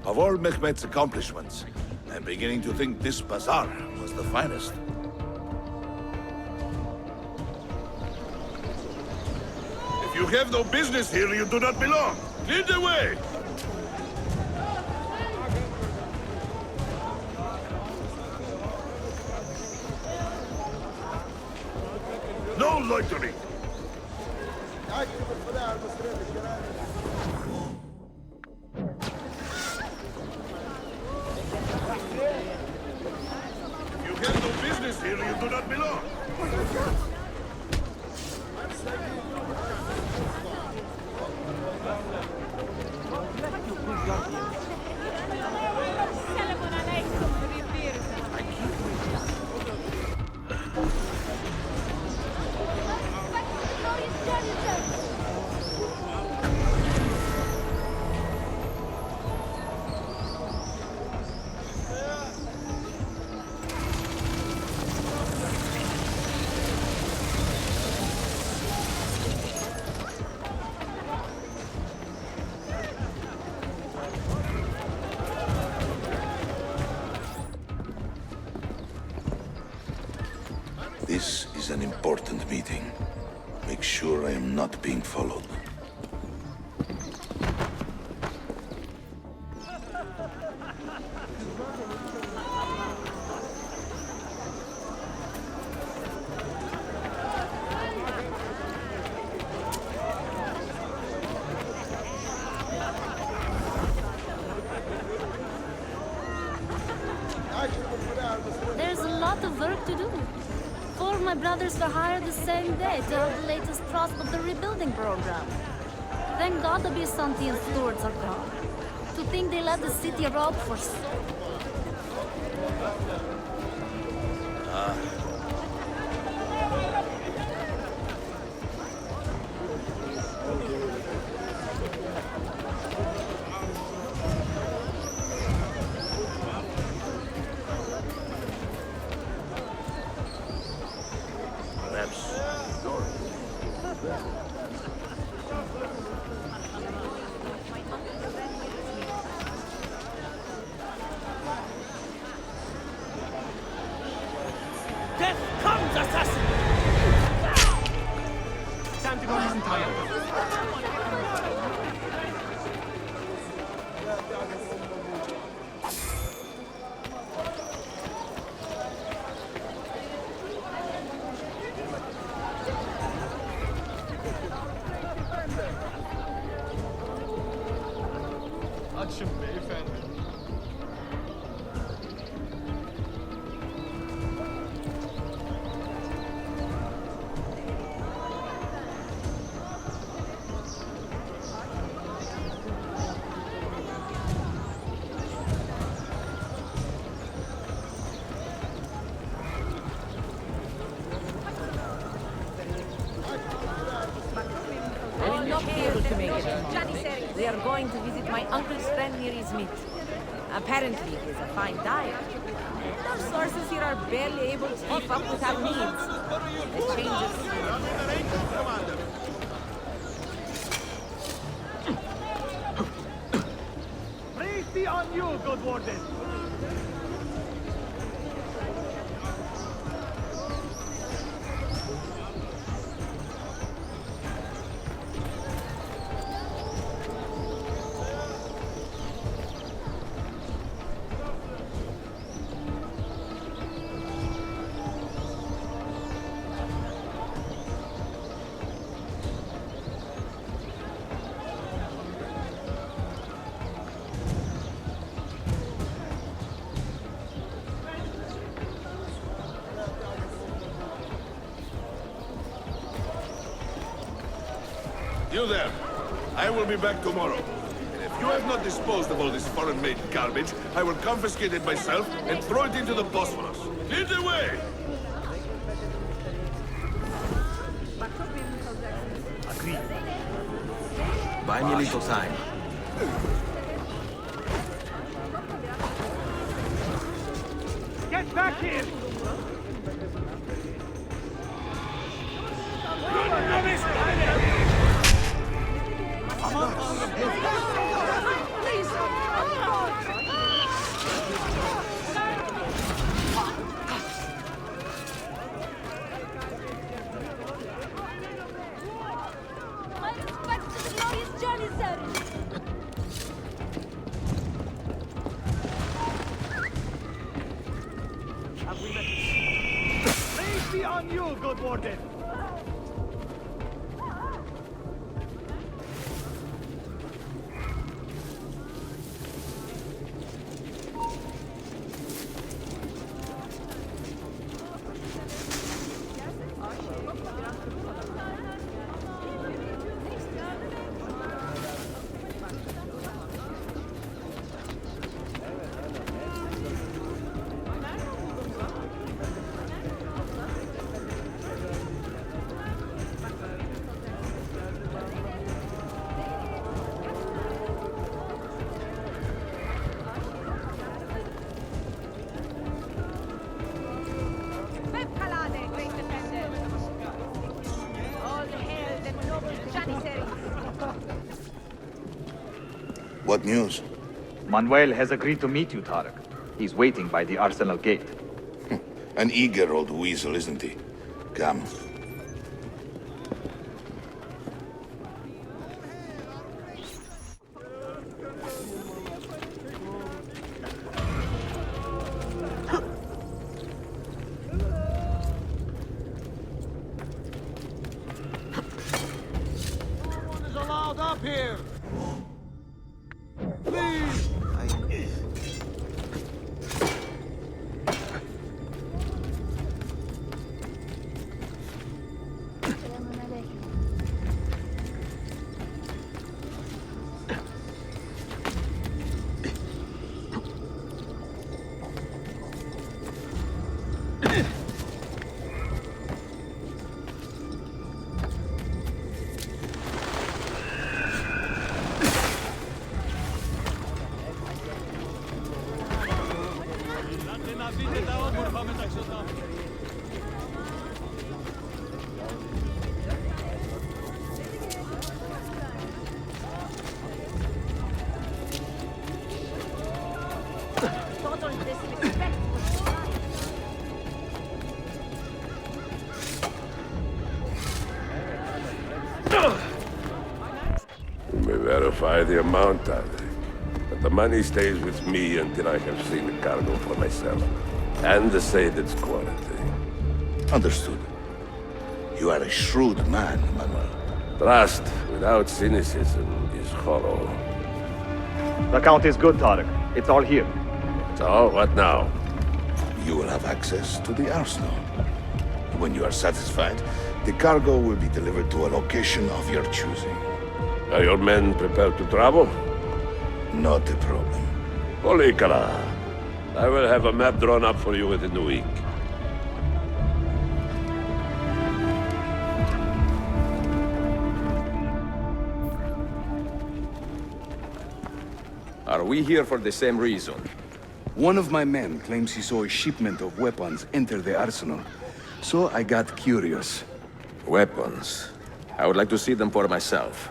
Of all Mehmet's accomplishments, I'm beginning to think this bazaar was the finest. If you have no business here, you do not belong. Lead the way! No loitering! If you have no business here, you do not belong. This is an important meeting. Make sure I am not being followed. There's a lot of work to do. 4 of my brothers were hired the same day to help the latest thrust of the rebuilding program. Thank God the Byzantine stewards are gone. To think they let the city rot for so Death comes, assassin! Time to go listen to Açım beyefendi. We are going to visit my uncle's friend near Izmit. Apparently, he is a fine dyer. Our sources here are barely able to keep up with our needs. The change of scene. Praise be on you, good warden. You there. I will be back tomorrow. And if you have not disposed of all this foreign-made garbage, I will confiscate it myself and throw it into the Bosphorus. Lead the way! Agreed. Buy me a little time. Get back here! Praise be on you, good warden. What news? Manuel has agreed to meet you, Tarek. He's waiting by the arsenal gate. An eager old weasel, isn't he? Come. No one is allowed up here! You may verify the amount, I think. But the money stays with me until I have seen the cargo for myself. And the Sayyid's quality. Understood. You are a shrewd man, Manuel. Trust without cynicism is hollow. The count is good, Tarek. It's all here. So, what now? You will have access to the arsenal. When you are satisfied, the cargo will be delivered to a location of your choosing. Are your men prepared to travel? Not a problem. Polikara, I will have a map drawn up for you within the week. Are we here for the same reason? One of my men claims he saw a shipment of weapons enter the arsenal. So I got curious. Weapons? I would like to see them for myself.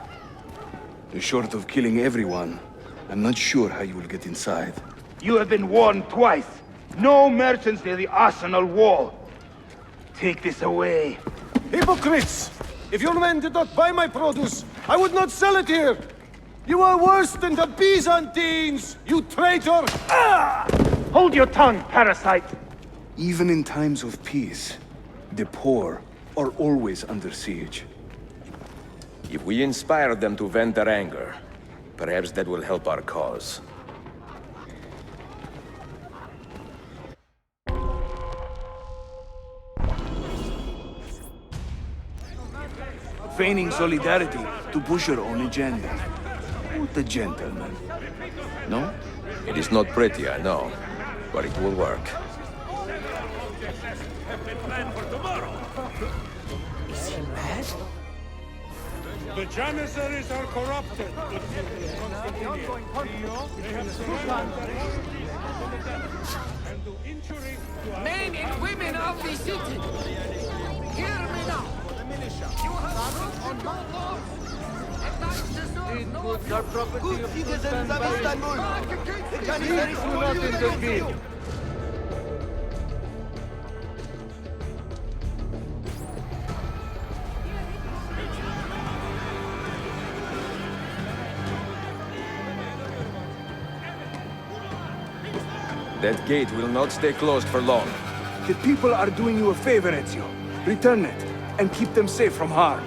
Short of killing everyone, I'm not sure how you will get inside. You have been warned twice. No merchants near the arsenal wall. Take this away. Hypocrites! If your men did not buy my produce, I would not sell it here! You are worse than the Byzantines, you traitor! Ah! Hold your tongue, parasite! Even in times of peace, the poor are always under siege. If we inspire them to vent their anger, perhaps that will help our cause. Feigning solidarity to push your own agenda. What a gentleman. No? It is not pretty, I know, but it will work. Is he mad? The Janissaries are corrupted. Men and women of the city, hear me now. You have broken on no laws, and that deserves no Good citizens of Istanbul. The Janissaries do not intervene. That gate will not stay closed for long. The people are doing you a favor, Ezio. Return it, and keep them safe from harm.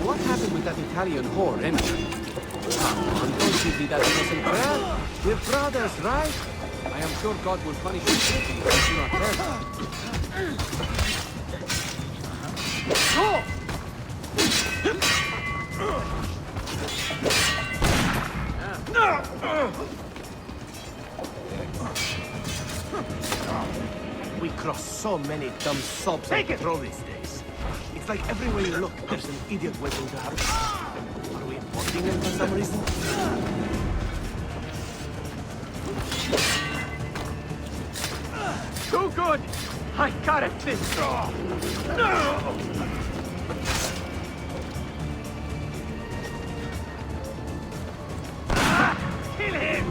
What happened with that Italian whore, anyway? Come on, don't give me that innocent prayer. We're brothers, right? I am sure God will punish you quickly if you do not tell him. Go! We cross so many dumb sobs on patrol these days. It's like everywhere you look, there's an idiot waiting to happen. Are we importing them for some reason? Too good! I got it this draw! No! Kill him!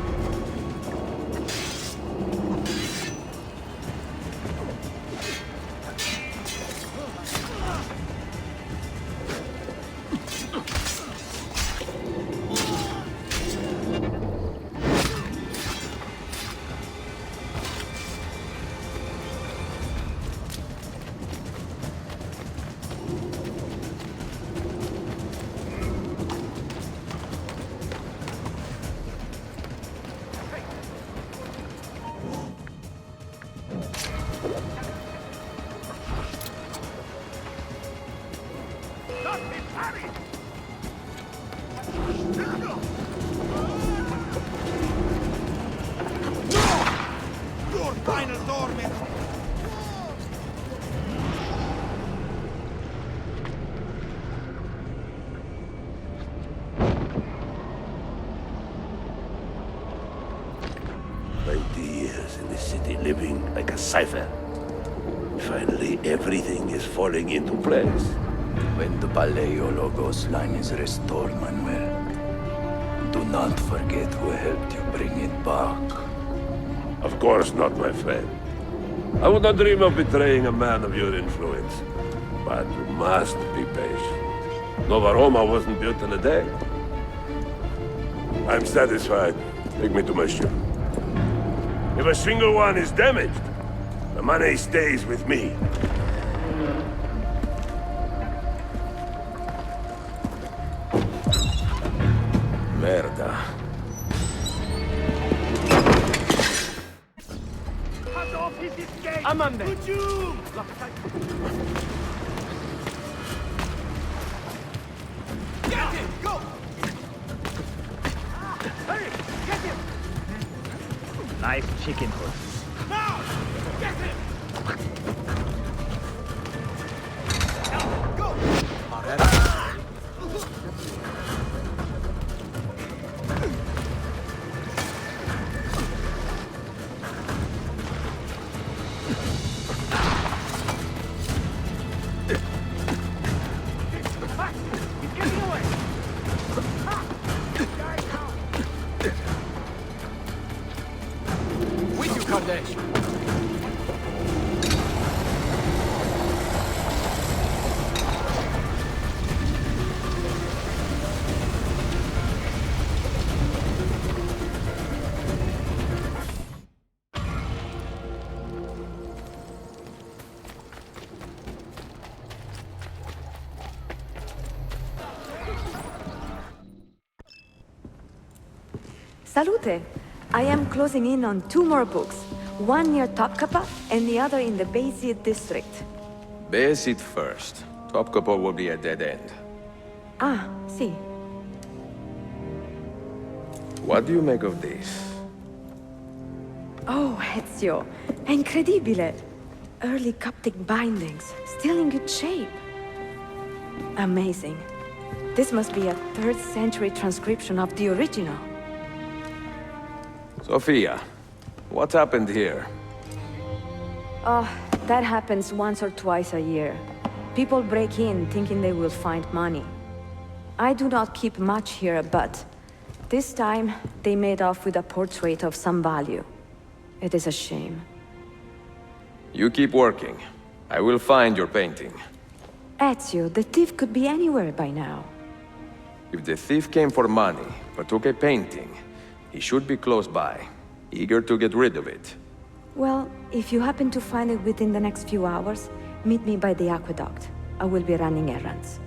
Living like a cipher. Finally, everything is falling into place. When the Palaiologos line is restored, Manuel, do not forget who helped you bring it back. Of course not, my friend. I would not dream of betraying a man of your influence. But you must be patient. Nova Roma wasn't built in a day. I'm satisfied. Take me to my ship. If a single one is damaged, the money stays with me. Merda. Cut off his escape! I'm on there! Hujum! Get him! Go! Hurry! Get him! Nice chicken hood. Now! Get him! Now, go! He's getting away! With you, Kardesh! Salute! I am closing in on 2 more books. One near Topkapi and the other in the Bayezid district. Bayezid first. Topkapi will be a dead end. Ah, see. What do you make of this? Oh, Ezio. Incredibile. Early Coptic bindings, still in good shape. Amazing. This must be a 3rd century transcription of the original. Sophia, what happened here? Oh, that happens once or twice a year. People break in thinking they will find money. I do not keep much here, but this time they made off with a portrait of some value. It is a shame. You keep working. I will find your painting. Ezio, the thief could be anywhere by now. If the thief came for money, but took a painting, he should be close by, eager to get rid of it. Well, if you happen to find it within the next few hours, meet me by the aqueduct. I will be running errands.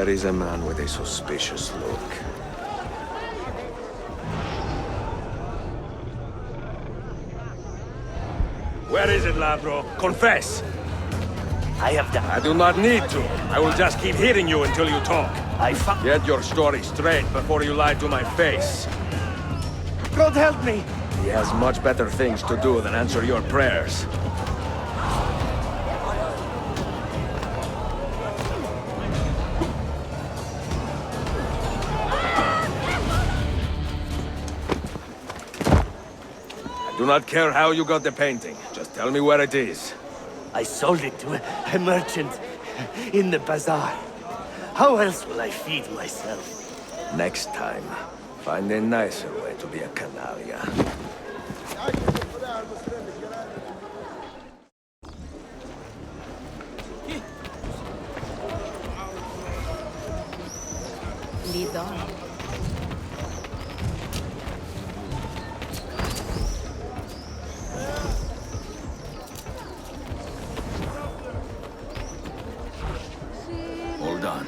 There is a man with a suspicious look. Where is it, Labro? Confess! I have done. I do not need to. I will just keep hitting you until you talk. Get your story straight before you lie to my face. God help me! He has much better things to do than answer your prayers. I do not care how you got the painting. Just tell me where it is. I sold it to a merchant in the bazaar. How else will I feed myself? Next time, find a nicer way to be a canaglia. Lead on. Hold on.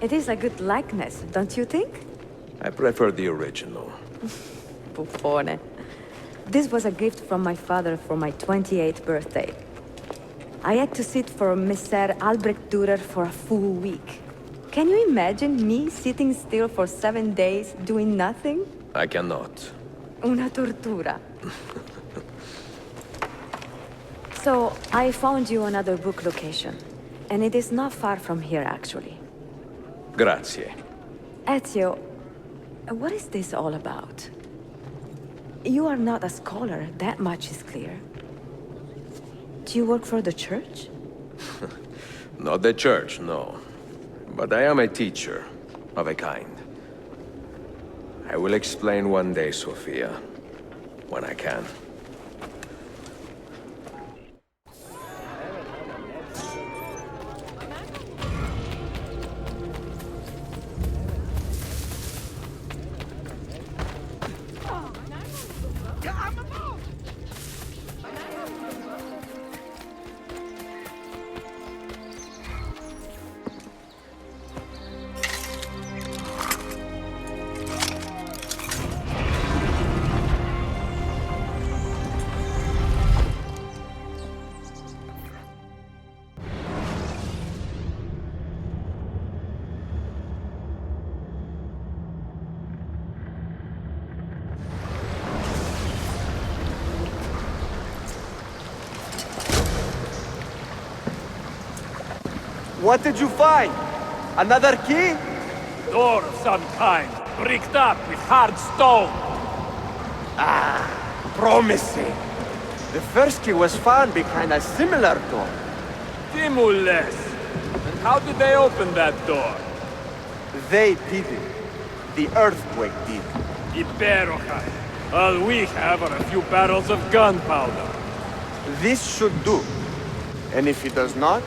It is a good likeness, don't you think? I prefer the original. Buffone. This was a gift from my father for my 28th birthday. I had to sit for Messer Albrecht Dürer for a full week. Can you imagine me sitting still for 7 days, doing nothing? I cannot. Una tortura. So, I found you another book location. And it is not far from here, actually. Grazie. Ezio, what is this all about? You are not a scholar, that much is clear. Do you work for the church? Not the church, no. But I am a teacher, of a kind. I will explain one day, Sophia. When I can. What did you find? Another key? Door of some kind, bricked up with hard stone. Ah, promising. The first key was found behind a similar door. Timules. And how did they open that door? They didn't. The earthquake did. Iberoja. All we have are a few barrels of gunpowder. This should do. And if it does not,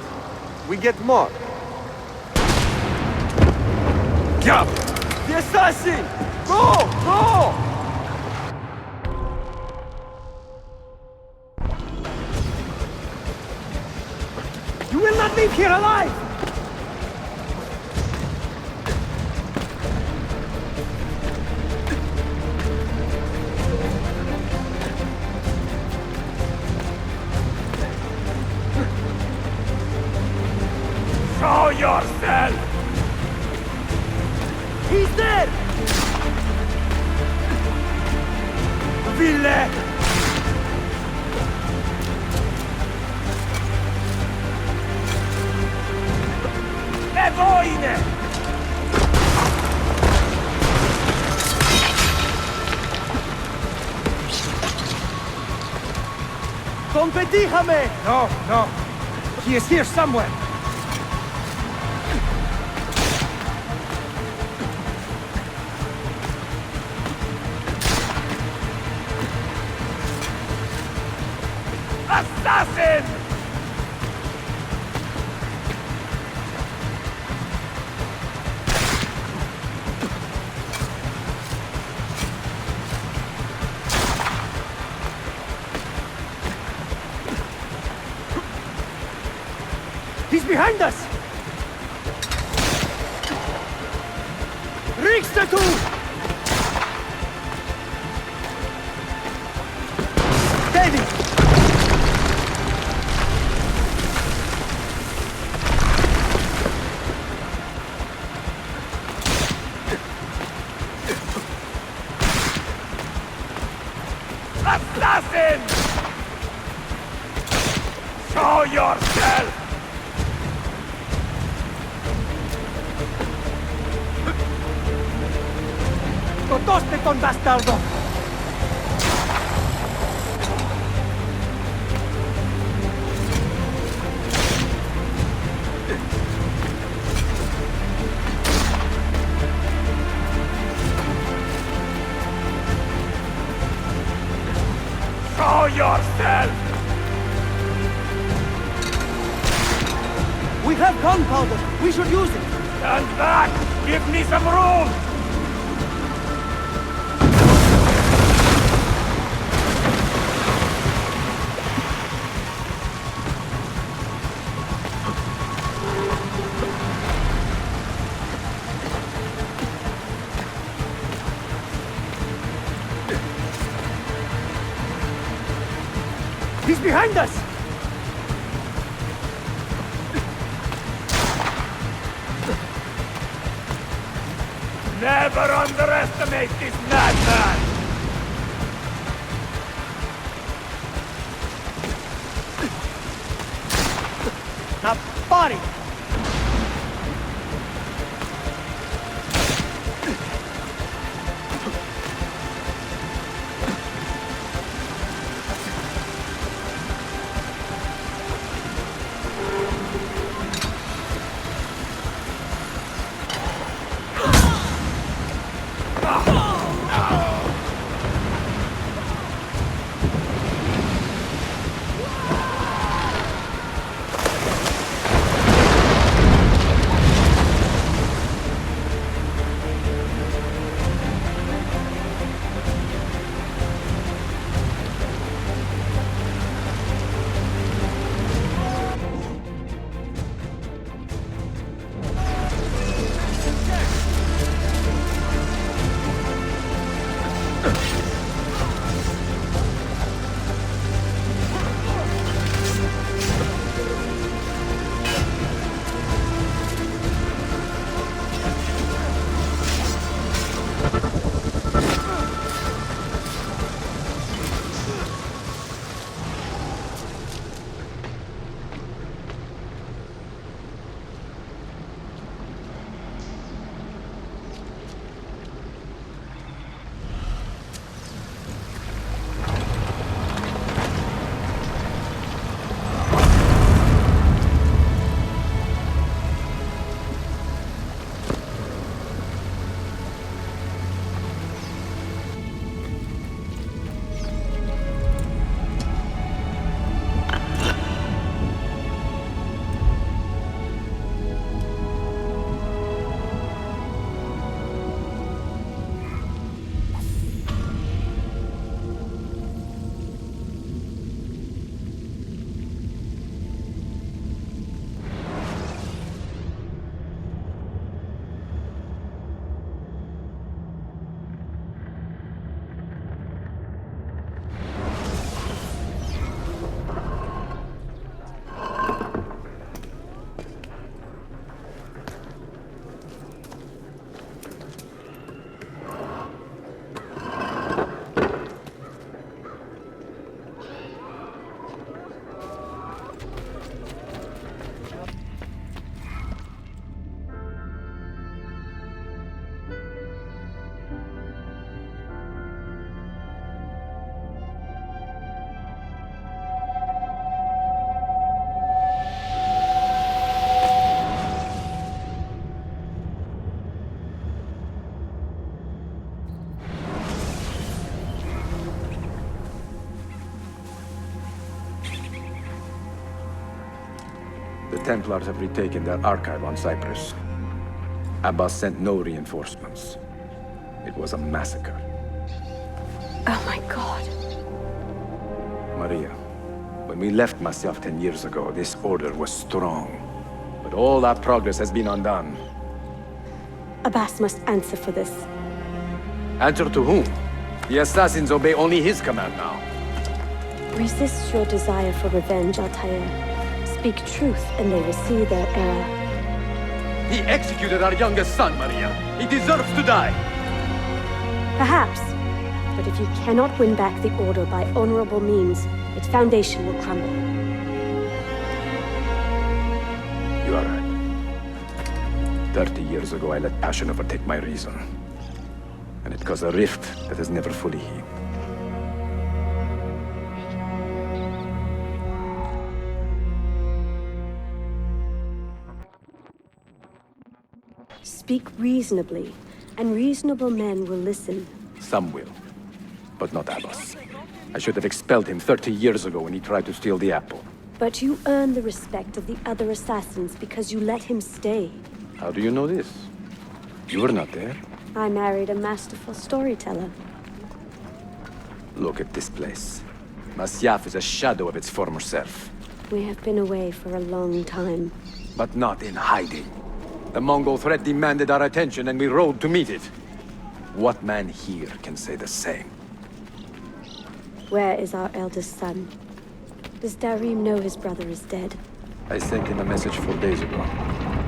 we get more. Jump! The assassin! Go! Go! You will not leave here alive! Show yourself! He's there! Ville! E voine! Competijame! No, no. He is here somewhere. Assassin! He's behind us! Richtatu! David! Assassin! Show yourself! ¡Totoste con bastardo! Show yourself! We have gunpowder! We should use it! Stand back! Give me some room! He's behind us! Never underestimate this madman! Now, body! Templars have retaken their archive on Cyprus. Abbas sent no reinforcements. It was a massacre. Oh my god. Maria, when we left Masyaf 10 years ago, this order was strong. But all that progress has been undone. Abbas must answer for this. Answer to whom? The assassins obey only his command now. Resist your desire for revenge, Altair. Speak truth and they will see their error. He executed our youngest son, Maria. He deserves to die. Perhaps. But if you cannot win back the Order by honorable means, its foundation will crumble. You are right. 30 years ago, I let passion overtake my reason. And it caused a rift that has never fully healed. Speak reasonably, and reasonable men will listen. Some will, but not Abbas. I should have expelled him 30 years ago when he tried to steal the apple. But you earned the respect of the other assassins because you let him stay. How do you know this? You were not there. I married a masterful storyteller. Look at this place. Masyaf is a shadow of its former self. We have been away for a long time. But not in hiding. The Mongol threat demanded our attention and we rode to meet it. What man here can say the same? Where is our eldest son? Does Darim know his brother is dead? I sent him a message 4 days ago.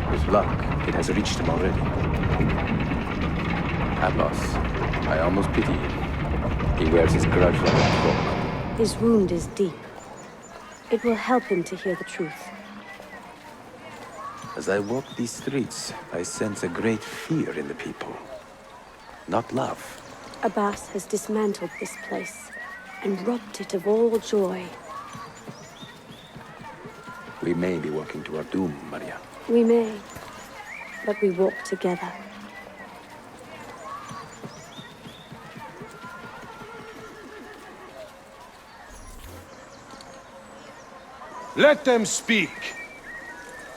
With luck, it has reached him already. Abbas, I almost pity him. He wears his grudge like a cloak. His wound is deep. It will help him to hear the truth. As I walk these streets, I sense a great fear in the people. Not love. Abbas has dismantled this place and robbed it of all joy. We may be walking to our doom, Maria. We may, but we walk together. Let them speak.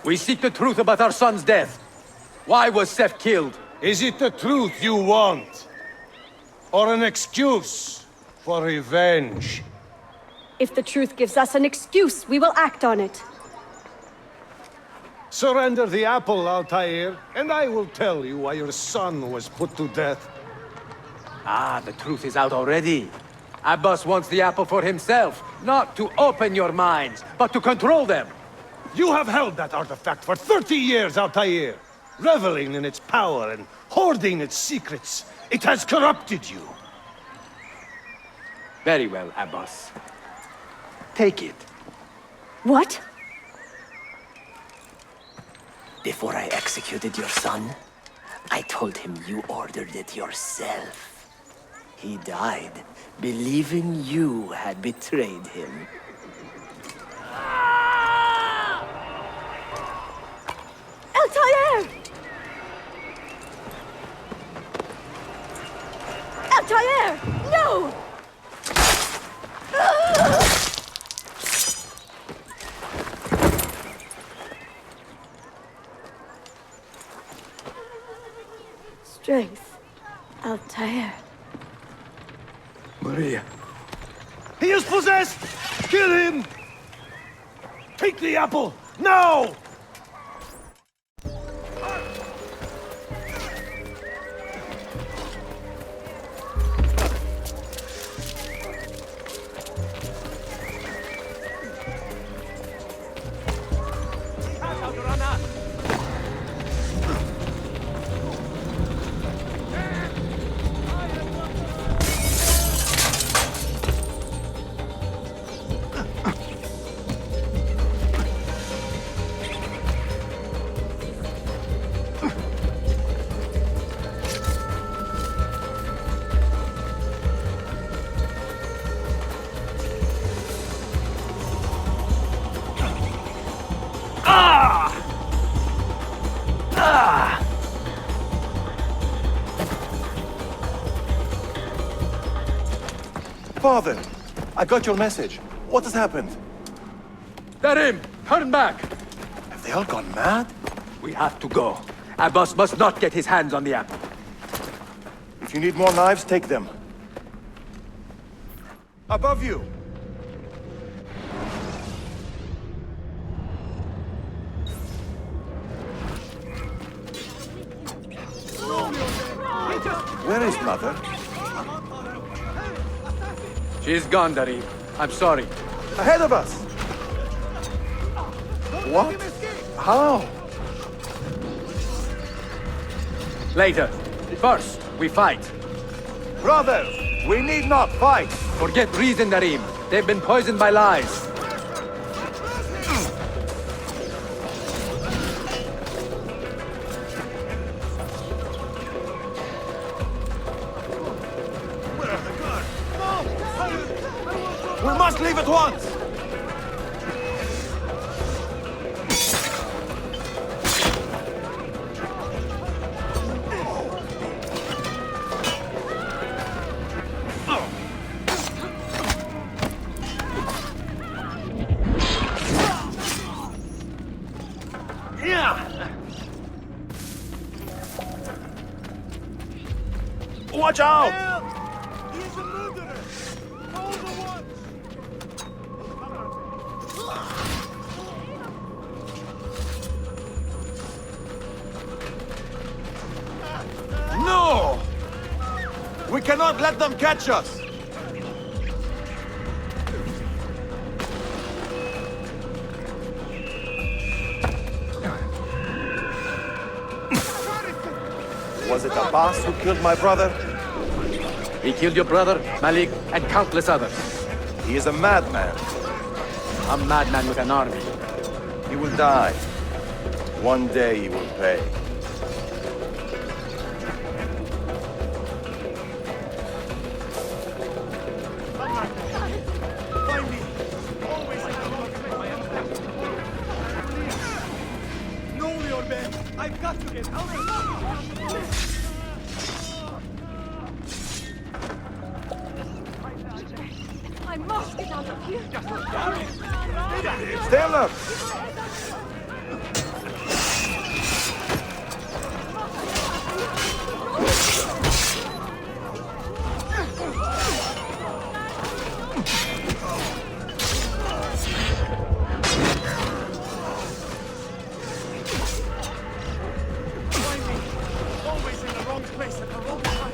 We seek the truth about our son's death. Why was Seth killed? Is it the truth you want? Or an excuse for revenge? If the truth gives us an excuse, we will act on it. Surrender the apple, Altair, and I will tell you why your son was put to death. Ah, the truth is out already. Abbas wants the apple for himself, not to open your minds, but to control them. You have held that artifact for 30 years, Altair, reveling in its power and hoarding its secrets. It has corrupted you. Very well, Abbas. Take it. What? Before I executed your son, I told him you ordered it yourself. He died, believing you had betrayed him. Altair! Altair! No! Strength. Altair. Maria. He is possessed! Kill him! Take the apple, now! Father, I got your message. What has happened? Darim, turn back! Have they all gone mad? We have to go. Abbas must not get his hands on the apple. If you need more knives, take them. Above you! Where is Mother? She's gone, Darim. I'm sorry. Ahead of us! What? How? Later. First, we fight. Brothers, we need not fight! Forget reason, Darim. They've been poisoned by lies. We must leave at once! Watch out! He is a murderer! All the ones! No! We cannot let them catch us! Was it Abbas who killed my brother? He killed your brother, Malik, and countless others. He is a madman. A madman with an army. He will die. One day he will pay. Find me! Always know your men! I've got to get out of here! I must get out of here. Stand up! Always in the wrong place at the wrong time!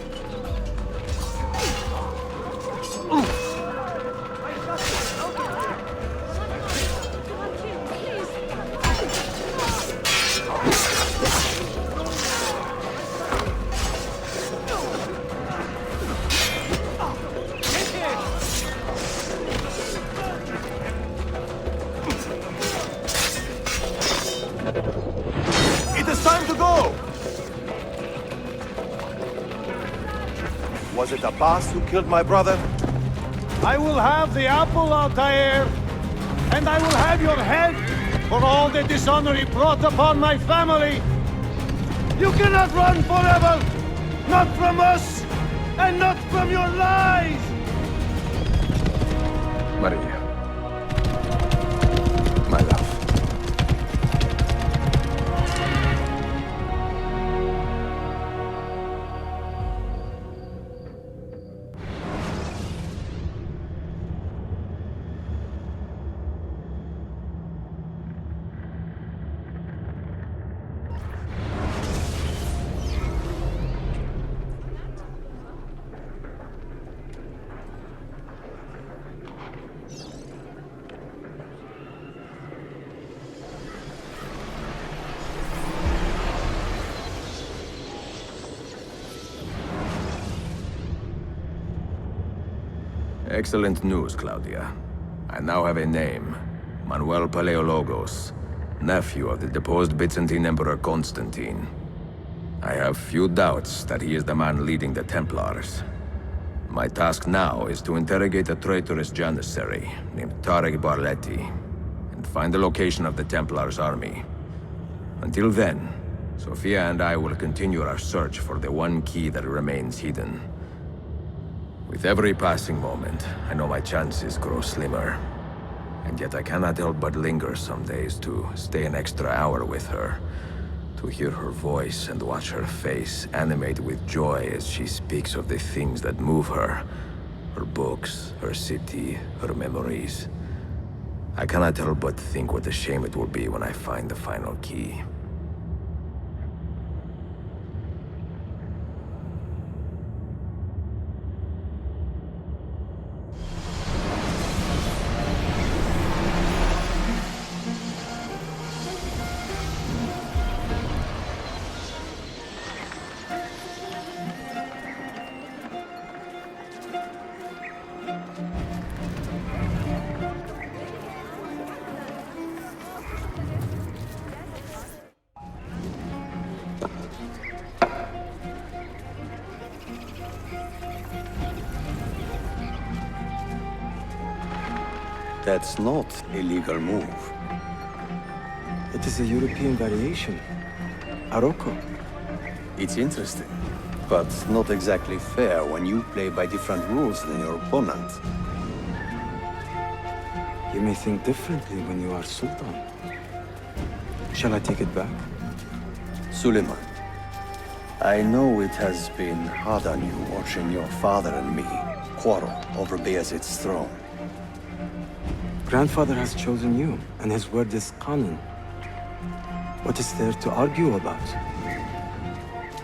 It is time to go! Was it Abbas who killed my brother? I will have the apple, Altair, and I will have your head for all the dishonor he brought upon my family. You cannot run forever, not from us, and not from your lies! Maria. My love. Excellent news, Claudia. I now have a name. Manuel Palaiologos, nephew of the deposed Byzantine Emperor Constantine. I have few doubts that he is the man leading the Templars. My task now is to interrogate a traitorous janissary named Tarek Barletti and find the location of the Templars' army. Until then, Sophia and I will continue our search for the one key that remains hidden. With every passing moment, I know my chances grow slimmer. And yet I cannot help but linger some days to stay an extra hour with her. To hear her voice and watch her face animate with joy as she speaks of the things that move her. Her books, her city, her memories. I cannot help but think what a shame it will be when I find the final key. That's not a legal move. It is a European variation. Aroko. It's interesting, but not exactly fair when you play by different rules than your opponent. You may think differently when you are Sultan. Shall I take it back? Suleiman, I know it has been hard on you watching your father and me quarrel over Bayezid's throne. Grandfather has chosen you, and his word is Qanon. What is there to argue about?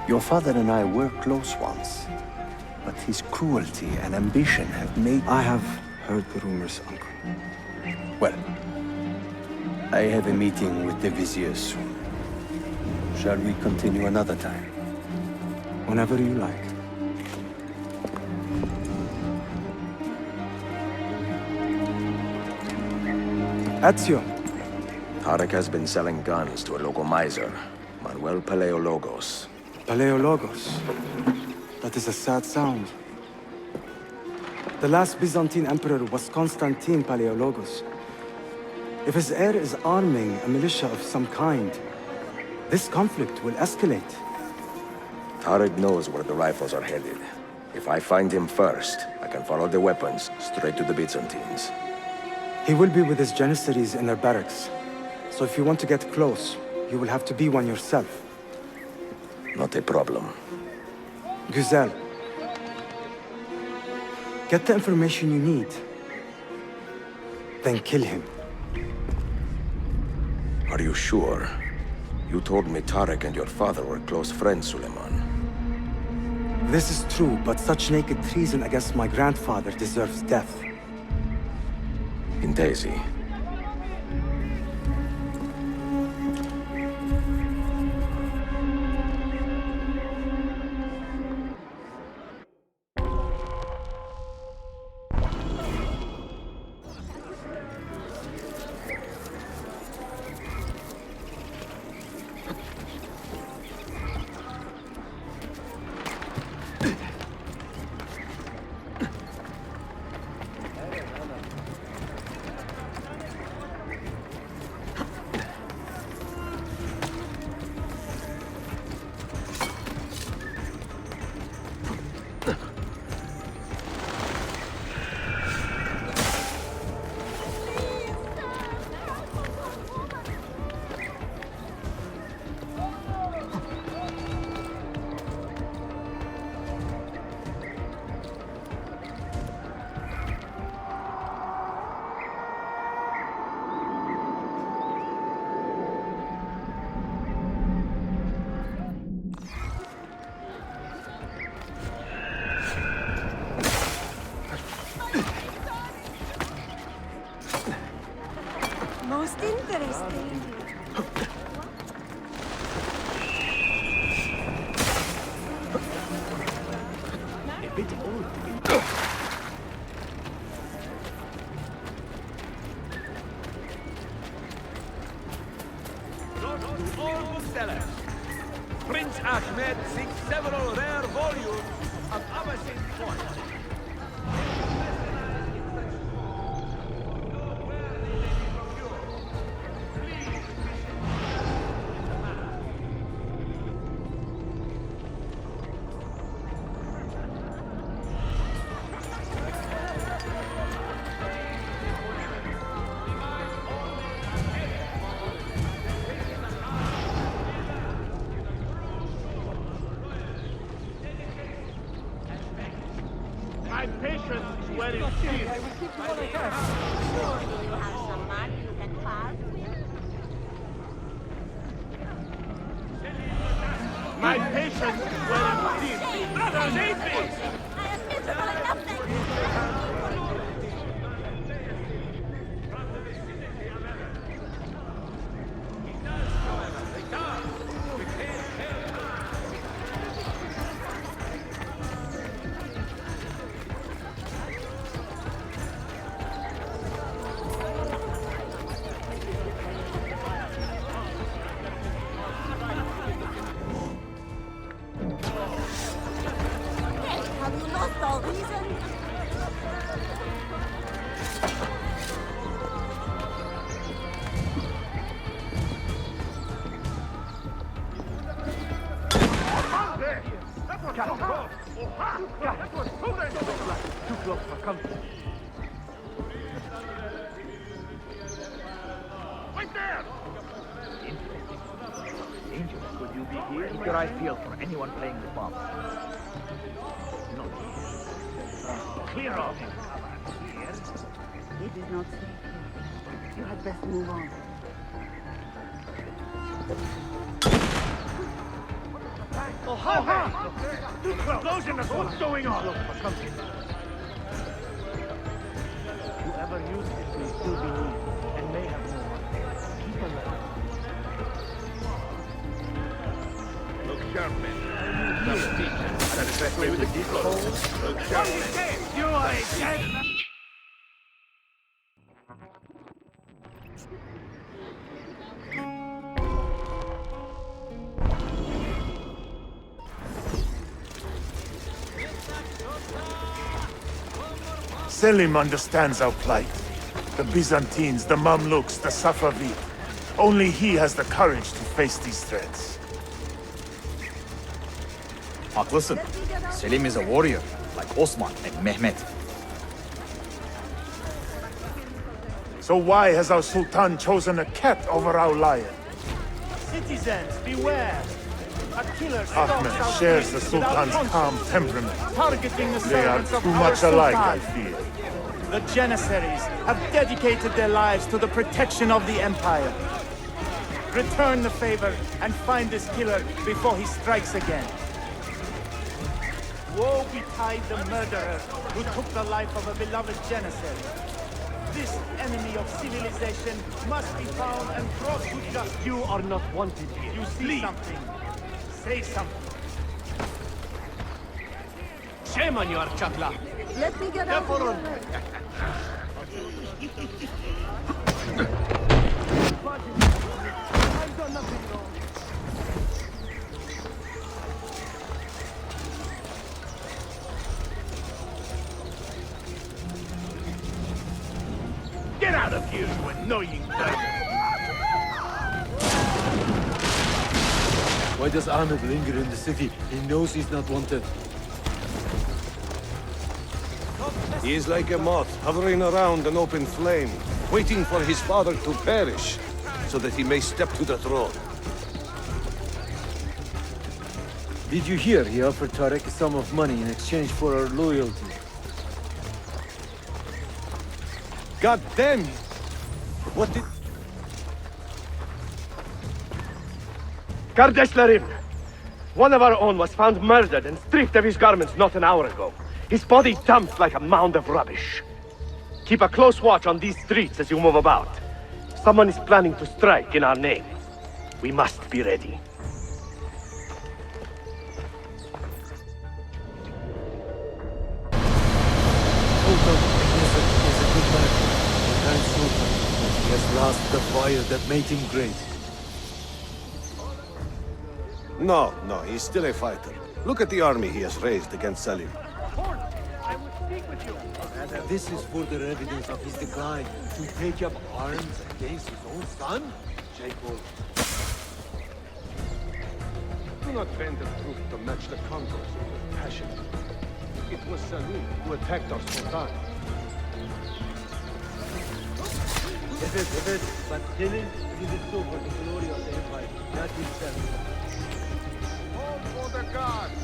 Your father and I were close once, but his cruelty and ambition have made... I have heard the rumors, Uncle. Well, I have a meeting with the Vizier soon. Shall we continue another time? Whenever you like. Ezio. Tarek has been selling guns to a local miser, Manuel Palaiologos. Palaiologos? That is a sad sound. The last Byzantine emperor was Constantine Palaiologos. If his heir is arming a militia of some kind, this conflict will escalate. Tarek knows where the rifles are headed. If I find him first, I can follow the weapons straight to the Byzantines. He will be with his Janissaries in their barracks. So if you want to get close, you will have to be one yourself. Not a problem. Güzel. Get the information you need. Then kill him. Are you sure? You told me Tarek and your father were close friends, Suleiman. This is true, but such naked treason against my grandfather deserves death. In Daisy. Most interesting. A bit old. To all booksellers, Prince Ahmet seeks several rare volumes of Abbasid poetry. patience is where it is. I will give you what I can. Surely you have some money you can part with? My patience is where it is. Brothers, aid me! I am miserable enough, thank you. Have you lost all reason? Too close for comfort. Wait there! Angel, could you be here? Keep your eye peeled for anyone playing with bombs. Not here. Clear off. Here. It is not safe here. You had best move on. Oh, hi! Too close! Explosion! What's going on? Whoever used it will still be weak and may have more. Keep alert. Look sharp, men. Satisfactory with the deep hole? Look sharp, men. You are a dead man! Selim understands our plight. The Byzantines, the Mamluks, the Safavid. Only he has the courage to face these threats. Haklısın. Selim is a warrior, like Osman and Mehmet. So why has our Sultan chosen a cat over our lion? Citizens, beware! A killer Ahmet shares the Sultan's calm temperament. Targeting the They are servants of too our much alike, Sultan. I fear. The Janissaries have dedicated their lives to the protection of the Empire. Return the favor and find this killer before he strikes again. Woe betide the murderer who took the life of a beloved Janissary. This enemy of civilization must be found and brought to justice. You are not wanted here. You see something. Say something. Shame on you, Archakla. Let me get out of here. I've done nothing wrong. Get out of here, you annoying beggar! Why does Ahmet linger in the city? He knows he's not wanted. He is like a moth, hovering around an open flame, waiting for his father to perish, so that he may step to the throne. Did you hear he offered Tarek a sum of money in exchange for our loyalty? God damn you! What did... Kardeşlerim! One of our own was found murdered and stripped of his garments not an hour ago. His body dumped like a mound of rubbish. Keep a close watch on these streets as you move about. Someone is planning to strike in our name. We must be ready. Sultan is a good man. A kind Sultan. He has lost the fire that made him great. No, he's still a fighter. Look at the army he has raised against Selim. I will speak with you. This is further evidence of his decline. To take up arms against his own son? Jacob. Do not bend the truth to match the contours of your passion. It was Selim who attacked our Sultan. Evet, but Selim did it so for the glory of the Empire, not himself. Home for the gods!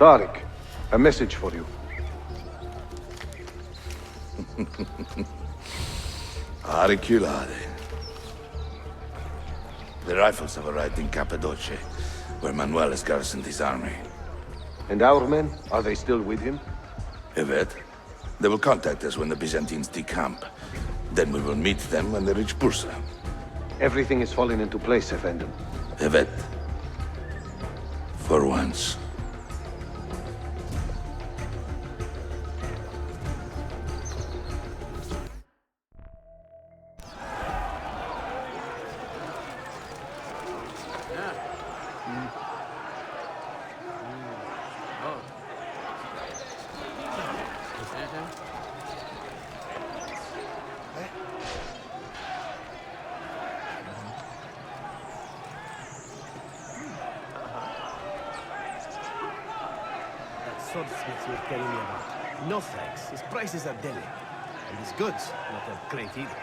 Tariq, a message for you. Auriculare. The rifles have arrived in Cappadocia, where Manuel has garrisoned his army. And our men, are they still with him? Evet. They will contact us when the Byzantines decamp. Then we will meet them when they reach Bursa. Everything is falling into place, Effendim. Evet. For once. Swordsmith you're telling me about. No thanks. His prices are deadly. And his goods, not that great either.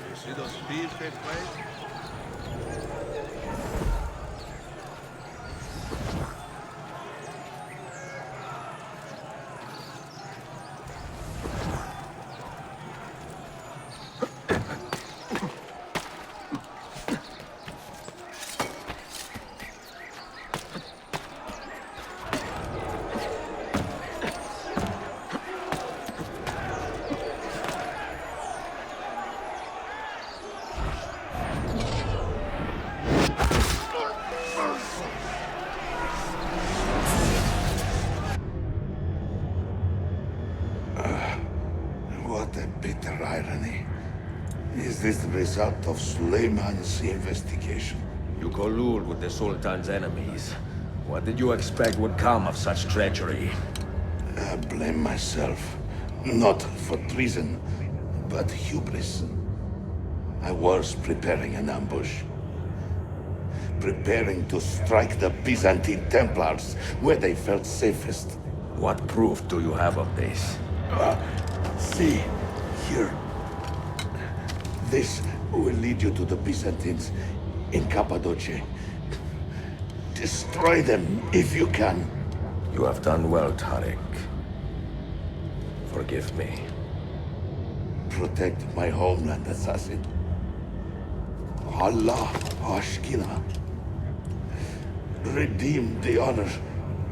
You see those spears they play? What a bitter irony. Is this the result of Suleiman's investigation? You collude with the Sultan's enemies. What did you expect would come of such treachery? I blame myself. Not for treason, but hubris. I was preparing an ambush. Preparing to strike the Byzantine Templars where they felt safest. What proof do you have of this? See, here. This will lead you to the Byzantines in Cappadocia. Destroy them if you can. You have done well, Tariq. Forgive me. Protect my homeland, assassin. Allah Ashkina. Redeem the honor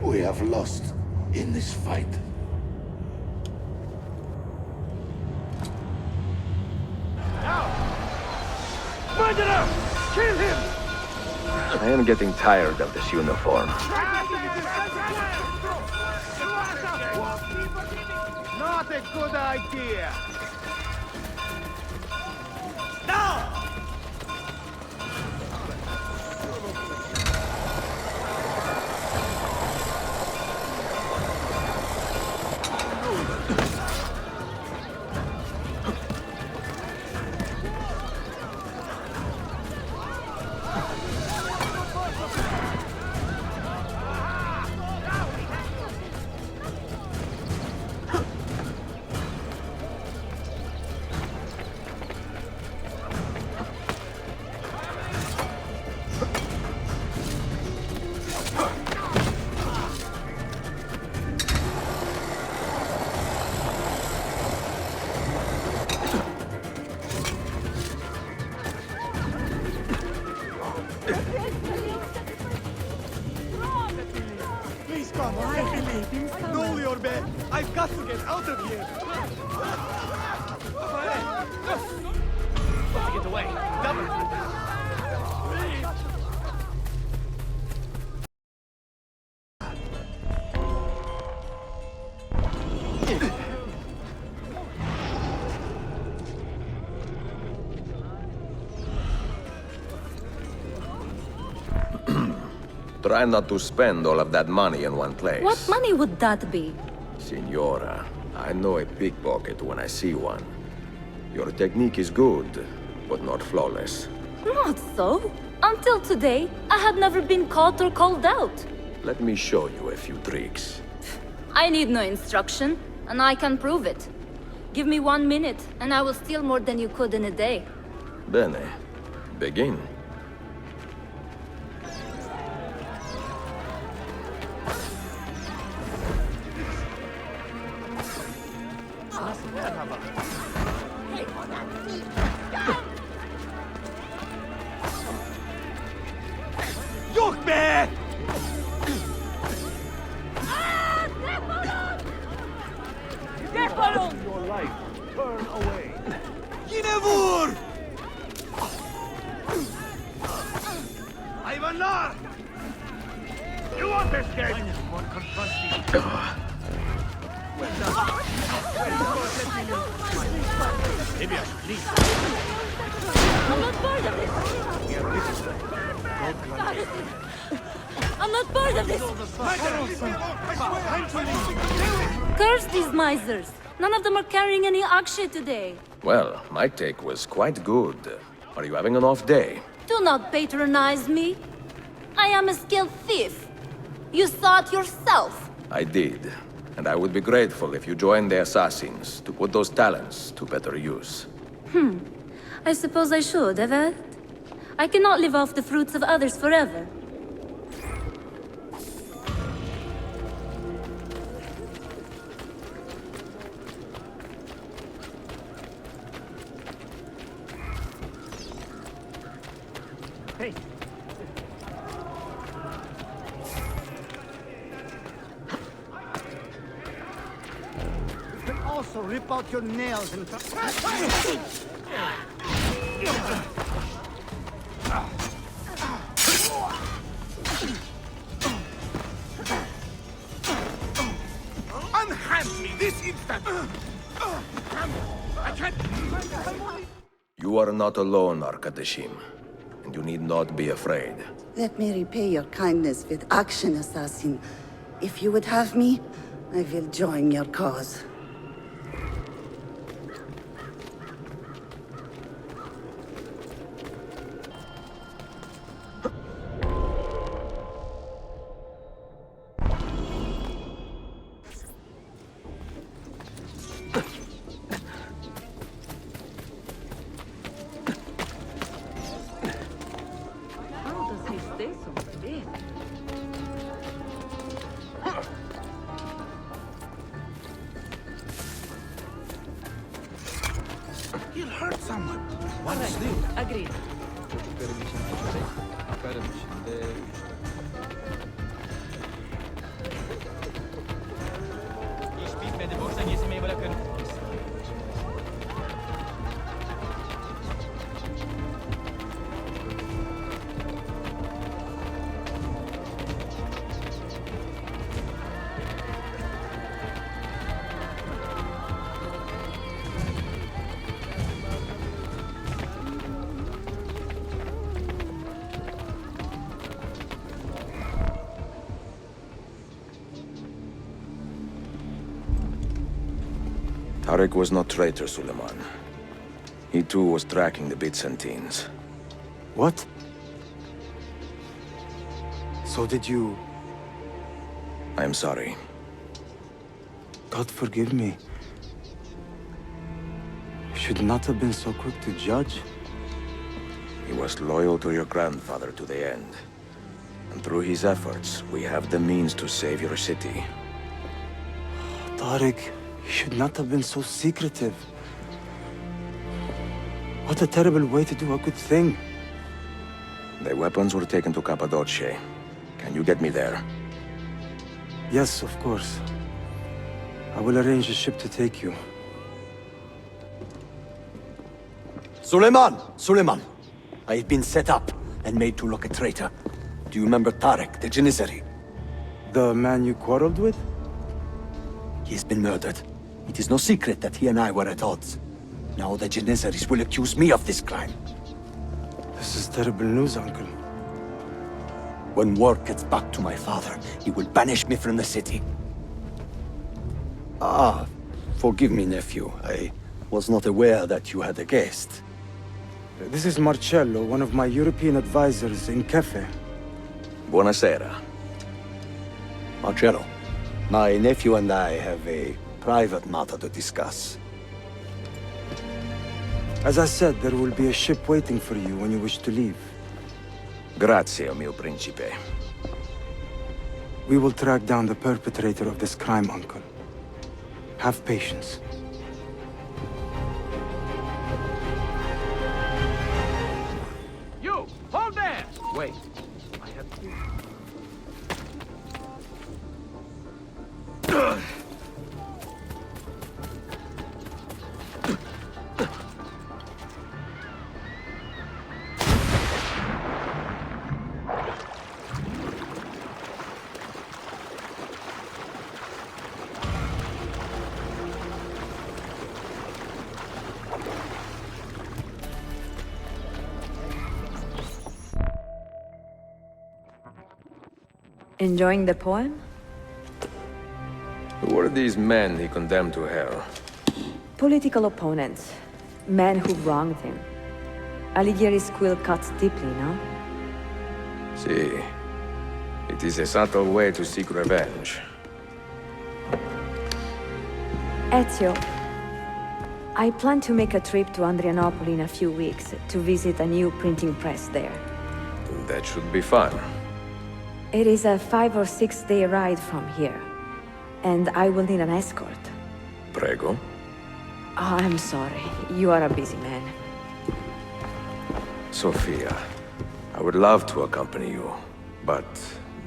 we have lost in this fight. Murderer! Kill him! I am getting tired of this uniform. Not a good idea. Now! Please come, help me. No, your man. I've got to get out of here. Let's get away. Double. Try not to spend all of that money in one place. What money would that be? Signora, I know a pickpocket when I see one. Your technique is good, but not flawless. Not so. Until today, I had never been caught or called out. Let me show you a few tricks. I need no instruction, and I can prove it. Give me 1 minute, and I will steal more than you could in a day. Bene. Begin. Nar! You want this game? I'm not part of this! I'm not part of this! Curse these misers! None of them are carrying any akshay today. Well, my take was quite good. Are you having an off day? Do not patronize me. I am a skilled thief. You saw it yourself. I did. And I would be grateful if you joined the assassins to put those talents to better use. I suppose I should, Evet? I cannot live off the fruits of others forever. Hey. You can also rip out your nails and... Unhand me this instant! I can't... You are not alone, Arkadashim. And you need not be afraid. Let me repay your kindness with action, assassin. If you would have me, I will join your cause. He'll hurt someone. Agreed. İş bitmedi. Boşuna gezinmeyi bırakın. Tarek was not traitor, Suleiman. He too was tracking the Byzantines. What? So did you... I am sorry. God forgive me. You should not have been so quick to judge. He was loyal to your grandfather to the end. And through his efforts, we have the means to save your city. Tarek, you should not have been so secretive. What a terrible way to do a good thing. The weapons were taken to Cappadocia. Can you get me there? Yes, of course. I will arrange a ship to take you. Suleiman! Suleiman! I have been set up and made to look a traitor. Do you remember Tarek, the Janissary? The man you quarreled with? He has been murdered. It is no secret that he and I were at odds. Now the Janissaries will accuse me of this crime. This is terrible news, Uncle. When word gets back to my father, he will banish me from the city. Ah, forgive me, nephew. I was not aware that you had a guest. This is Marcello, one of my European advisors in Cafe. Buonasera. Marcello, my nephew and I have a private matter to discuss. As I said, there will be a ship waiting for you when you wish to leave. Grazie, mio principe. We will track down the perpetrator of this crime, Uncle. Have patience. You! Hold there! Wait. I have... Enjoying the poem? Who were these men he condemned to hell? Political opponents. Men who wronged him. Alighieri's quill cuts deeply, no? See. It is a subtle way to seek revenge. Ezio, I plan to make a trip to Adrianople in a few weeks to visit a new printing press there. That should be fun. It is a 5 or 6 day ride from here, and I will need an escort. Prego. Oh, I'm sorry. You are a busy man. Sophia, I would love to accompany you, but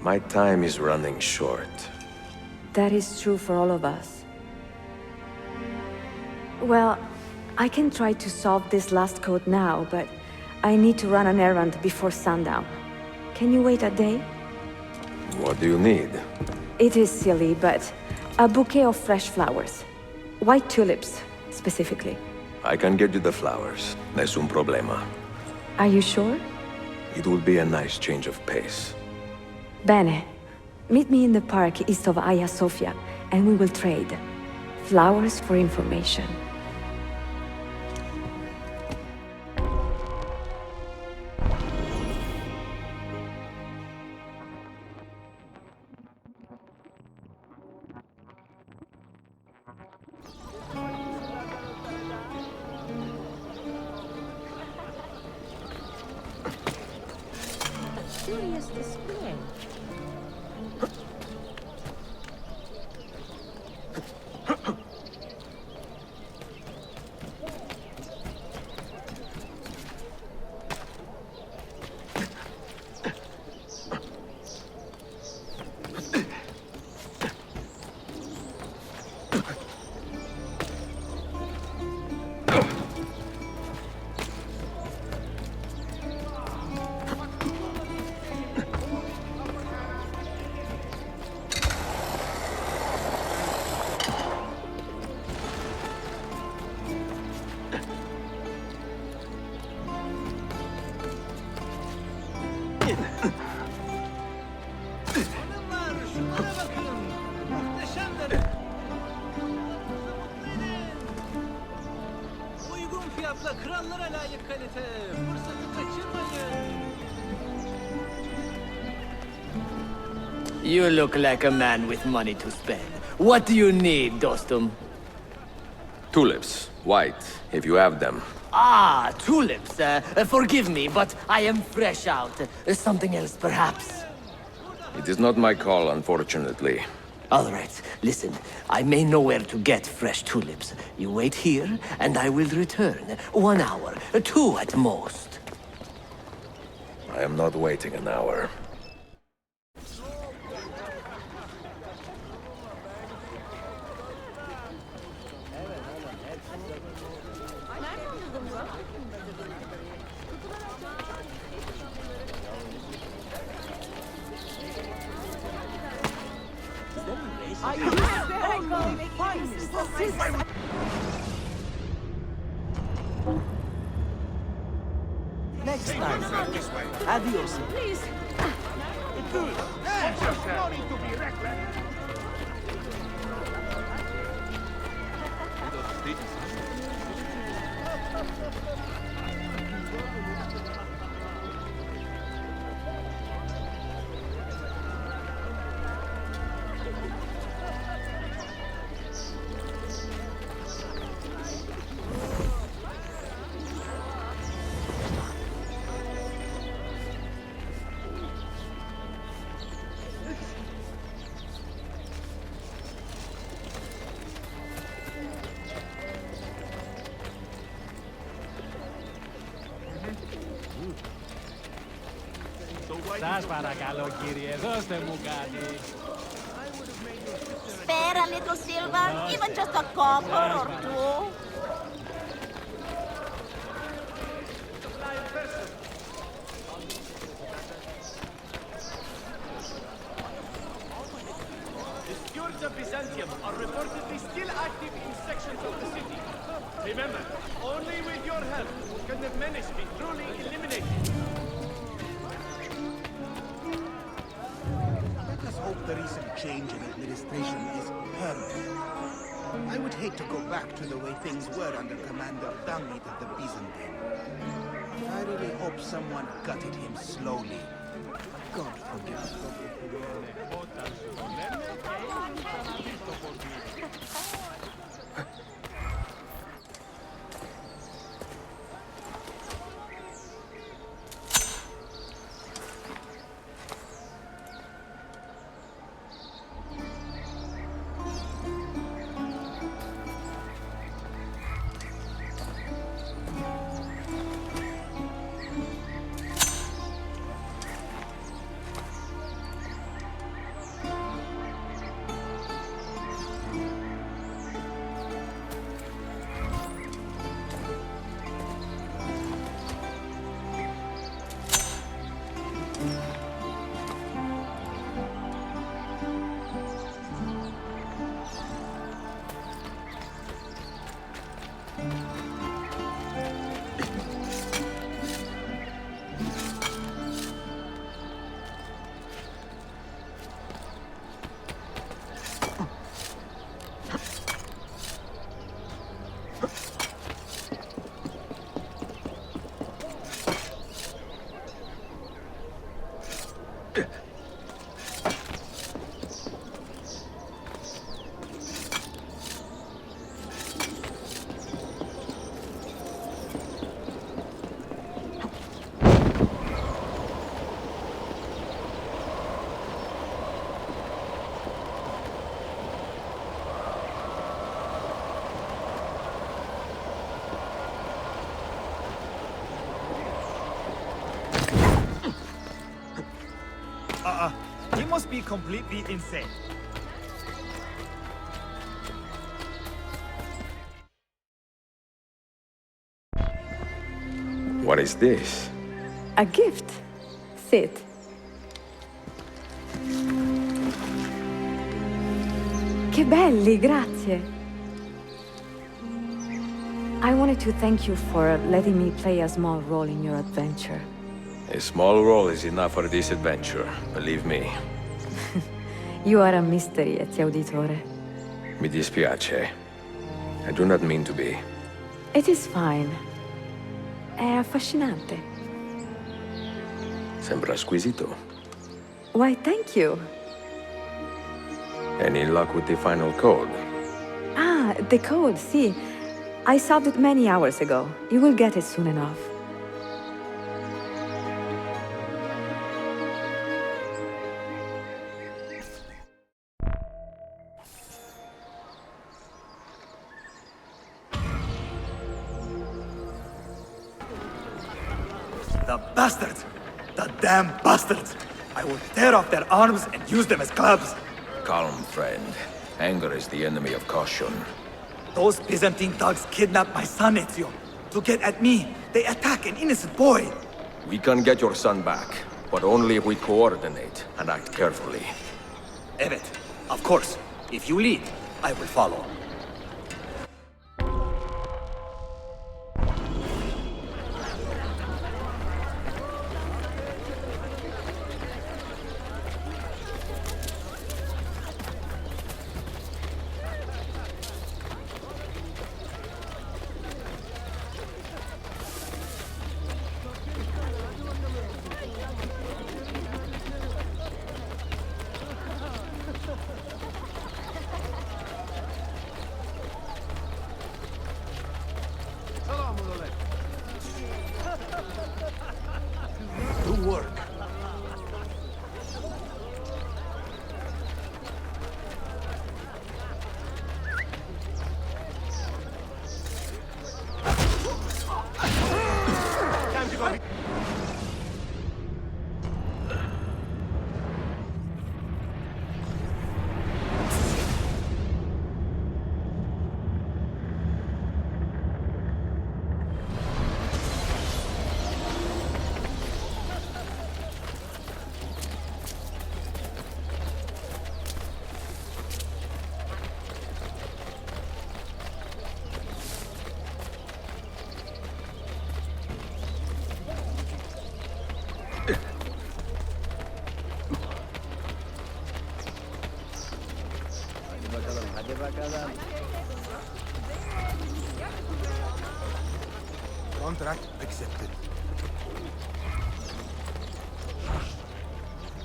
my time is running short. That is true for all of us. Well, I can try to solve this last code now, but I need to run an errand before sundown. Can you wait a day? What do you need? It is silly, but a bouquet of fresh flowers. White tulips, specifically. I can get you the flowers. Nessun problema. Are you sure? It will be a nice change of pace. Bene. Meet me in the park east of Hagia Sophia, and we will trade. Flowers for information. Curious display. You look like a man with money to spend. What do you need, Dostum? Tulips. White, if you have them. Ah, tulips. Forgive me, but I am fresh out. Something else, perhaps? It is not my call, unfortunately. All right, listen. I may know where to get fresh tulips. You wait here, and I will return. 1 hour, 2 at most. I am not waiting an hour. Next time. Adios. Please. Good. No need to be reckless. Σας παρακαλώ κύριε, δώστε μου κάτι. Spare a little silver, even just a copper or two. The stewards of Byzantium are reportedly still active in sections of the city. Remember, only with your help can the menace be truly eliminated. change in administration is permanent. I would hate to go back to the way things were under Commander Dangit of the Byzantine. I really hope someone gutted him slowly. God forgive us. He must be completely insane. What is this? A gift. Sit. Che belli, grazie. I wanted to thank you for letting me play a small role in your adventure. A small role is enough for this adventure, believe me. You are a mystery, Ezio Auditore. Mi dispiace. I do not mean to be. It is fine. È affascinante. Sembra squisito. Why, thank you. Any luck with the final code? Ah, the code, sì. I solved it many hours ago. You will get it soon enough. The bastards! The damn bastards! I will tear off their arms and use them as clubs! Calm, friend. Anger is the enemy of caution. Those Byzantine thugs kidnapped my son, Ezio. To get at me, they attack an innocent boy! We can get your son back, but only if we coordinate and act carefully. Evet, of course. If you lead, I will follow. Accepted.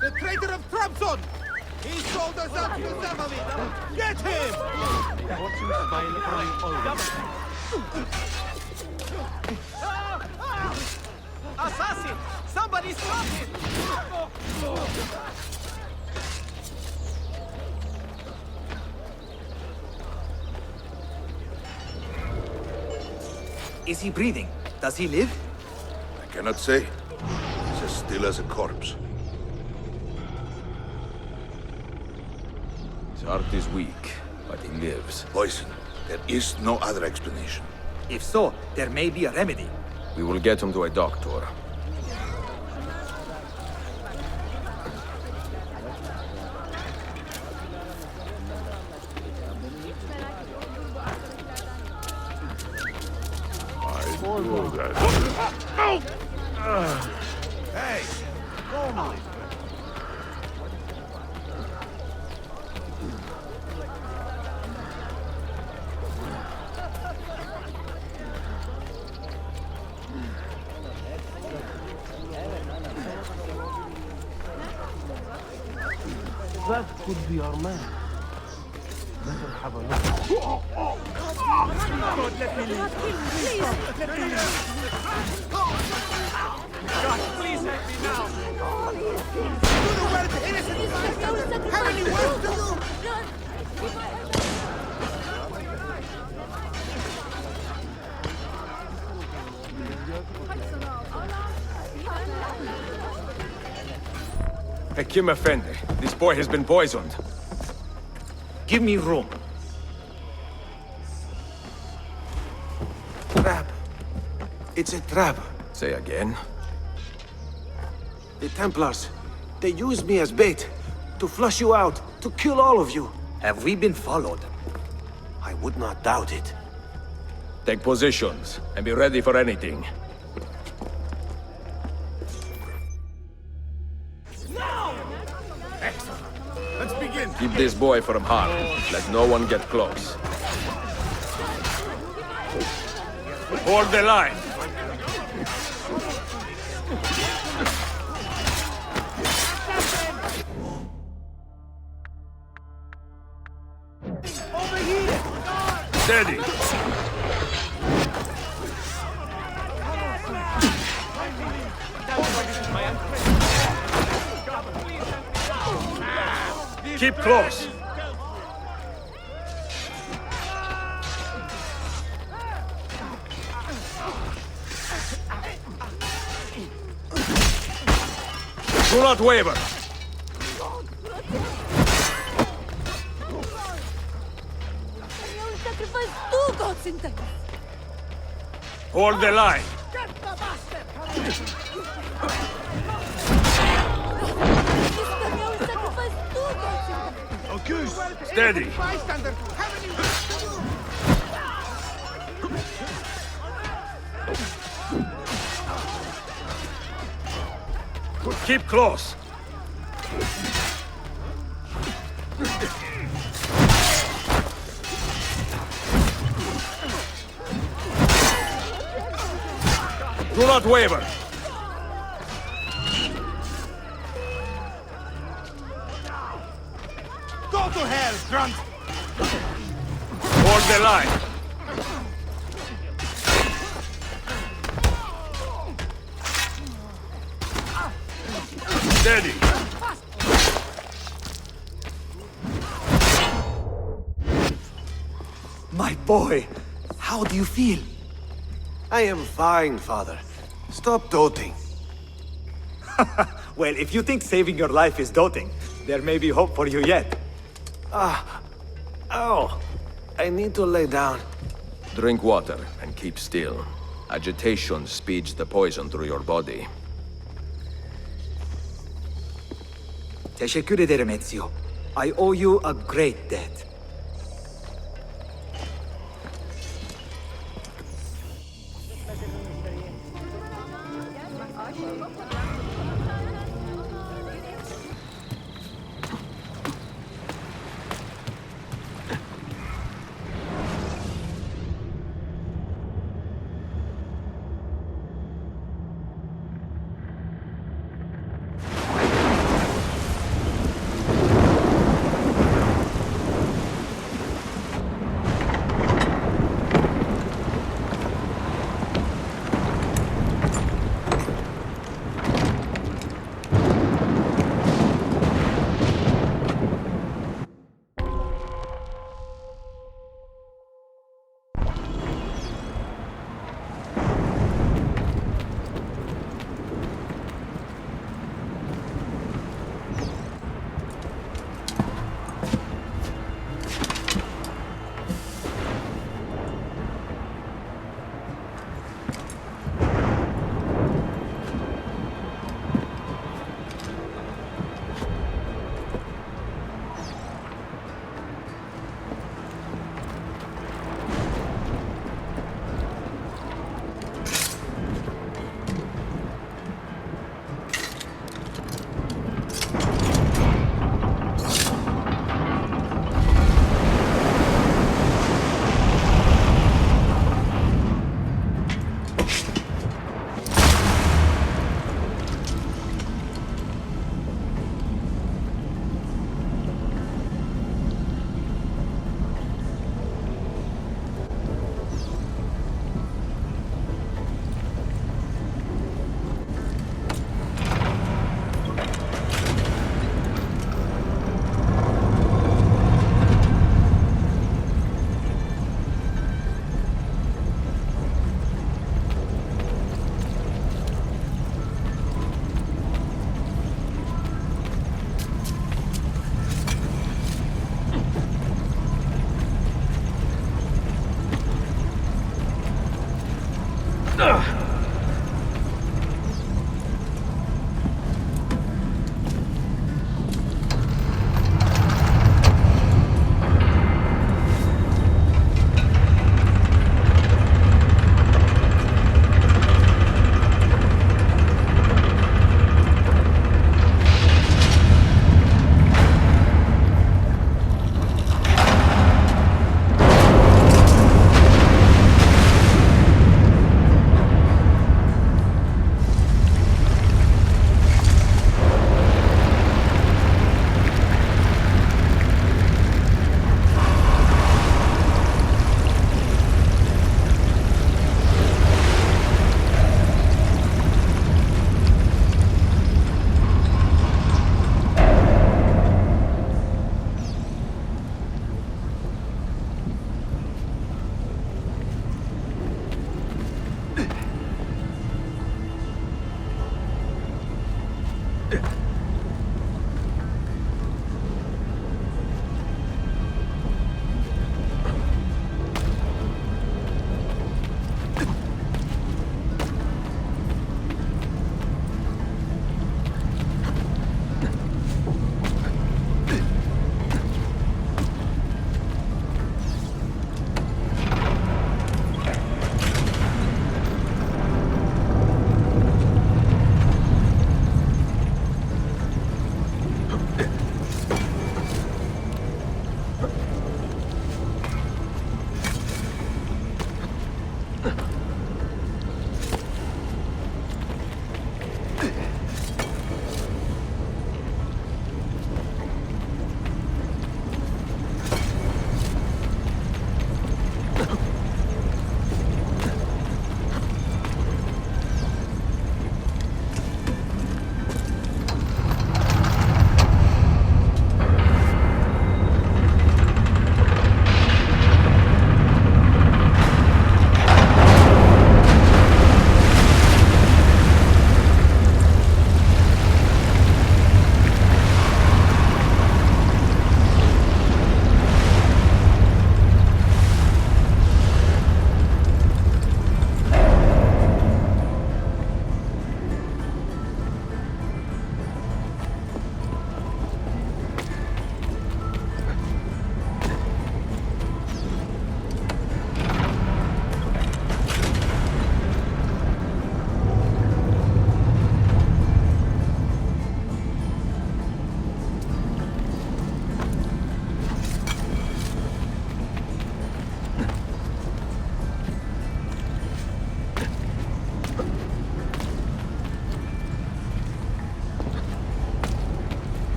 The traitor of Trabzon! He sold us out to Samovid! Get him! Assassin! Somebody stop him! Is he breathing? Does he live? I cannot say. He's as still as a corpse. His heart is weak, but he lives. Poison. There is no other explanation. If so, there may be a remedy. We will get him to a doctor. Hey! Normally. That could be our man. Better have a look. God, let me leave. Please, let me leave. God, please help me now. Do the work of innocent. Have any work to do? Hakim Effendi, this boy has been poisoned. Give me room. Trap. It's a trap. Say again? The Templars. They used me as bait. To flush you out. To kill all of you. Have we been followed? I would not doubt it. Take positions, and be ready for anything. Let's begin. Keep this boy from harm. Let no one get close. Hold the line. Over here! Steady. Keep close. Do not waver. Hold the line. Steady. Keep close. Do not waver. Go to hell, grunt! Hold the line. Steady. My boy, how do you feel? I am fine, father. Stop doting. Well, if you think saving your life is doting, there may be hope for you yet. Ow. I need to lay down. Drink water and keep still. Agitation speeds the poison through your body. Teşekkür ederim Ezio. I owe you a great debt.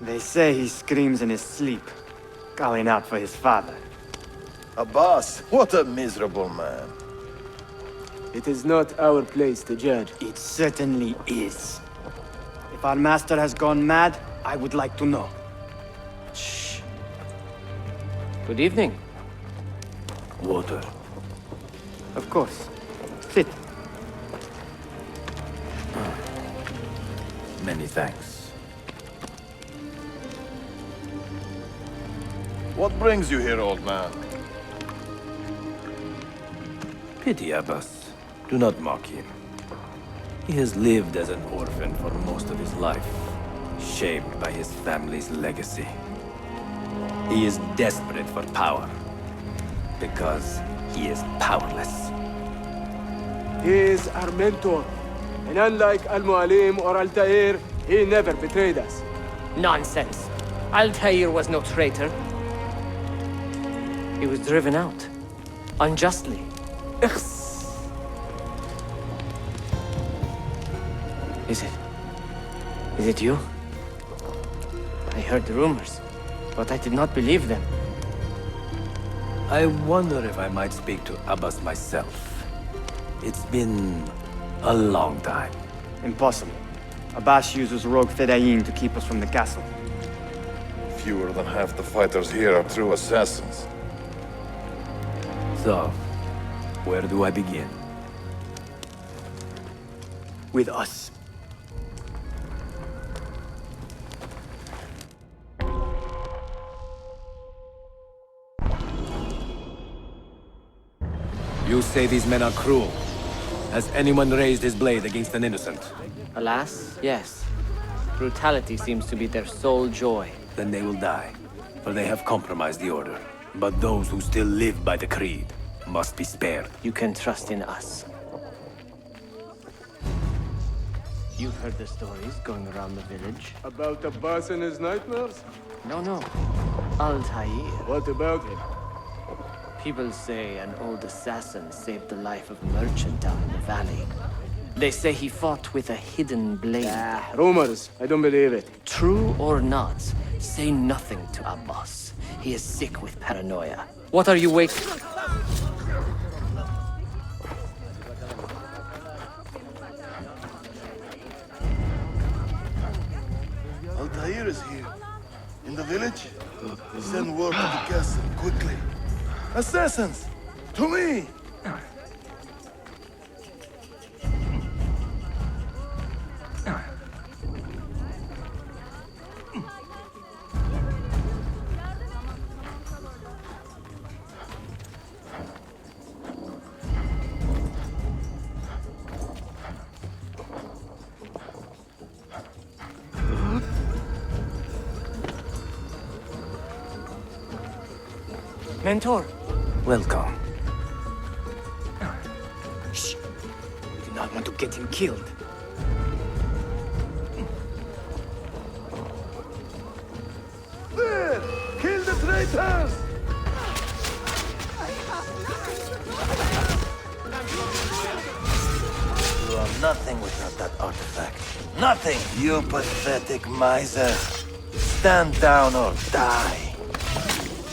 They say he screams in his sleep, calling out for his father. Abbas, what a miserable man. It is not our place to judge. It certainly is. If our master has gone mad, I would like to know. Shh. Good evening. Water. Of course. Sit. Many thanks. What brings you here, old man? Pity Abbas. Do not mock him. He has lived as an orphan for most of his life, shaped by his family's legacy. He is desperate for power, because he is powerless. He is our mentor, and unlike Al-Mu'alim or Altair, he never betrayed us. Nonsense. Altair was no traitor. He was driven out, unjustly. Is it you? I heard the rumors, but I did not believe them. I wonder if I might speak to Abbas myself. It's been a long time. Impossible. Abbas uses rogue Fedayeen to keep us from the castle. Fewer than half the fighters here are true assassins. So, where do I begin? With us. You say these men are cruel. Has anyone raised his blade against an innocent? Alas, yes. Brutality seems to be their sole joy. Then they will die, for they have compromised the order. But those who still live by the creed must be spared. You can trust in us. You've heard the stories going around the village. About Abbas and his nightmares? No. Altaïr. What about him? People say an old assassin saved the life of a merchant down in the valley. They say he fought with a hidden blade. Rumors. I don't believe it. True or not, say nothing to Abbas. He is sick with paranoia. What are you waiting? Altair is here. In the village? Send word to the castle, quickly. Assassins! To me! Mentor. Welcome. Shh. We do not want to get him killed. There! Kill the traitors! You are nothing without that artifact. Nothing! You pathetic miser. Stand down or die.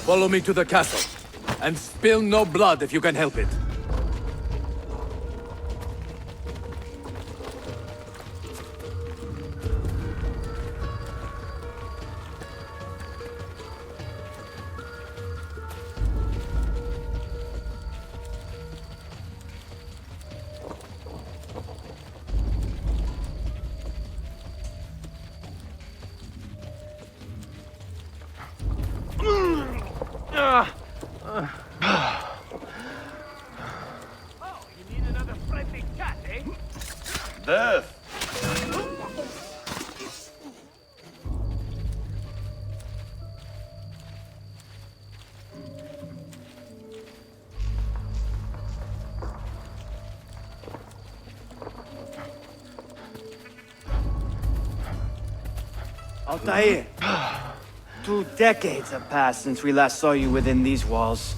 Follow me to the castle, and spill no blood if you can help it. Death! Altair, 2 decades have passed since we last saw you within these walls.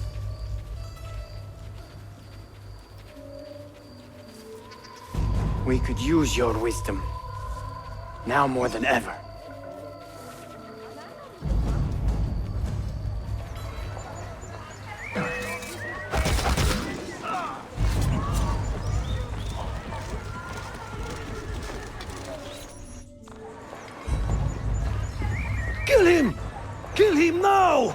We could use your wisdom, now more than ever. Kill him! Kill him now!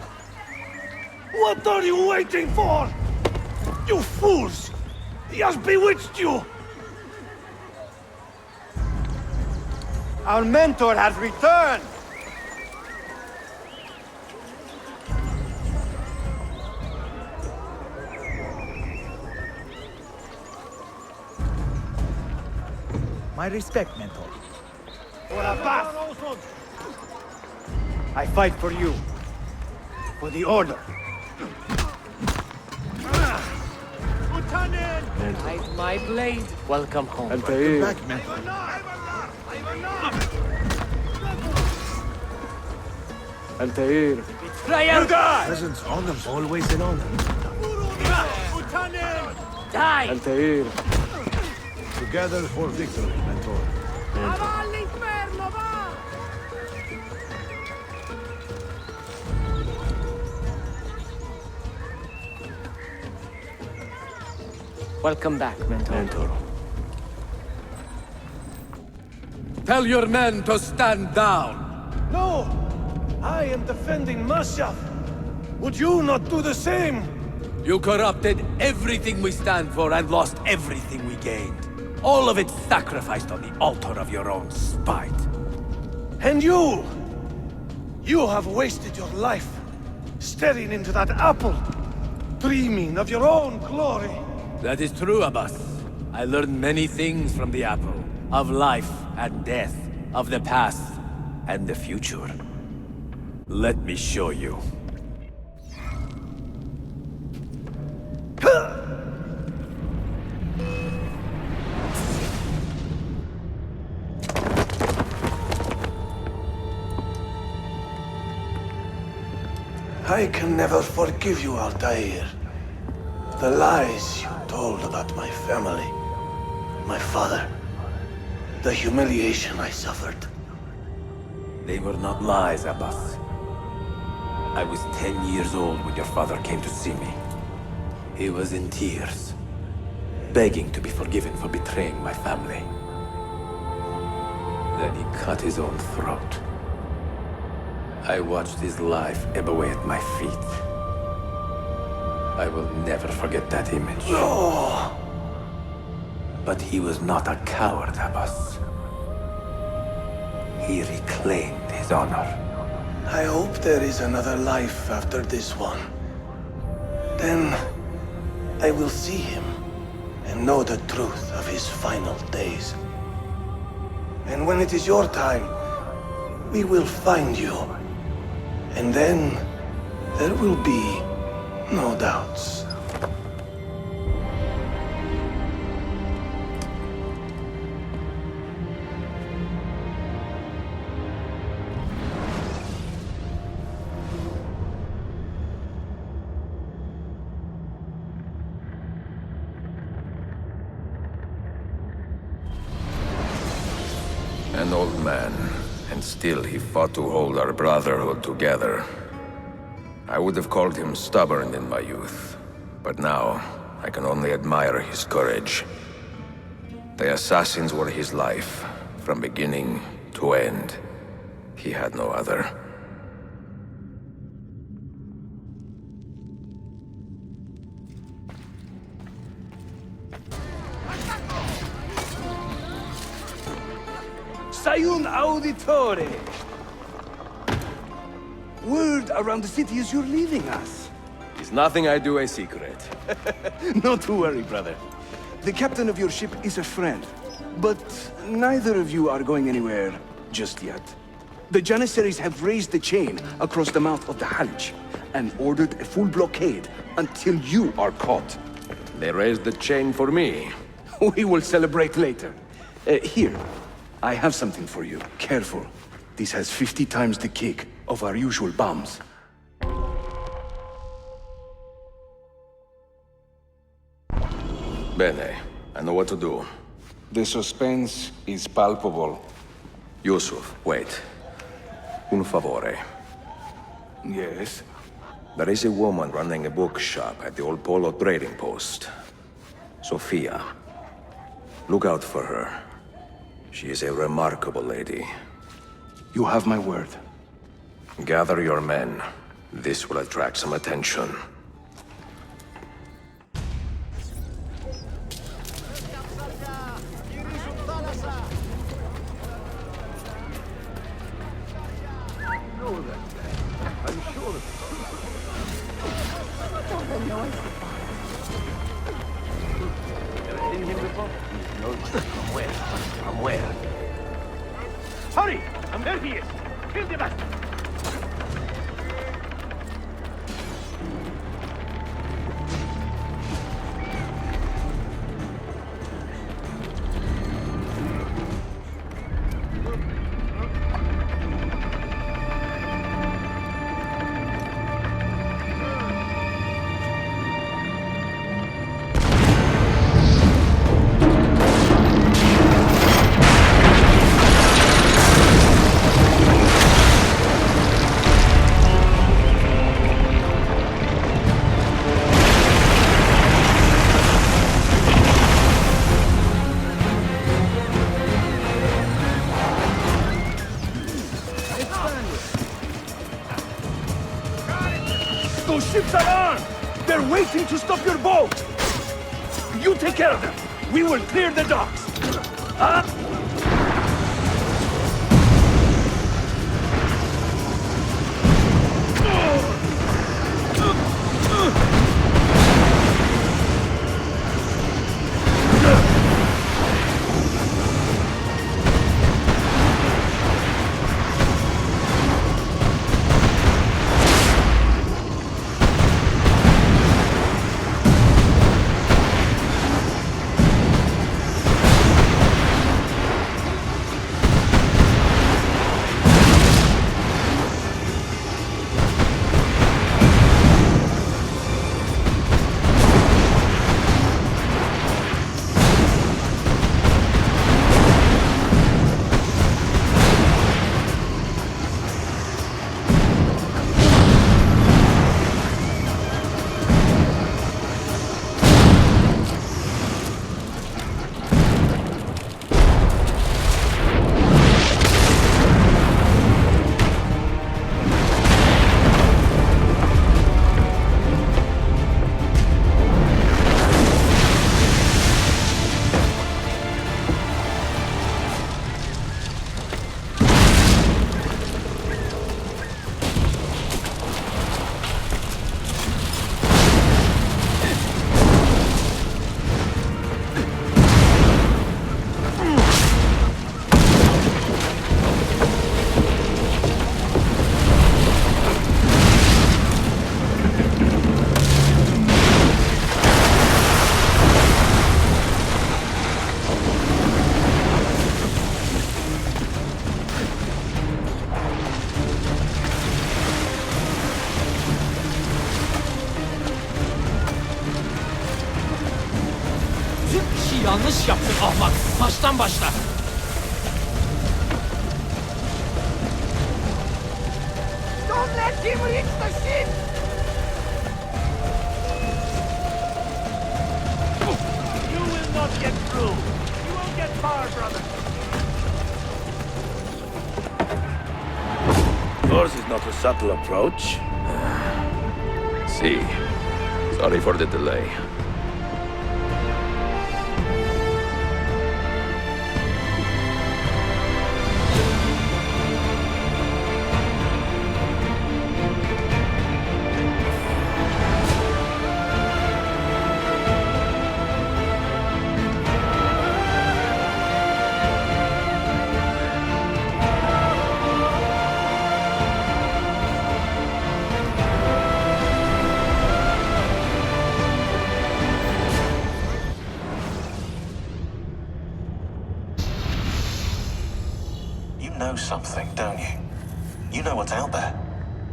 What are you waiting for? You fools! He has bewitched you! Our mentor has returned! My respect, mentor. For Abbas! I fight for you. For the Order. Hide my blade. Welcome home. Altair. Back, mentor. Altair. Betrayal! Presence honor, always an honor. Die! Altair. Together for victory, mentor. Welcome back, mentor. Tell your men to stand down. No! I am defending Masyaf. Would you not do the same? You corrupted everything we stand for and lost everything we gained. All of it sacrificed on the altar of your own spite. And you! You have wasted your life, staring into that apple, dreaming of your own glory. That is true, Abbas. I learned many things from the apple. Of life and death, of the past and the future. Let me show you. I can never forgive you, Altair. The lies you told about my family, my father, the humiliation I suffered. They were not lies, Abbas. I was 10 years old when your father came to see me. He was in tears, begging to be forgiven for betraying my family. Then he cut his own throat. I watched his life ebb away at my feet. I will never forget that image. No! But he was not a coward, Abbas. He reclaimed his honor. I hope there is another life after this one. Then I will see him and know the truth of his final days. And when it is your time, we will find you. And then there will be no doubts. An old man, and still he fought to hold our brotherhood together. I would have called him stubborn in my youth, but now I can only admire his courage. The assassins were his life, from beginning to end. He had no other. Ezio Auditore! Word around the city is you're leaving us. Is nothing I do a secret? Not to worry, brother. The captain of your ship is a friend, but neither of you are going anywhere just yet. The Janissaries have raised the chain across the mouth of the Hajj and ordered a full blockade until you are caught. They raised the chain for me. We will celebrate later. Here, I have something for you. Careful. This has 50 times the kick of our usual bombs. Bene. I know what to do. The suspense is palpable. Yusuf, wait. Un favore. Yes? There is a woman running a bookshop at the old Polo trading post. Sophia. Look out for her. She is a remarkable lady. You have my word. Gather your men. This will attract some attention. From where? Hurry! And there he is! Kill the bastard! Those ships are armed! They're waiting to stop your boat! You take care of them! We will clear the docks! Huh? Yanlış yaptın ahmak. Baştan başla. Don't let him reach the ship! You will not get through. You won't get far, brother. Yours is not a subtle approach. See. Sorry for the delay. Something, don't you? You know what's out there.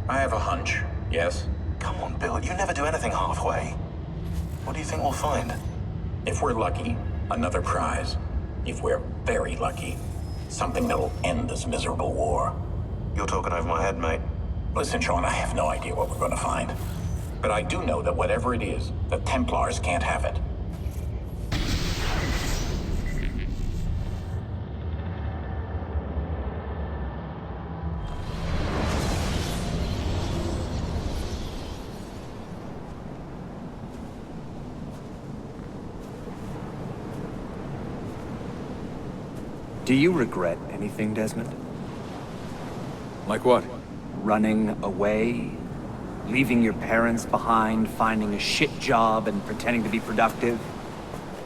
I have a hunch, yes? Come on, Bill, you never do anything halfway. What do you think we'll find? If we're lucky, another prize. If we're very lucky, something that'll end this miserable war. You're talking over my head, mate. Listen, Sean, I have no idea what we're going to find. But I do know that whatever it is, the Templars can't have it. Do you regret anything, Desmond? Like what? Running away? Leaving your parents behind, finding a shit job, and pretending to be productive?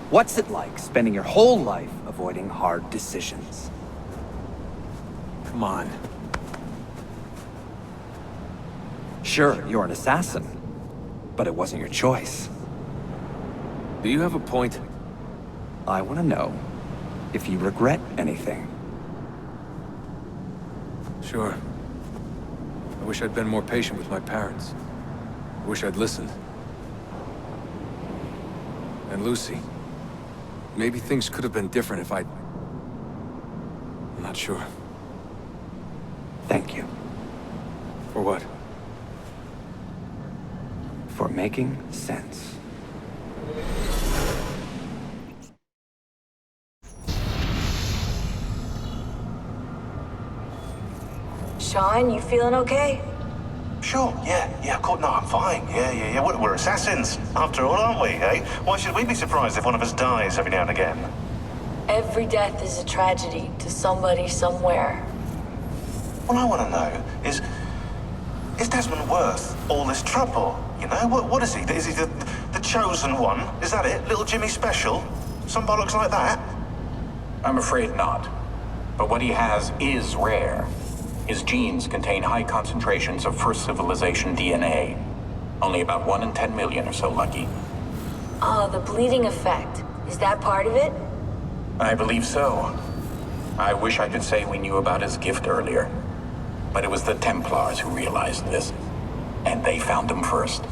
What's it like spending your whole life avoiding hard decisions? Come on. Sure, you're an assassin, but it wasn't your choice. Do you have a point? I want to know if you regret anything. Sure. I wish I'd been more patient with my parents. I wish I'd listened. And Lucy. Maybe things could have been different if I'd... I'm not sure. Thank you. For what? For making sense. Sean, you feeling okay? Sure, yeah, of course. No, I'm fine. Yeah. We're assassins, after all, aren't we, eh? Why should we be surprised if one of us dies every now and again? Every death is a tragedy to somebody somewhere. What I want to know is Desmond worth all this trouble? You know, what is he? Is he the chosen one? Is that it? Little Jimmy Special? Some bollocks like that? I'm afraid not. But what he has is rare. His genes contain high concentrations of first civilization DNA. Only about 1 in 10 million are so lucky. Oh, the bleeding effect. Is that part of it? I believe so. I wish I could say we knew about his gift earlier. But it was the Templars who realized this. And they found him first.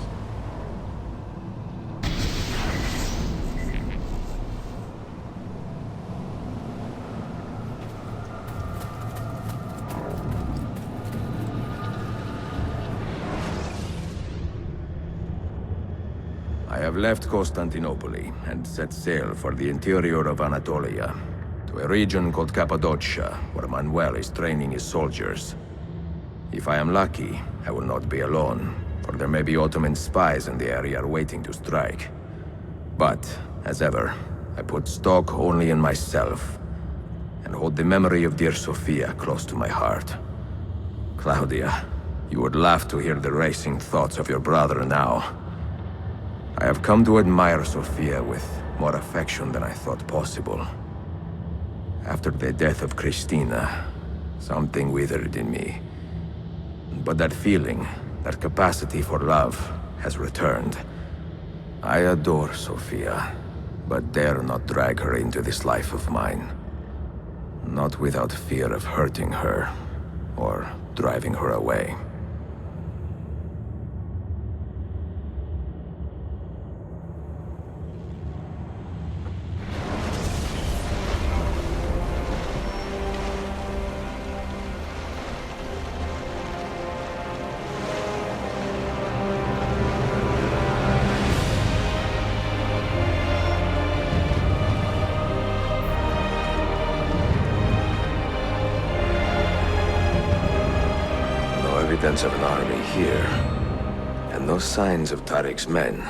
I have left Constantinople and set sail for the interior of Anatolia, to a region called Cappadocia, where Manuel is training his soldiers. If I am lucky, I will not be alone, for there may be Ottoman spies in the area waiting to strike. But, as ever, I put stock only in myself, and hold the memory of dear Sophia close to my heart. Claudia, you would laugh to hear the racing thoughts of your brother now. I have come to admire Sophia with more affection than I thought possible. After the death of Christina, something withered in me. But that feeling, that capacity for love, has returned. I adore Sophia, but dare not drag her into this life of mine. Not without fear of hurting her, or driving her away. And no signs of Tariq's men.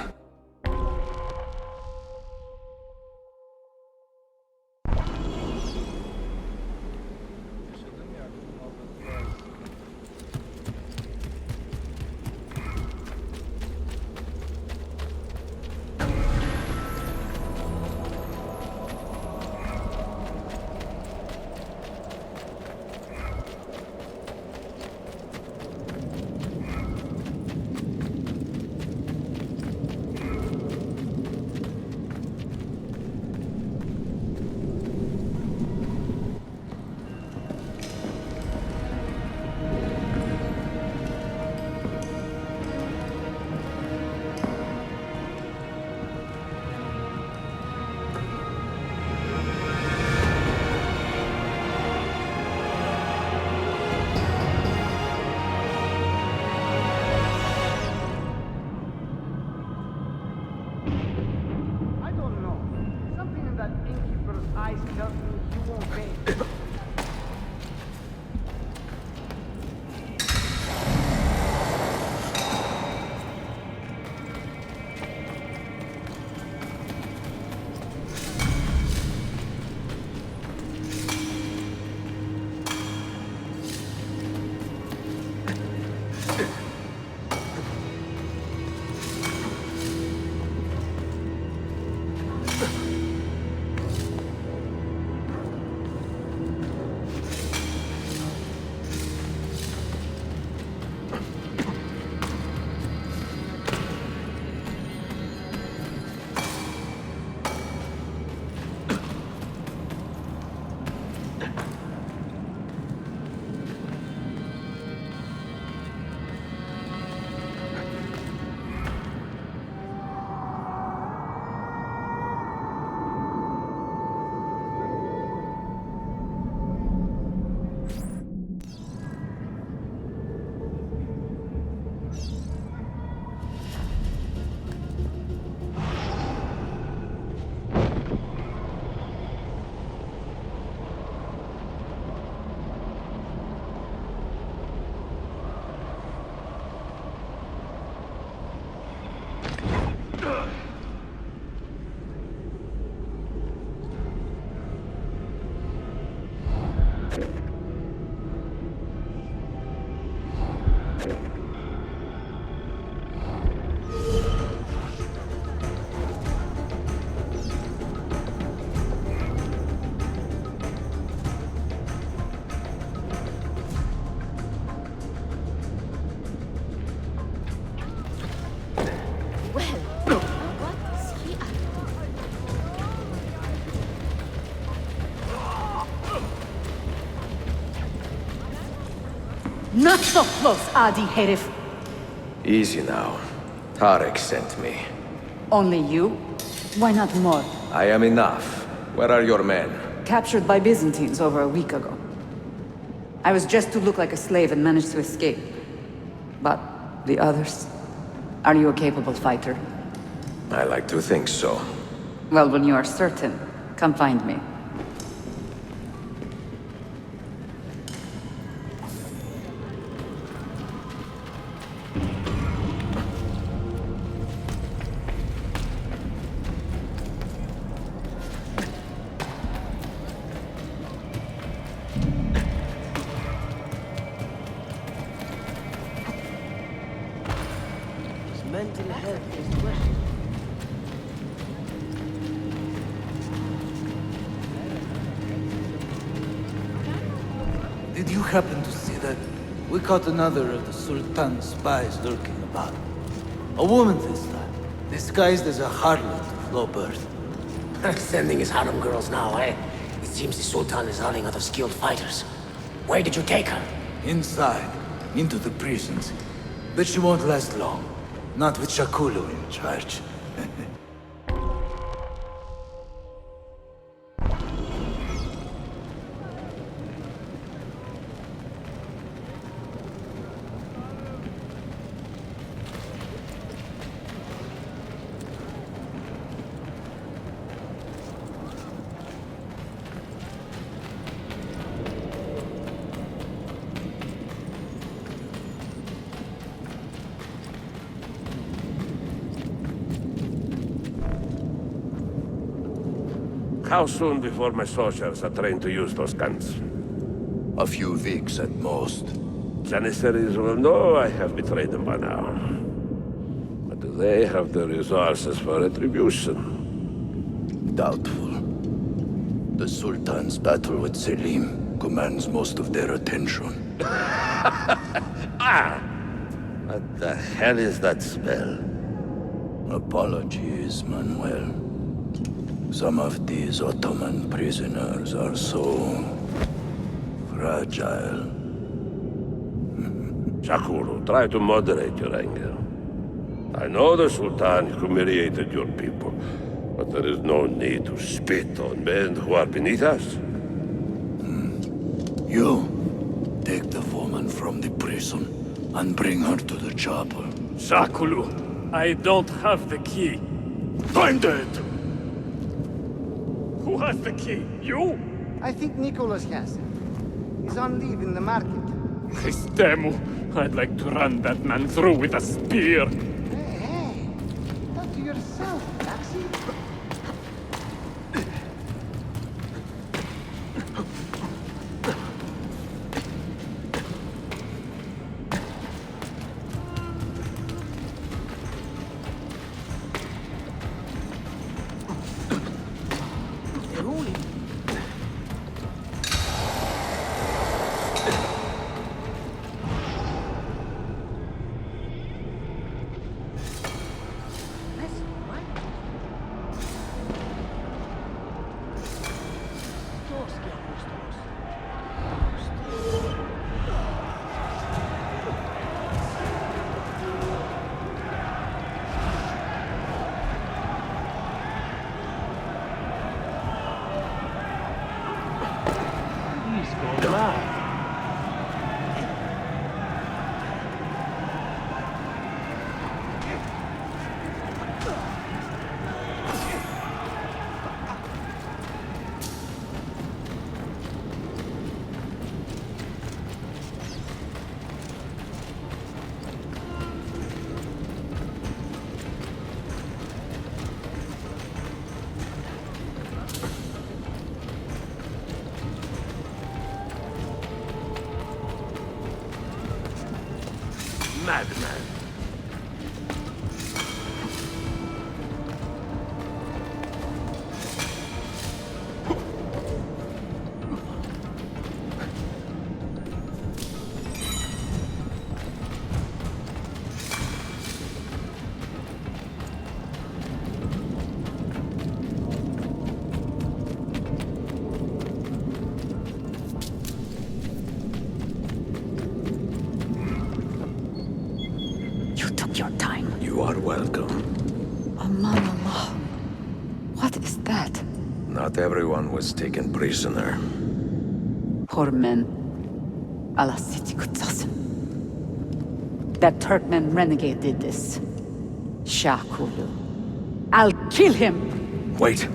Not so close, Adi Herif. Easy now. Tariq sent me. Only you? Why not more? I am enough. Where are your men? Captured by Byzantines over a week ago. I was just to look like a slave and managed to escape. But the others? Are you a capable fighter? I like to think so. Well, when you are certain, come find me. Mental health is questioned. Did you happen to see that? We caught another of the Sultan's spies lurking about. A woman this time, disguised as a harlot of low birth. Sending his harem girls now, eh? It seems the Sultan is running out of skilled fighters. Where did you take her? Inside, into the prisons. But she won't last long. Not with Shakulu in charge. How soon before my soldiers are trained to use those guns? A few weeks at most. Janissaries will know I have betrayed them by now. But do they have the resources for retribution? Doubtful. The Sultan's battle with Selim commands most of their attention. What the hell is that spell? Apologies, Manuel. Some of these Ottoman prisoners are so... fragile. Shakuru, try to moderate your anger. I know the Sultan humiliated your people, but there is no need to spit on men who are beneath us. You, take the woman from the prison and bring her to the chapel. Shakulu, I don't have the key. Find it! Who has the key? You? I think Nicholas has it. He's on leave in the market. Christemu, I'd like to run that man through with a spear. Hey, talk to yourself, Taxi. Madman. Your time. You are welcome. Aman Allah. What is that? Not everyone was taken prisoner. Poor men. Allah Siti Kutsasım. That Turkmen renegade did this. Shakulu. I'll kill him! Wait.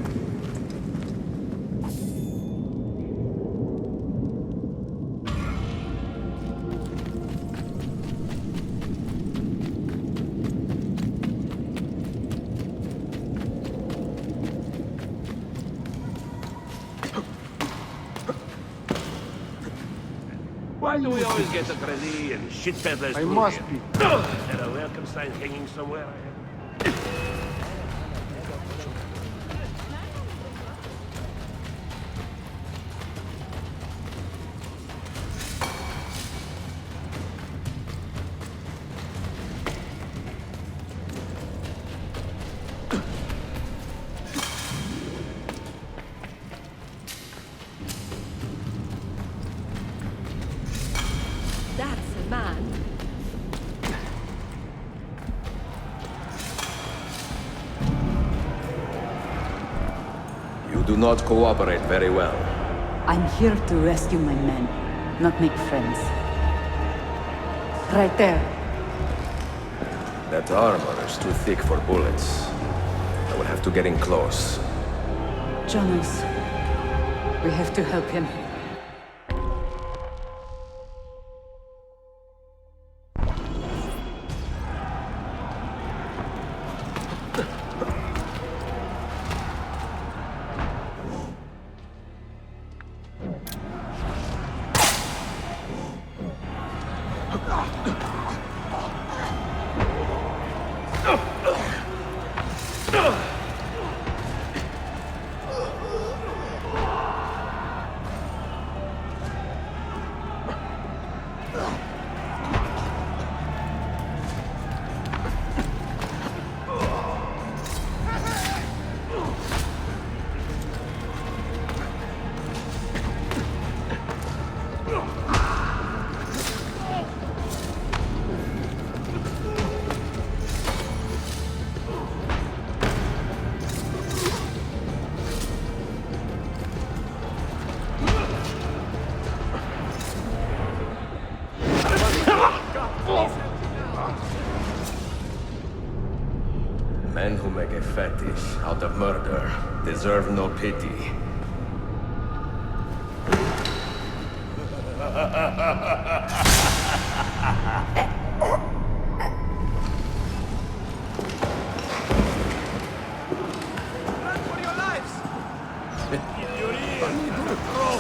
Why do we always get the crazy and shit peddlers? I must be. Is there a welcome sign hanging somewhere? That's a man. You do not cooperate very well. I'm here to rescue my men, not make friends. Right there. That armor is too thick for bullets. I will have to get in close. Jonas, we have to help him. Men who make a fetish out of murder deserve no pity. Run for your lives! In your ears, bro!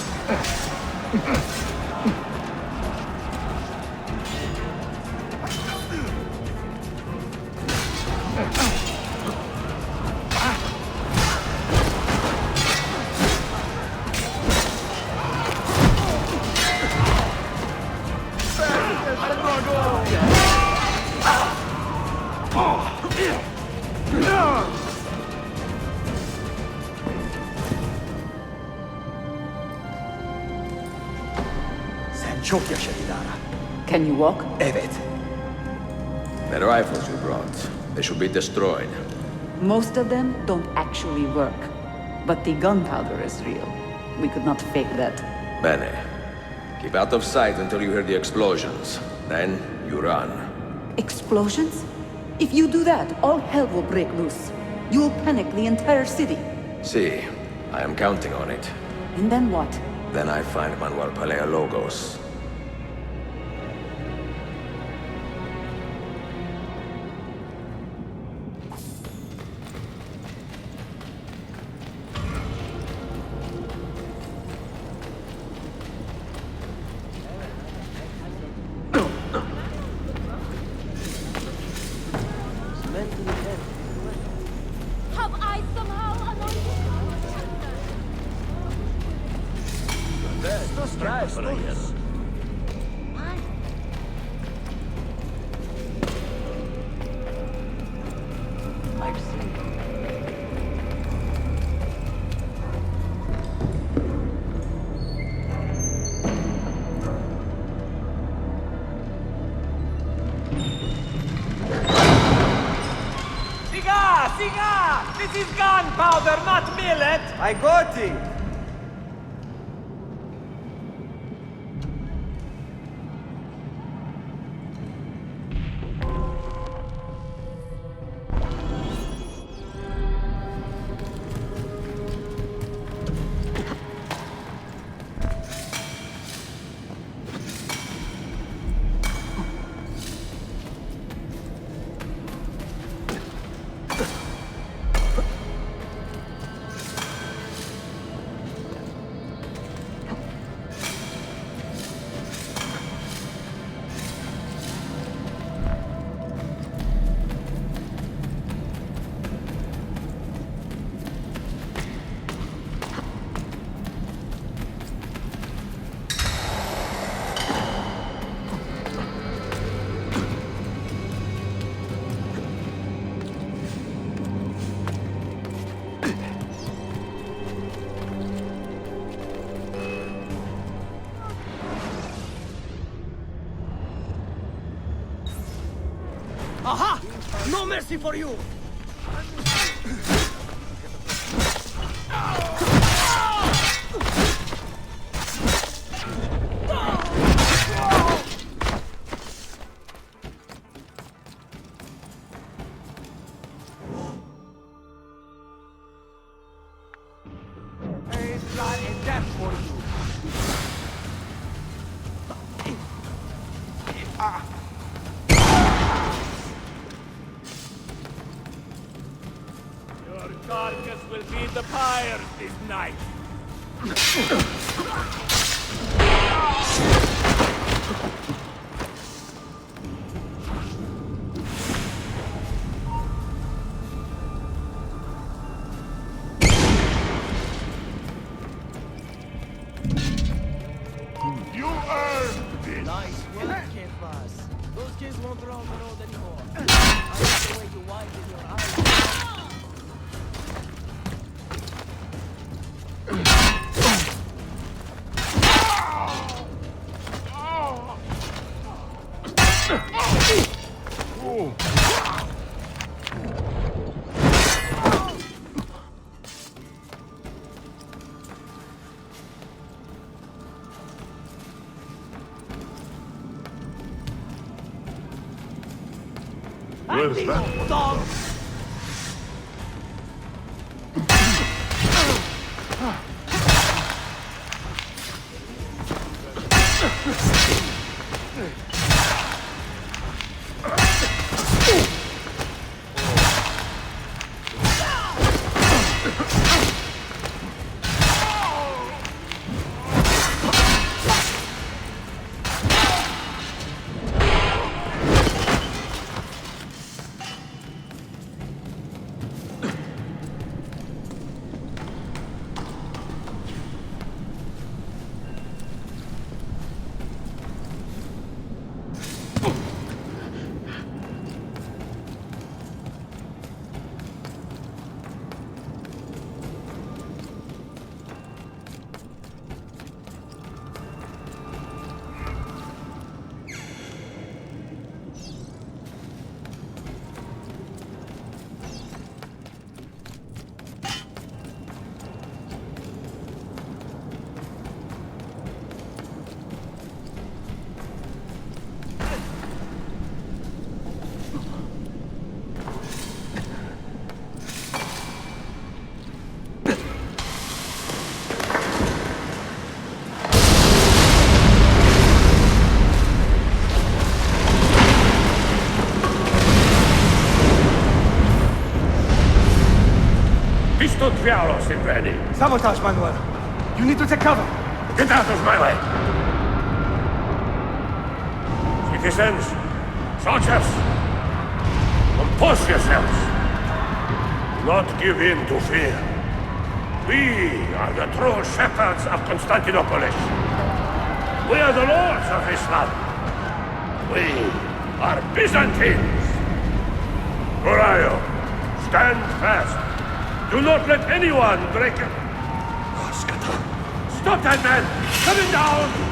Sen çok yaşa Dilara. Can you walk? Evet. The rifles you brought, they should be destroyed. Most of them don't actually work. But the gunpowder is real. We could not fake that. Bene. Keep out of sight until you hear the explosions. Then, you run. Explosions? If you do that, all hell will break loose. You will panic the entire city. See, I am counting on it. And then what? Then I find Manuel Palaiologos. Have I somehow anointed Siga! This is gunpowder, not millet! I got it! Aha! No mercy for you! Carcass will feed the pyres this night. Where's that? Dog! Sabotage, Manuel. You need to take cover. Get out of my way! Citizens, soldiers, compose yourselves. Do not give in to fear. We are the true shepherds of Constantinople. We are the lords of Islam. We are Byzantines. Uriah, stand fast. Do not let anyone break it. Stop that man! Coming down!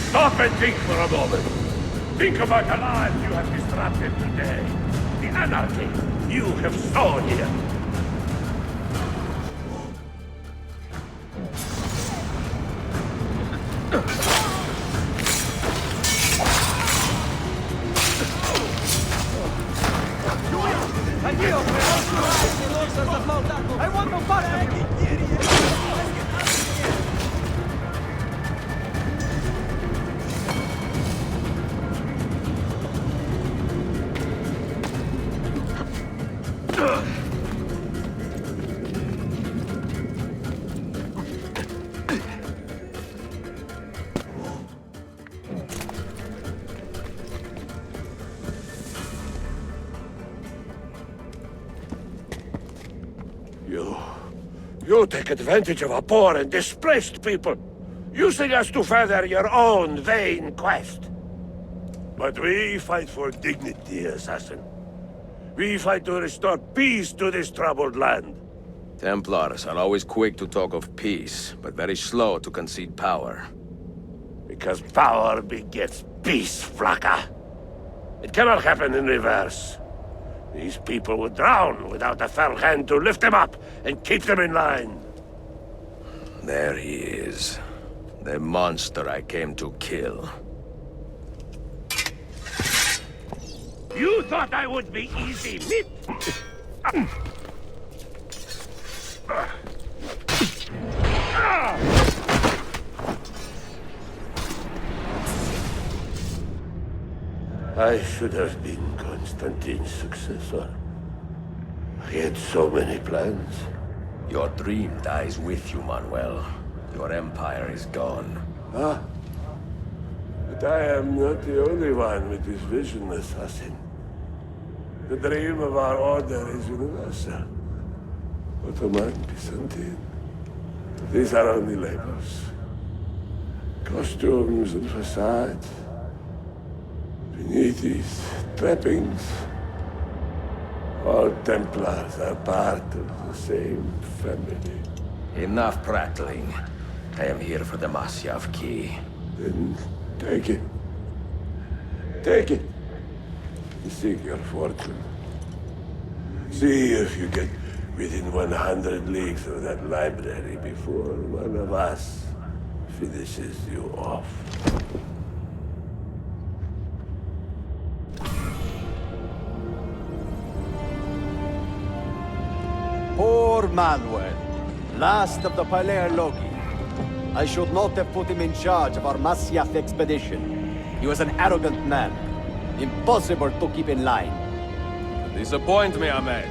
Stop and think for a moment. Think about the lives you have disrupted today. The anarchy you have sown here. I want no part of you! You take advantage of our poor and displaced people, using us to further your own vain quest. But we fight for dignity, assassin. We fight to restore peace to this troubled land. Templars are always quick to talk of peace, but very slow to concede power. Because power begets peace, Flaka. It cannot happen in reverse. These people would drown without a firm hand to lift them up and keep them in line. There he is. The monster I came to kill. You thought I would be easy meat? I should have been Constantine's successor. He had so many plans. Your dream dies with you, Manuel. Your empire is gone. Ah. But I am not the only one with this vision, assassin. The dream of our order is universal. Ottoman, Byzantine. These are only labels. Costumes and facades. Beneath these trappings, all Templars are part of the same family. Enough prattling. I am here for the Masyaf Key. Then take it. Take it. Seek your fortune. See if you get within 100 leagues of that library before one of us finishes you off. Poor Manuel, last of the Palaiologi. I should not have put him in charge of our Masyaf expedition. He was an arrogant man. Impossible to keep in line. Disappoint me, Ahmet.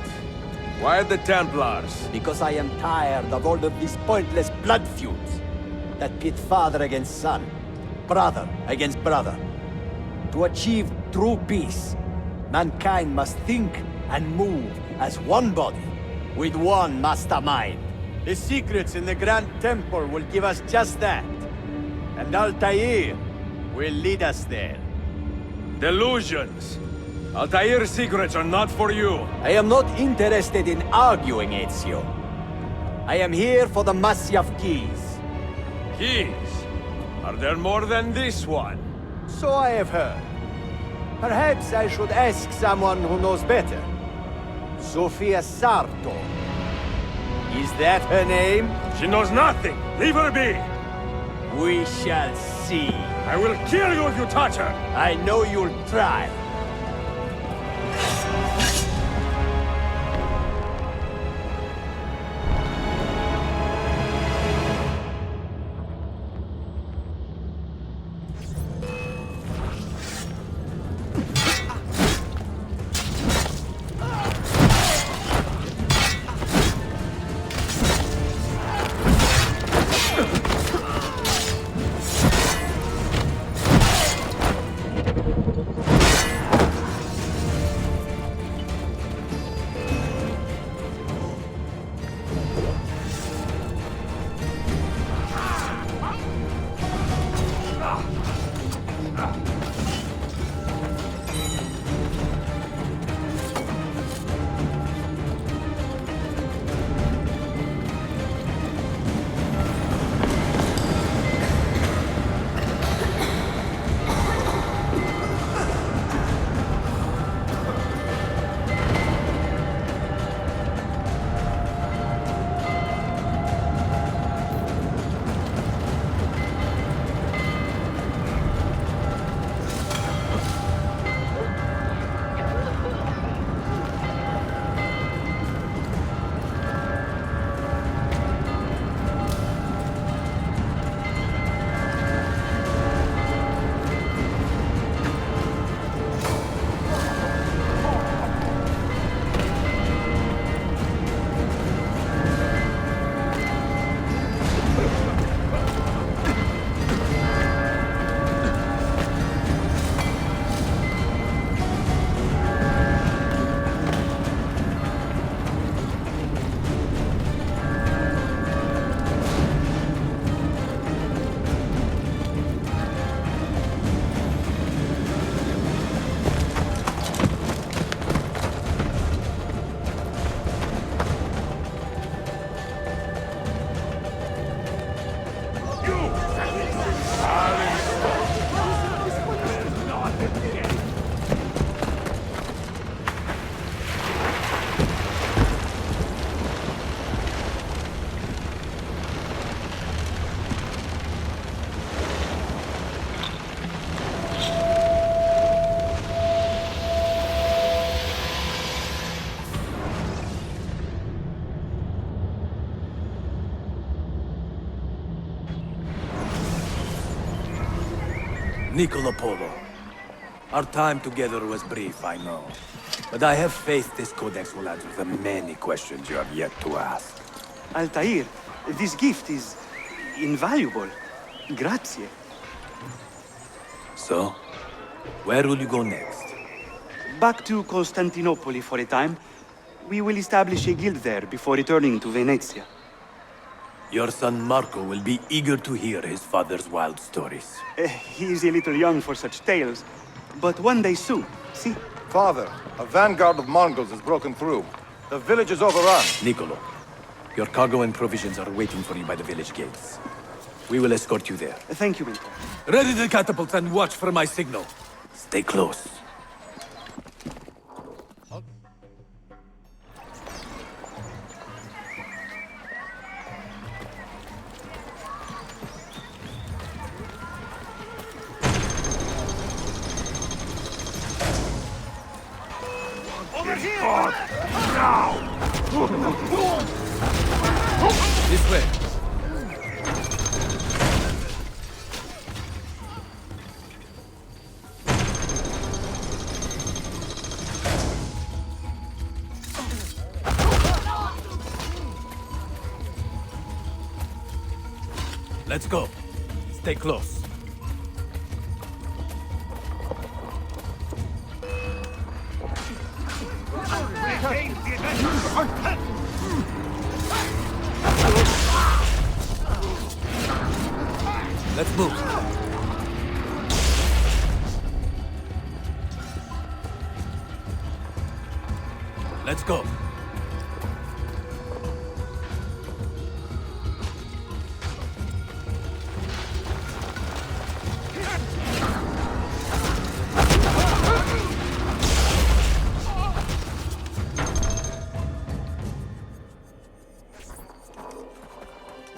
Why the Templars? Because I am tired of all of these pointless blood feuds that pit father against son, brother against brother. To achieve true peace, mankind must think and move as one body, with one mastermind. The secrets in the Grand Temple will give us just that. And Altair will lead us there. Delusions! Altair's secrets are not for you. I am not interested in arguing, Ezio. I am here for the Masyaf Keys. Keys? Are there more than this one? So I have heard. Perhaps I should ask someone who knows better. Sofia Sarto. Is that her name? She knows nothing! Leave her be! We shall see. I will kill you if you touch her! I know you'll try. Niccolo Polo. Our time together was brief, I know. But I have faith this codex will answer the many questions you have yet to ask. Altair, this gift is invaluable. Grazie. So, where will you go next? Back to Constantinople for a time. We will establish a guild there before returning to Venezia. Your son Marco will be eager to hear his father's wild stories. He is a little young for such tales, but one day soon, see? Father, a vanguard of Mongols has broken through. The village is overrun. Niccolo, your cargo and provisions are waiting for you by the village gates. We will escort you there. Thank you, Mentor. Ready the catapults and watch for my signal. Stay close. This way. Let's go. Stay close. Let's move. Let's go.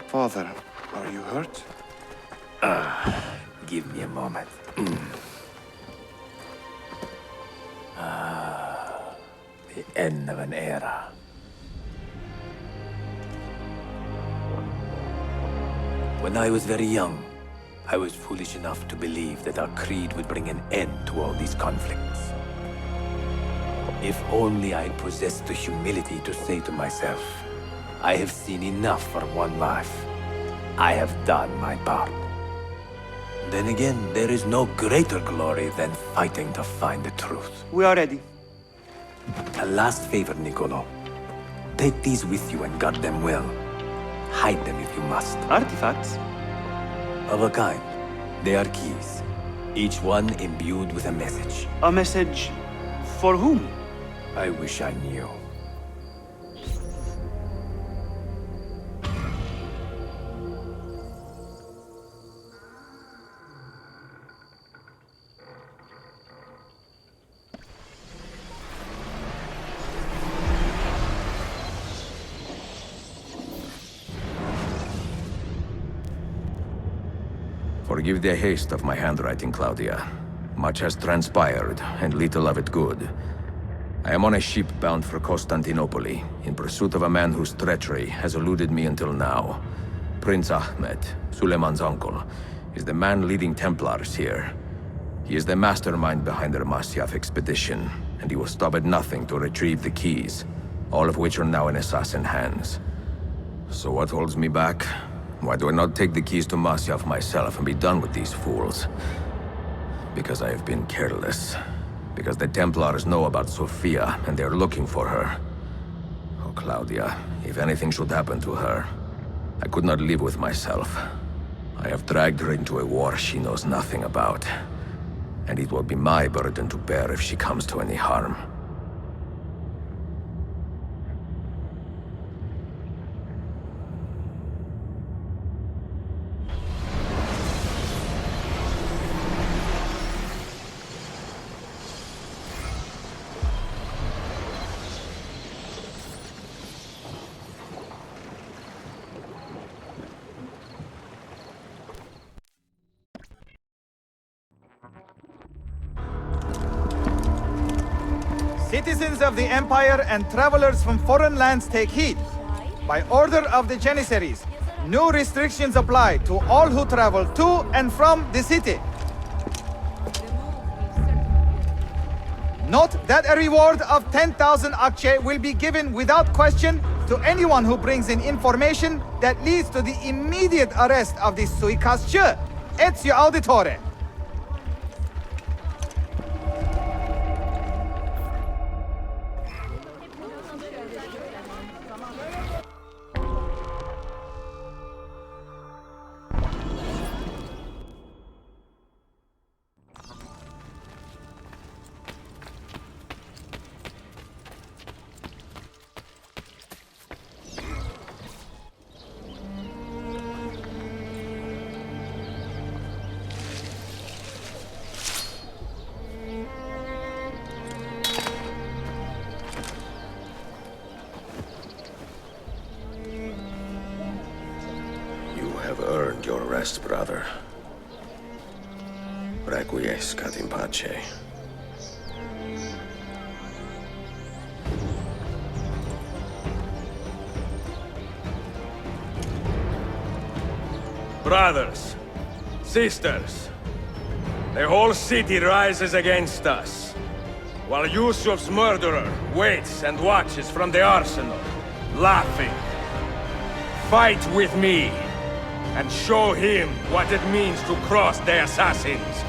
Father, are you hurt? Give me a moment. The end of an era. When I was very young, I was foolish enough to believe that our creed would bring an end to all these conflicts. If only I possessed the humility to say to myself, I have seen enough for one life. I have done my part. Then again, there is no greater glory than fighting to find the truth. We are ready. A last favor, Niccolo. Take these with you and guard them well. Hide them if you must. Artifacts? Of a kind. They are keys. Each one imbued with a message. A message for whom? I wish I knew. Forgive the haste of my handwriting, Claudia. Much has transpired, and little of it good. I am on a ship bound for Constantinople, in pursuit of a man whose treachery has eluded me until now. Prince Ahmet, Suleiman's uncle, is the man leading Templars here. He is the mastermind behind their Masyaf expedition, and he will stop at nothing to retrieve the keys, all of which are now in assassin hands. So what holds me back? Why do I not take the keys to Masyaf myself and be done with these fools? Because I have been careless. Because the Templars know about Sofia, and they are looking for her. Oh, Claudia, if anything should happen to her, I could not live with myself. I have dragged her into a war she knows nothing about. And it will be my burden to bear if she comes to any harm. Citizens of the Empire and travelers from foreign lands take heed. By order of the Janissaries, new restrictions apply to all who travel to and from the city. Note that a reward of 10,000 akçe will be given without question to anyone who brings in information that leads to the immediate arrest of the suikastçı, Ezio Auditore. rest, brother. Requiescat in pace. Brothers, sisters, the whole city rises against us, while Yusuf's murderer waits and watches from the arsenal, laughing. Fight with me, and show him what it means to cross the assassins.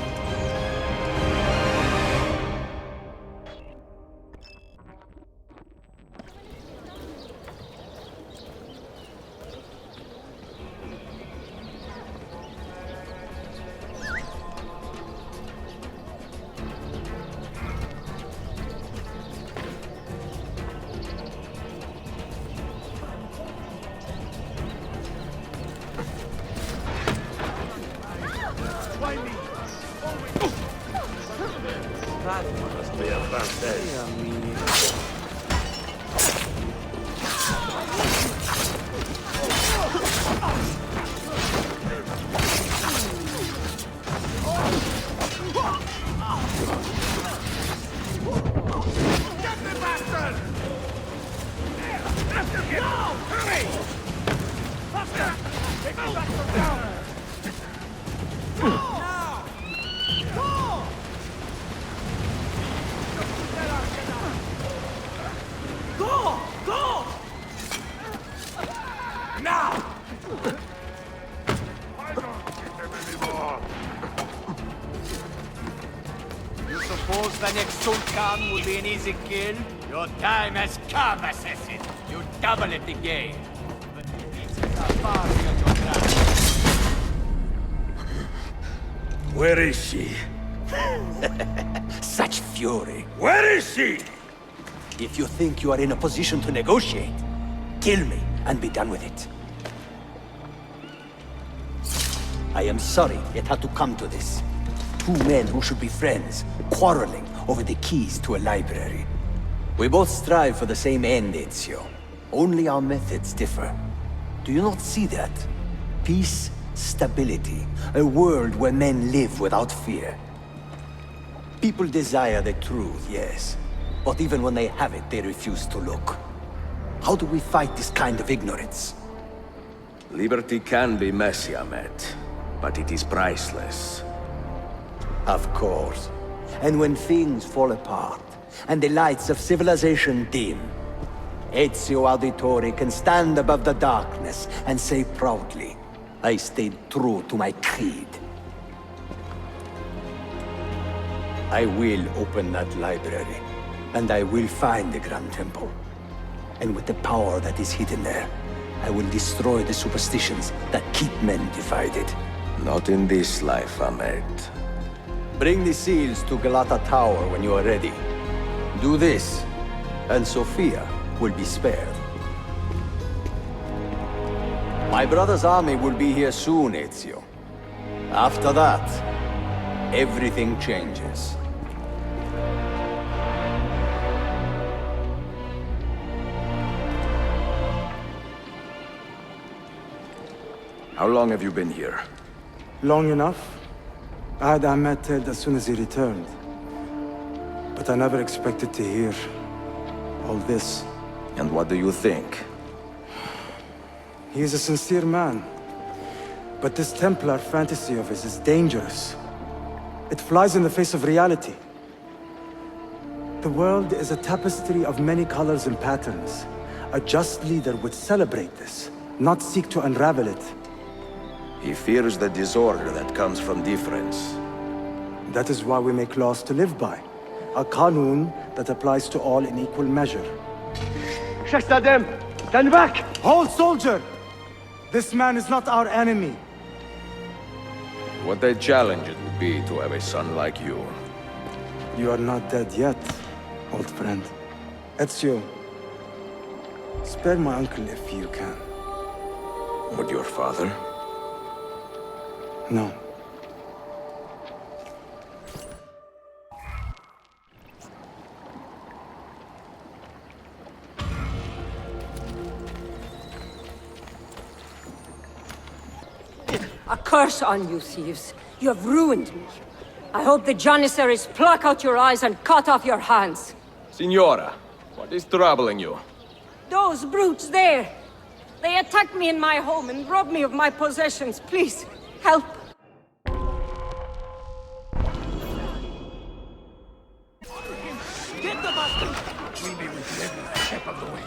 The next Sultan will be an easy kill. Your time has come, assassin. You double it again. But it's far beyond your grasp. Where is she? Such fury. Where is she? If you think you are in a position to negotiate, kill me and be done with it. I am sorry it had to come to this. Two men who should be friends, quarreling over the keys to a library. We both strive for the same end, Ezio. Only our methods differ. Do you not see that? Peace, stability, a world where men live without fear. People desire the truth, yes. But even when they have it, they refuse to look. How do we fight this kind of ignorance? Liberty can be messy, Ahmet, but it is priceless. Of course. And when things fall apart, and the lights of civilization dim, Ezio Auditore can stand above the darkness and say proudly, I stayed true to my creed. I will open that library, and I will find the Grand Temple. And with the power that is hidden there, I will destroy the superstitions that keep men divided. Not in this life, Ahmet. Bring the seals to Galata Tower when you are ready. Do this, and Sophia will be spared. My brother's army will be here soon, Ezio. After that, everything changes. How long have you been here? Long enough. I had Ahmet dead as soon as he returned. But I never expected to hear all this. And what do you think? He is a sincere man. But this Templar fantasy of his is dangerous. It flies in the face of reality. The world is a tapestry of many colors and patterns. A just leader would celebrate this, not seek to unravel it. He fears the disorder that comes from difference. That is why we make laws to live by. A qanun that applies to all in equal measure. Shahzadem, stand back! Hold, soldier! This man is not our enemy. What a challenge it would be to have a son like you. You are not dead yet, old friend. Ezio, spare my uncle if you can. Would your father? No. A curse on you, thieves. You have ruined me. I hope the Janissaries pluck out your eyes and cut off your hands. Signora, what is troubling you? Those brutes there! They attacked me in my home and robbed me of my possessions. Please, help. Get the bastard! Maybe we should every step of the way.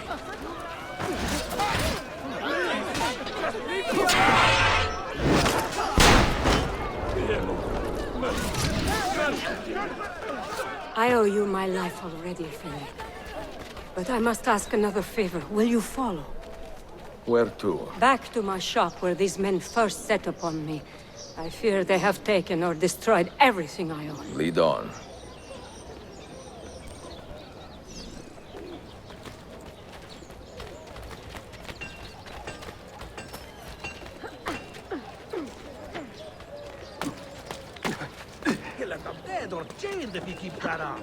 I owe you my life already, Philip. But I must ask another favor. Will you follow? Where to? Back to my shop where these men first set upon me. I fear they have taken or destroyed everything I own. Lead on. He'll end up dead or jailed if he keeps that up.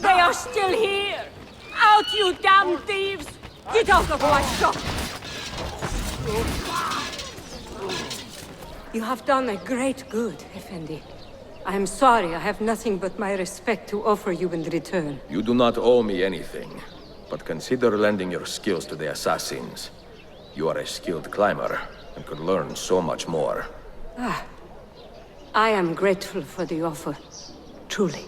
They are still here! Out, you damn thieves! Get out of my shop! You have done a great good, Effendi. I am sorry I have nothing but my respect to offer you in return. You do not owe me anything, but consider lending your skills to the assassins. You are a skilled climber, and could learn so much more. Ah, I am grateful for the offer, truly.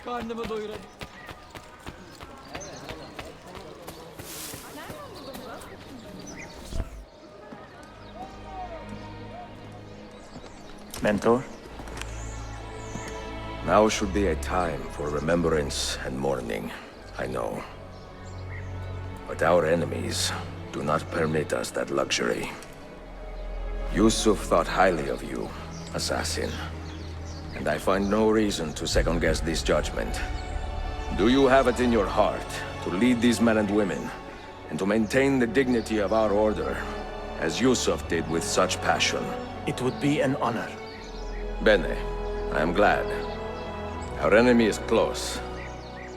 Karnımı doyurayım. Mentor? Now should be a time for remembrance and mourning, I know. But our enemies do not permit us that luxury. Yusuf thought highly of you, assassin. And I find no reason to second-guess this judgment. Do you have it in your heart to lead these men and women, and to maintain the dignity of our order, as Yusuf did with such passion? It would be an honor. Bene, I am glad. Our enemy is close.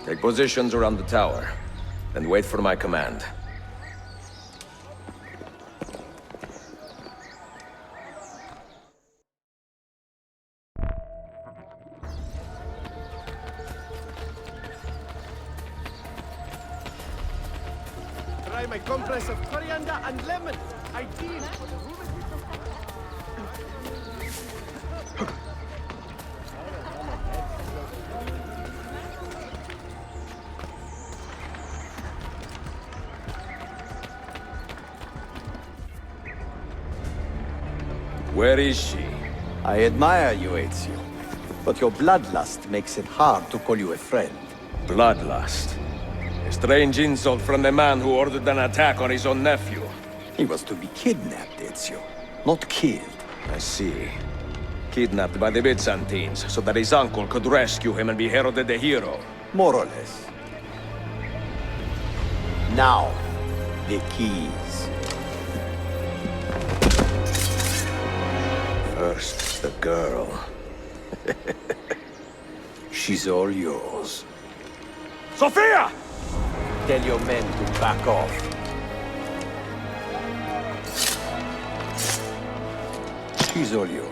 Take positions around the tower, and wait for my command. Try my compress of coriander and lemon. Ideal for the Where is she? I admire you, Ezio. But your bloodlust makes it hard to call you a friend. Bloodlust? A strange insult from the man who ordered an attack on his own nephew. He was to be kidnapped, Ezio, not killed. I see. Kidnapped by the Byzantines, so that his uncle could rescue him and be heralded a hero. More or less. Now, the keys. First, the girl. She's all yours. Sophia! Tell your men to back off. She's all yours.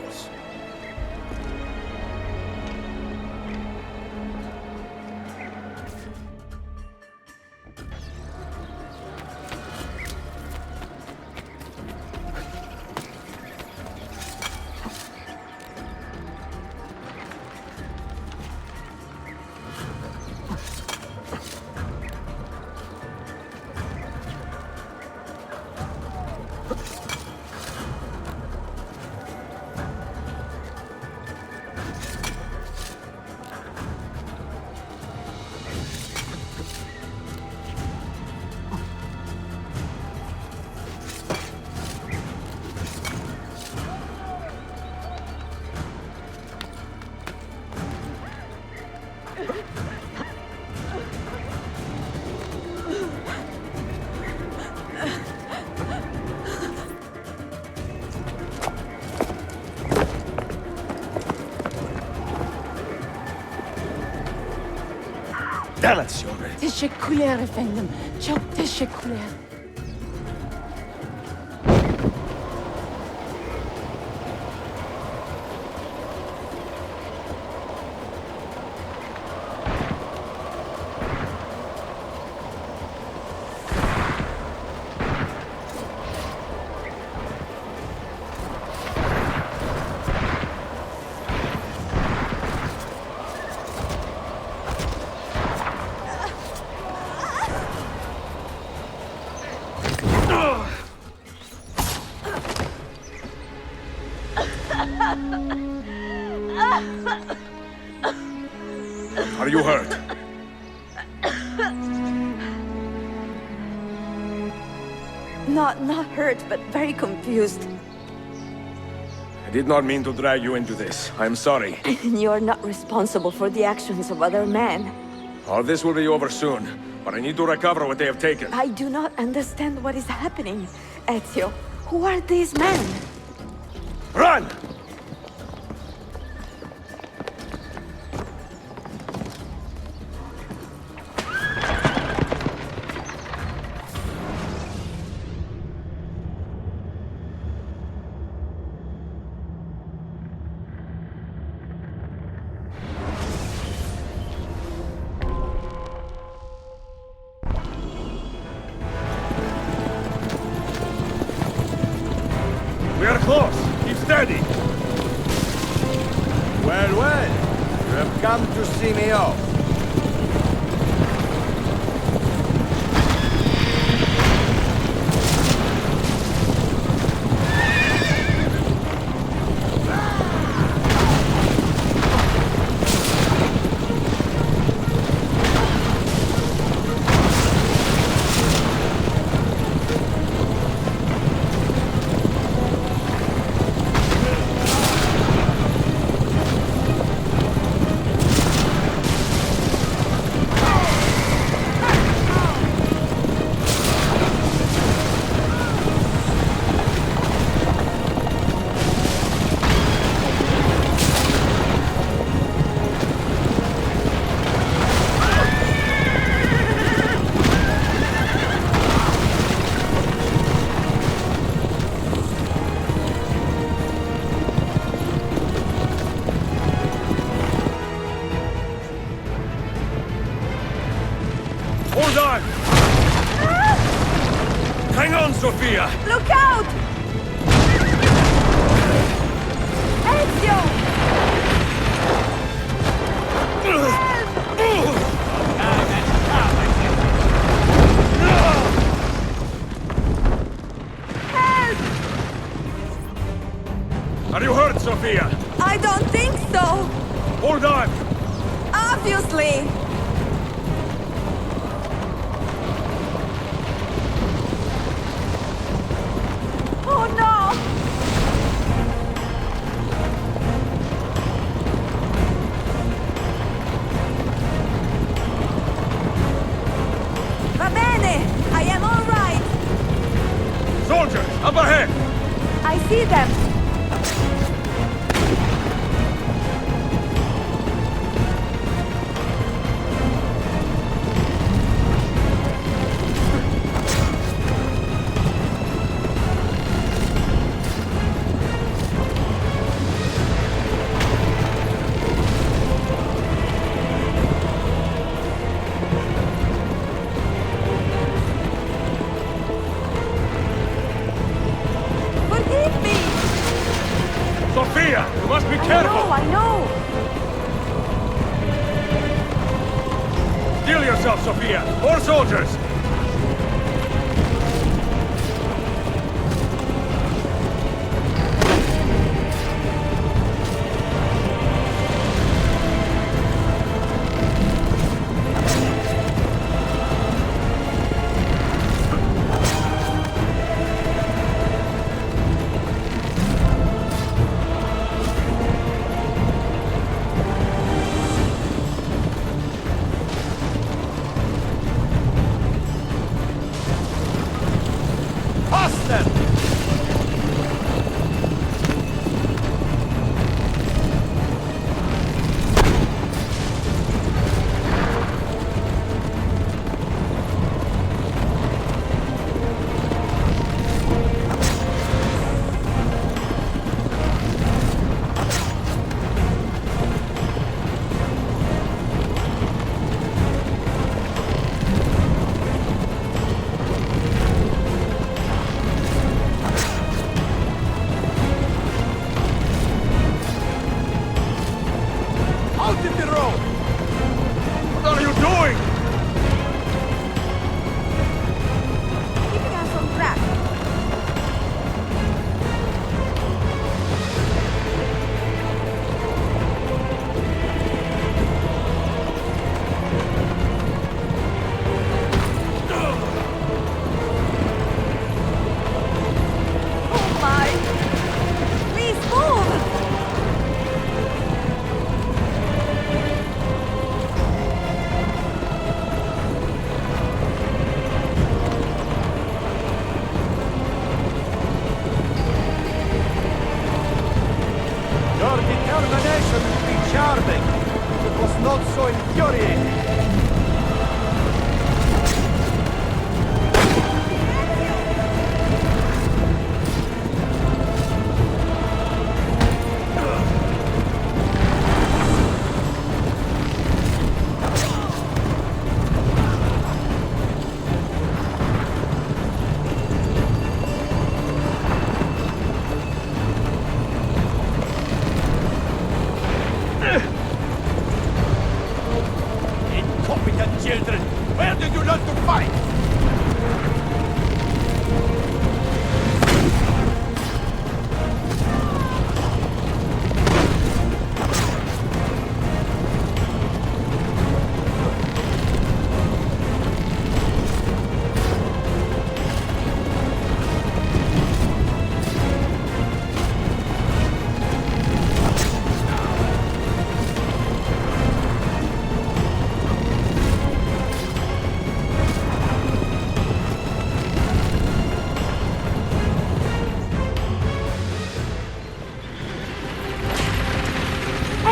Dalazione. Teşekkürler efendim. Çok teşekkürler. Are you hurt? Not hurt, but very confused. I did not mean to drag you into this. I'm sorry. You're not responsible for the actions of other men. All this will be over soon, but I need to recover what they have taken. I do not understand what is happening. Ezio, who are these men? Run! We are close. Keep steady. Well, well. You have come to see me off. Hold on! Hang on, Sophia! Look out! Ezio! Help! Are you hurt, Sophia? I don't think so. Hold on! Obviously. Oh no! Up ahead! I see them! I know! Steel yourself, Sophia! More soldiers!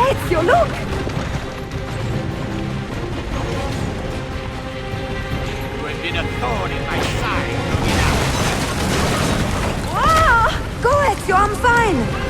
Ezio, look! You have been a thorn in my side, long enough. Ah! Go, Ezio, I'm fine!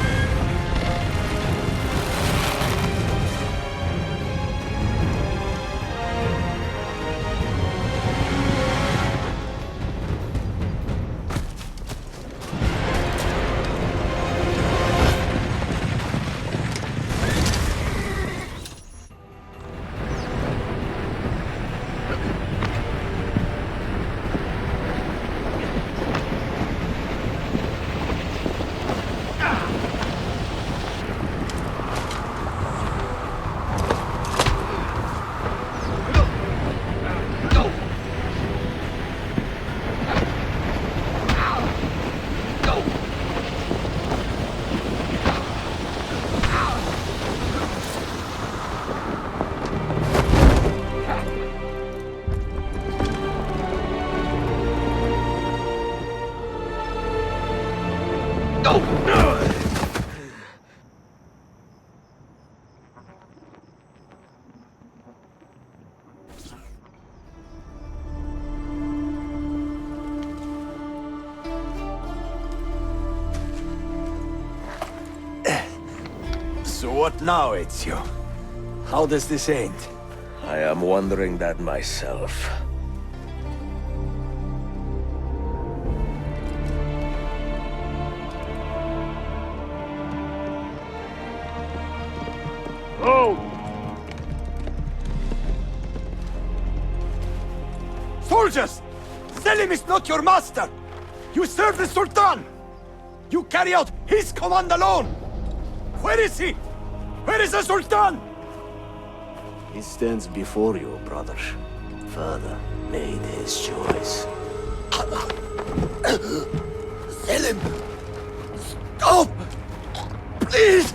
What now, Ezio? How does this end? I am wondering that myself. Oh! Soldiers! Selim is not your master! You serve the Sultan! You carry out his command alone! Where is he? Where is the Sultan? He stands before you, brother. Father made his choice. Selim! Stop! Please!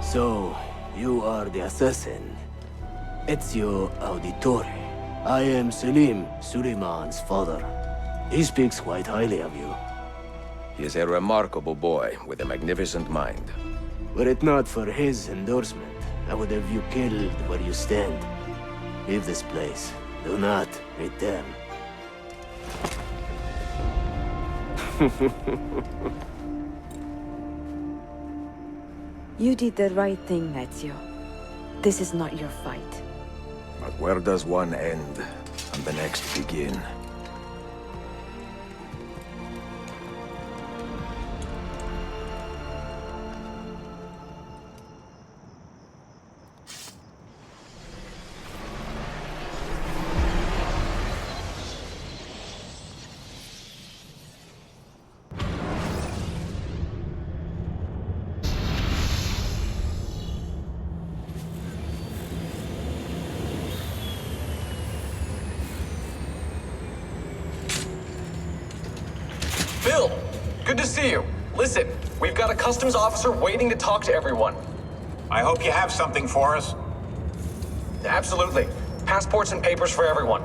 So, you are the assassin. Ezio Auditore. I am Selim, Suleiman's father. He speaks quite highly of you. He is a remarkable boy with a magnificent mind. Were it not for his endorsement, I would have you killed where you stand. Leave this place. Do not return. You did the right thing, Ezio. This is not your fight. But where does one end and the next begin? Bill, good to see you. Listen, we've got a customs officer waiting to talk to everyone. I hope you have something for us. Absolutely. Passports and papers for everyone.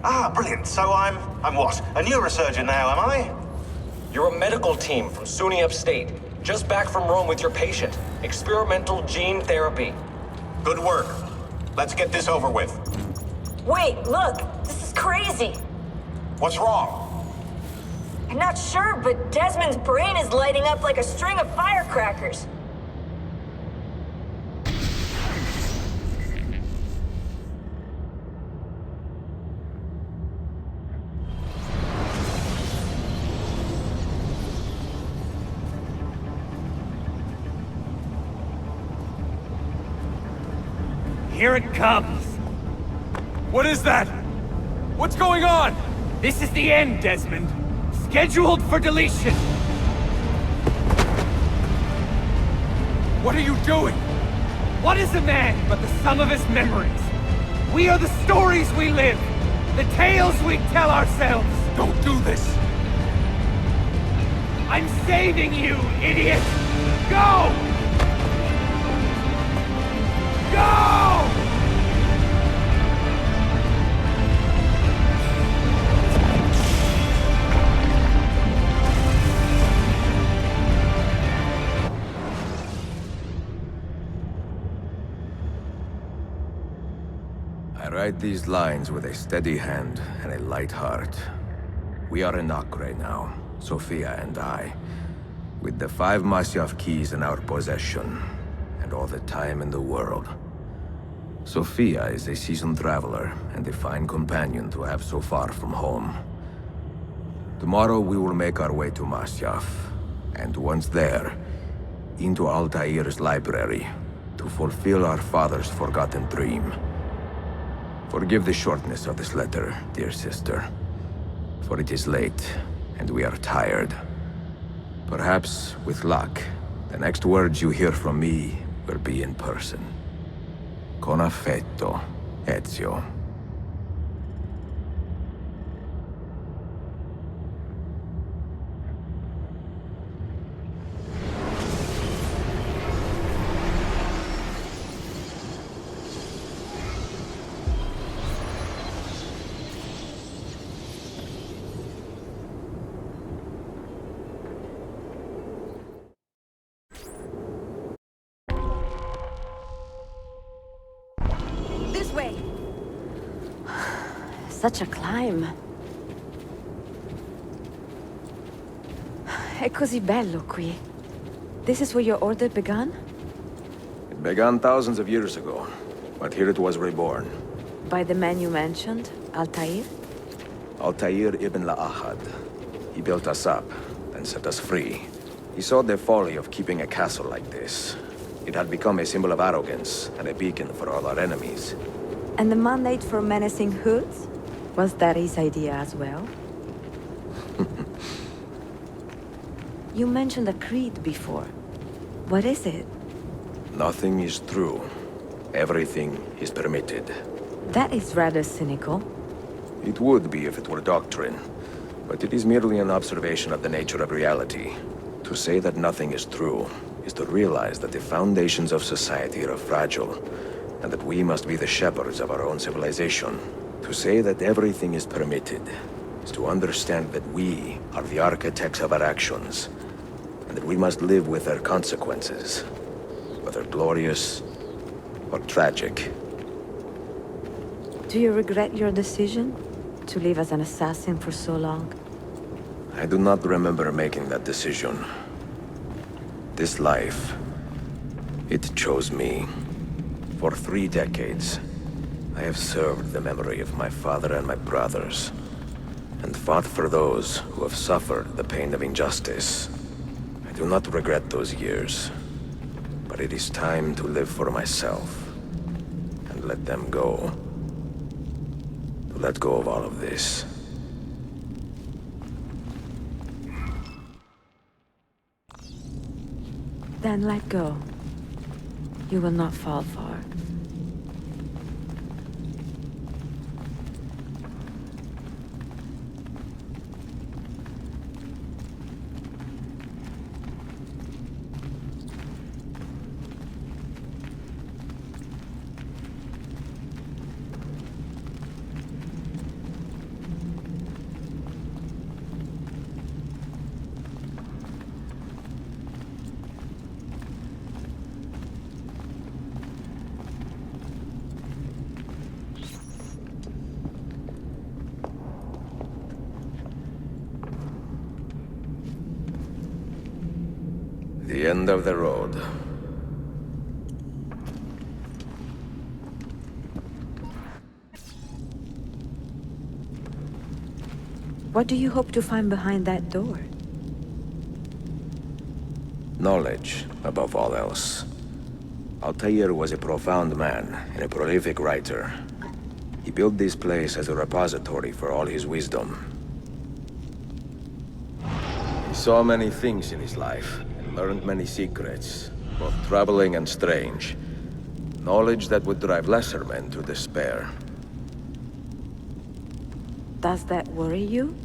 Ah, brilliant. So I'm what? A neurosurgeon now, am I? You're a medical team from SUNY Upstate. Just back from Rome with your patient. Experimental gene therapy. Good work. Let's get this over with. Wait, look! This is crazy! What's wrong? I'm not sure, but Desmond's brain is lighting up like a string of firecrackers. Here it comes! What is that? What's going on? This is the end, Desmond. Scheduled for deletion. What are you doing? What is a man but the sum of his memories? We are the stories we live, the tales we tell ourselves. Don't do this! I'm saving you, idiot! Go! Go! I write these lines with a steady hand and a light heart. We are in Acre now, Sophia and I, with the 5 Masyaf Keys in our possession, and all the time in the world. Sophia is a seasoned traveler, and a fine companion to have so far from home. Tomorrow we will make our way to Masyaf, and once there, into Altair's library, to fulfill our father's forgotten dream. Forgive the shortness of this letter, dear sister, for it is late, and we are tired. Perhaps, with luck, the next words you hear from me will be in person. Con affetto, Ezio. Such a climb. È così bello qui. This is where your order began? It began thousands of years ago, but here it was reborn. By the man you mentioned, Altair? Altaïr Ibn-La'Ahad. He built us up, and set us free. He saw the folly of keeping a castle like this. It had become a symbol of arrogance, and a beacon for all our enemies. And the mandate for menacing hoods? Was that his idea as well? You mentioned a creed before. What is it? Nothing is true. Everything is permitted. That is rather cynical. It would be if it were doctrine, but it is merely an observation of the nature of reality. To say that nothing is true is to realize that the foundations of society are fragile, and that we must be the shepherds of our own civilization. To say that everything is permitted is to understand that we are the architects of our actions, and that we must live with their consequences, whether glorious or tragic. Do you regret your decision to live as an assassin for so long? I do not remember making that decision. This life, it chose me. For 3 decades, I have served the memory of my father and my brothers, and fought for those who have suffered the pain of injustice. I do not regret those years, but it is time to live for myself, and let them go. To let go of all of this. Then let go. You will not fall far. The end of the road. What do you hope to find behind that door? Knowledge, above all else. Altair was a profound man and a prolific writer. He built this place as a repository for all his wisdom. He saw many things in his life, and learned many secrets, both troubling and strange. Knowledge that would drive lesser men to despair. Does that worry you?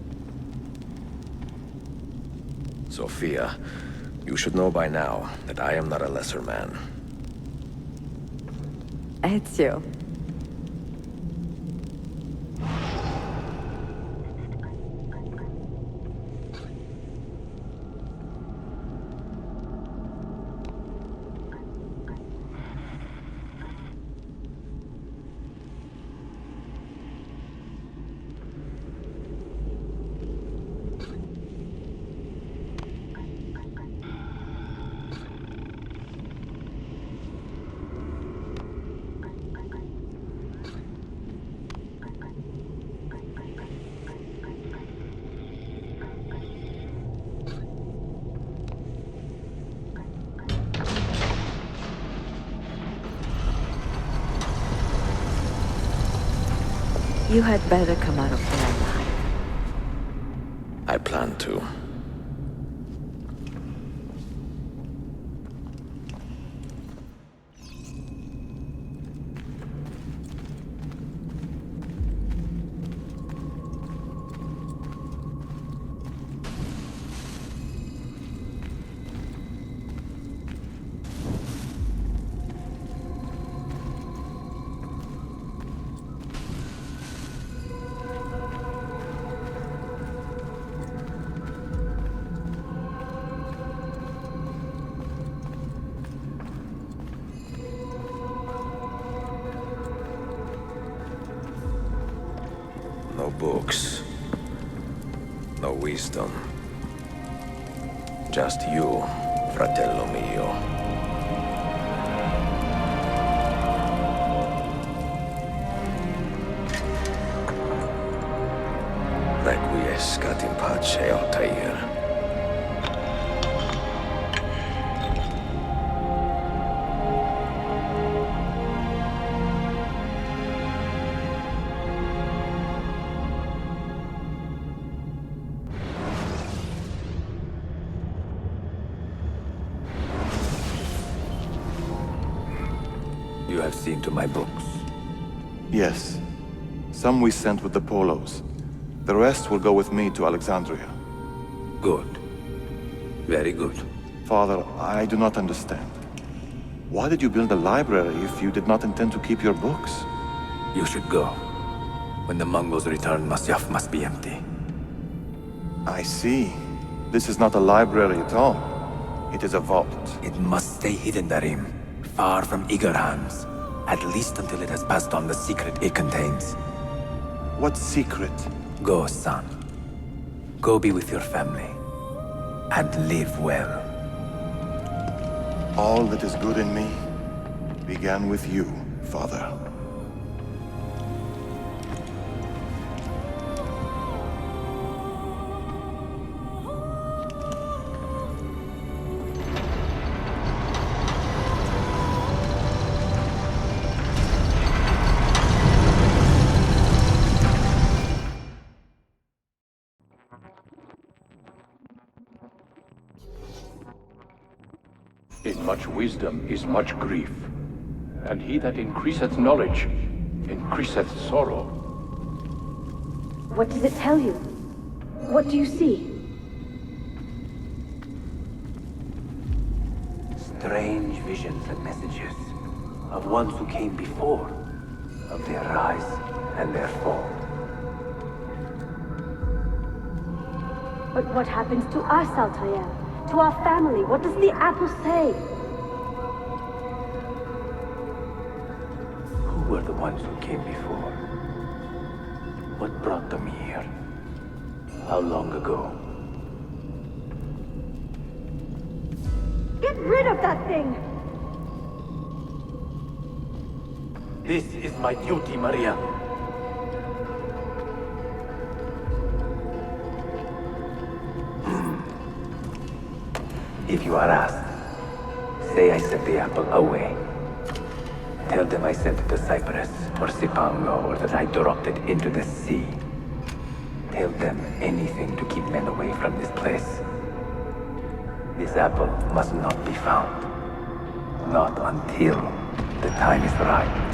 Sophia, you should know by now that I am not a lesser man. Ezio. You had better come out of there alive. I plan to. books. No wisdom. Just you, fratello mio. Requiescat in pace, Altair. You have seen to my books. Yes. Some we sent with the Polos. The rest will go with me to Alexandria. Good. Very good. Father, I do not understand. Why did you build a library if you did not intend to keep your books? You should go. When the Mongols return, Masyaf must be empty. I see. This is not a library at all. It is a vault. It must stay hidden, Darim. Far from eager hands. At least until it has passed on the secret it contains. What secret? Go, son. Go be with your family. And live well. All that is good in me began with you, Father. In much wisdom is much grief, and he that increaseth knowledge increaseth sorrow. What does it tell you? What do you see? Strange visions and messages of ones who came before, of their rise and their fall. But what happens to us, Altair? To our family? What does the apple say? Who were the ones who came before? What brought them here? How long ago? Get rid of that thing! This is my duty, Maria. If you are asked, say I sent the apple away. Tell them I sent it to Cyprus or Cipango, or that I dropped it into the sea. Tell them anything to keep men away from this place. This apple must not be found. Not until the time is right.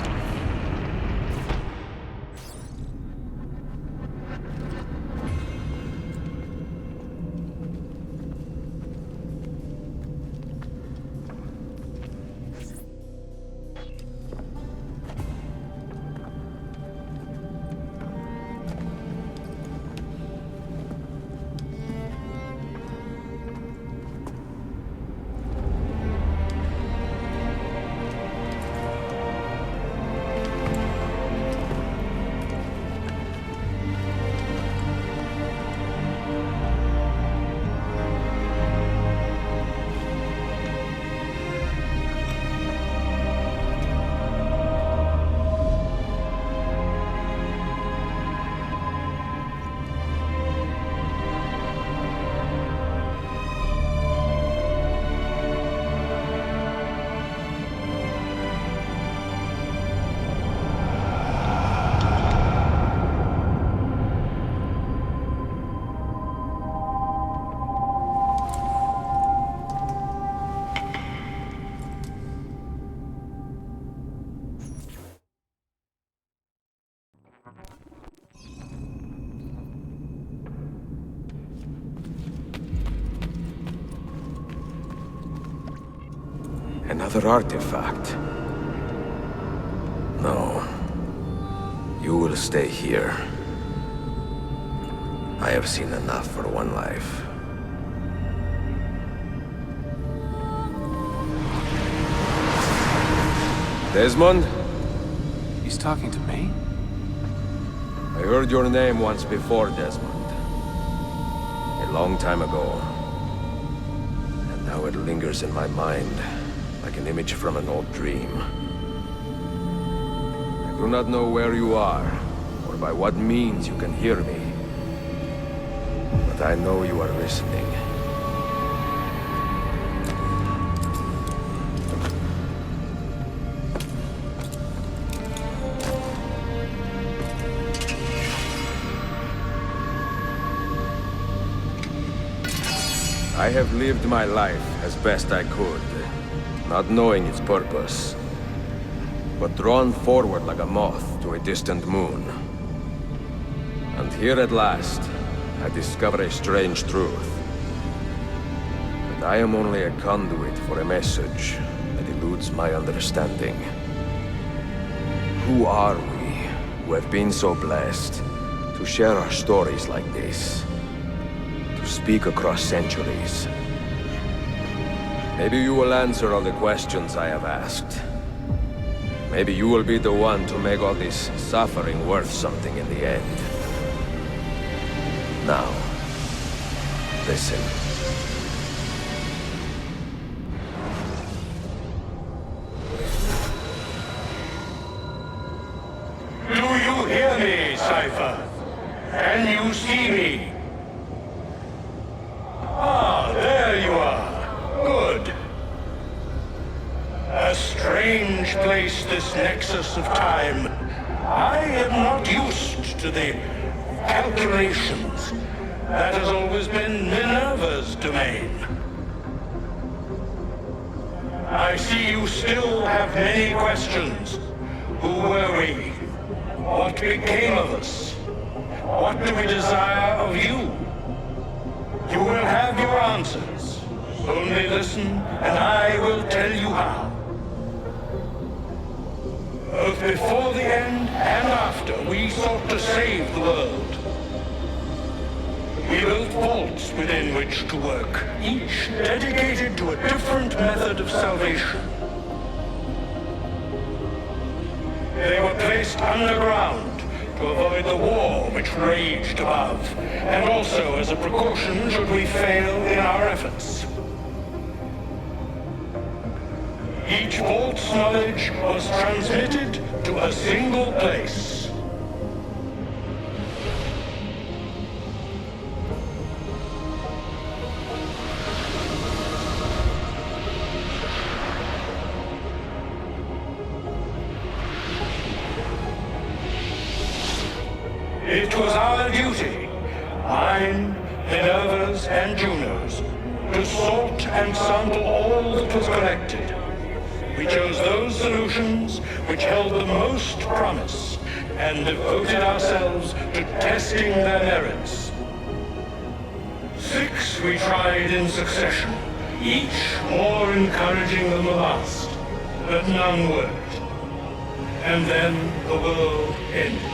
Another artifact. No. You will stay here. I have seen enough for one life. Desmond? He's talking to me? I heard your name once before, Desmond. A long time ago. And now it lingers in my mind, like an image from an old dream. I do not know where you are, or by what means you can hear me. But I know you are listening. I have lived my life as best I could, not knowing its purpose, but drawn forward like a moth to a distant moon. And here at last, I discover a strange truth. That I am only a conduit for a message that eludes my understanding. Who are we, who have been so blessed, to share our stories like this? To speak across centuries? Maybe you will answer all the questions I have asked. Maybe you will be the one to make all this suffering worth something in the end. Now, listen. Do you hear me, Cypher? Can you see me? Ah, there you are. Good. A strange place, this nexus of time. I am not used to the calculations. That has always been Minerva's domain. I see you still have many questions. Who were we? What became of us? What do we desire of you? You will have your answers. Only listen, and I will tell you how. Both before the end and after, we sought to save the world. We built vaults within which to work, each dedicated to a different method of salvation. They were placed underground to avoid the war which raged above, and also as a precaution should we fail in our efforts. Each vault's knowledge was transmitted to a single place. It was our duty, mine, Minerva's, and Juno's, to sort and sample all that was collected. We chose those solutions which held the most promise, and devoted ourselves to testing their merits. 6 we tried in succession, each more encouraging than the last, but none worked. And then the world ended.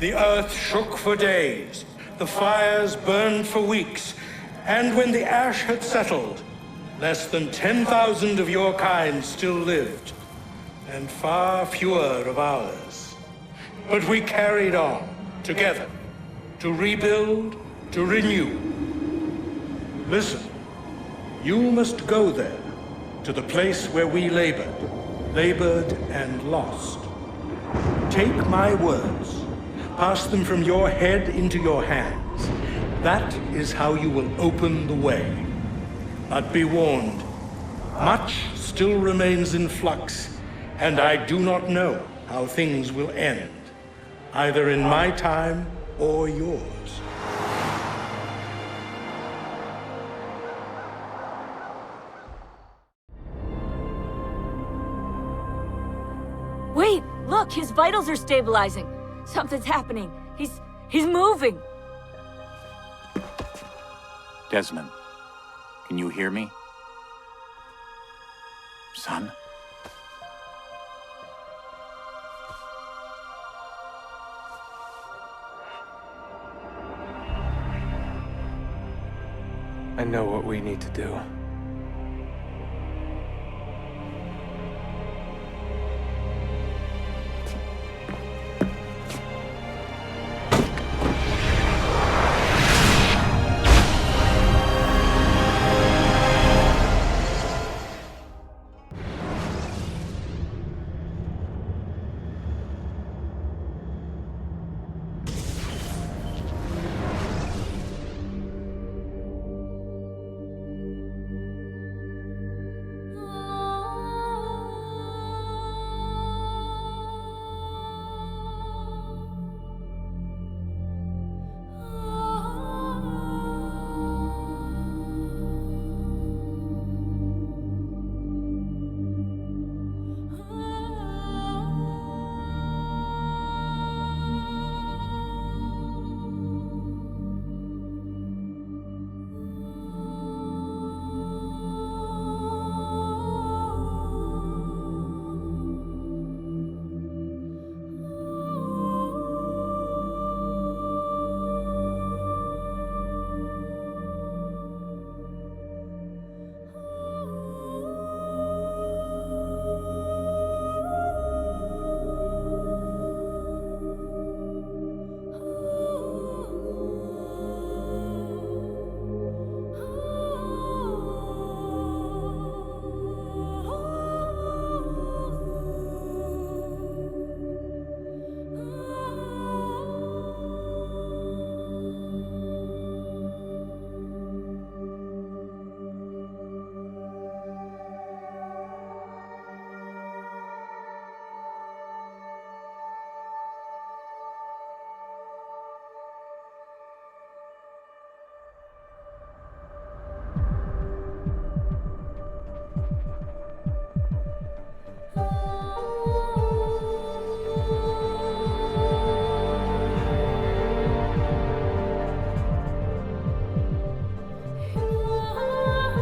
The earth shook for days, the fires burned for weeks, and when the ash had settled, less than 10,000 of your kind still lived, and far fewer of ours. But we carried on, together, to rebuild, to renew. Listen, you must go there, to the place where we labored and lost. Take my words, pass them from your head into your hands. That is how you will open the way. But be warned, much still remains in flux, and I do not know how things will end, either in my time or yours. Wait, look, his vitals are stabilizing. Something's happening. He's moving. Desmond, can you hear me? Son? I know what we need to do.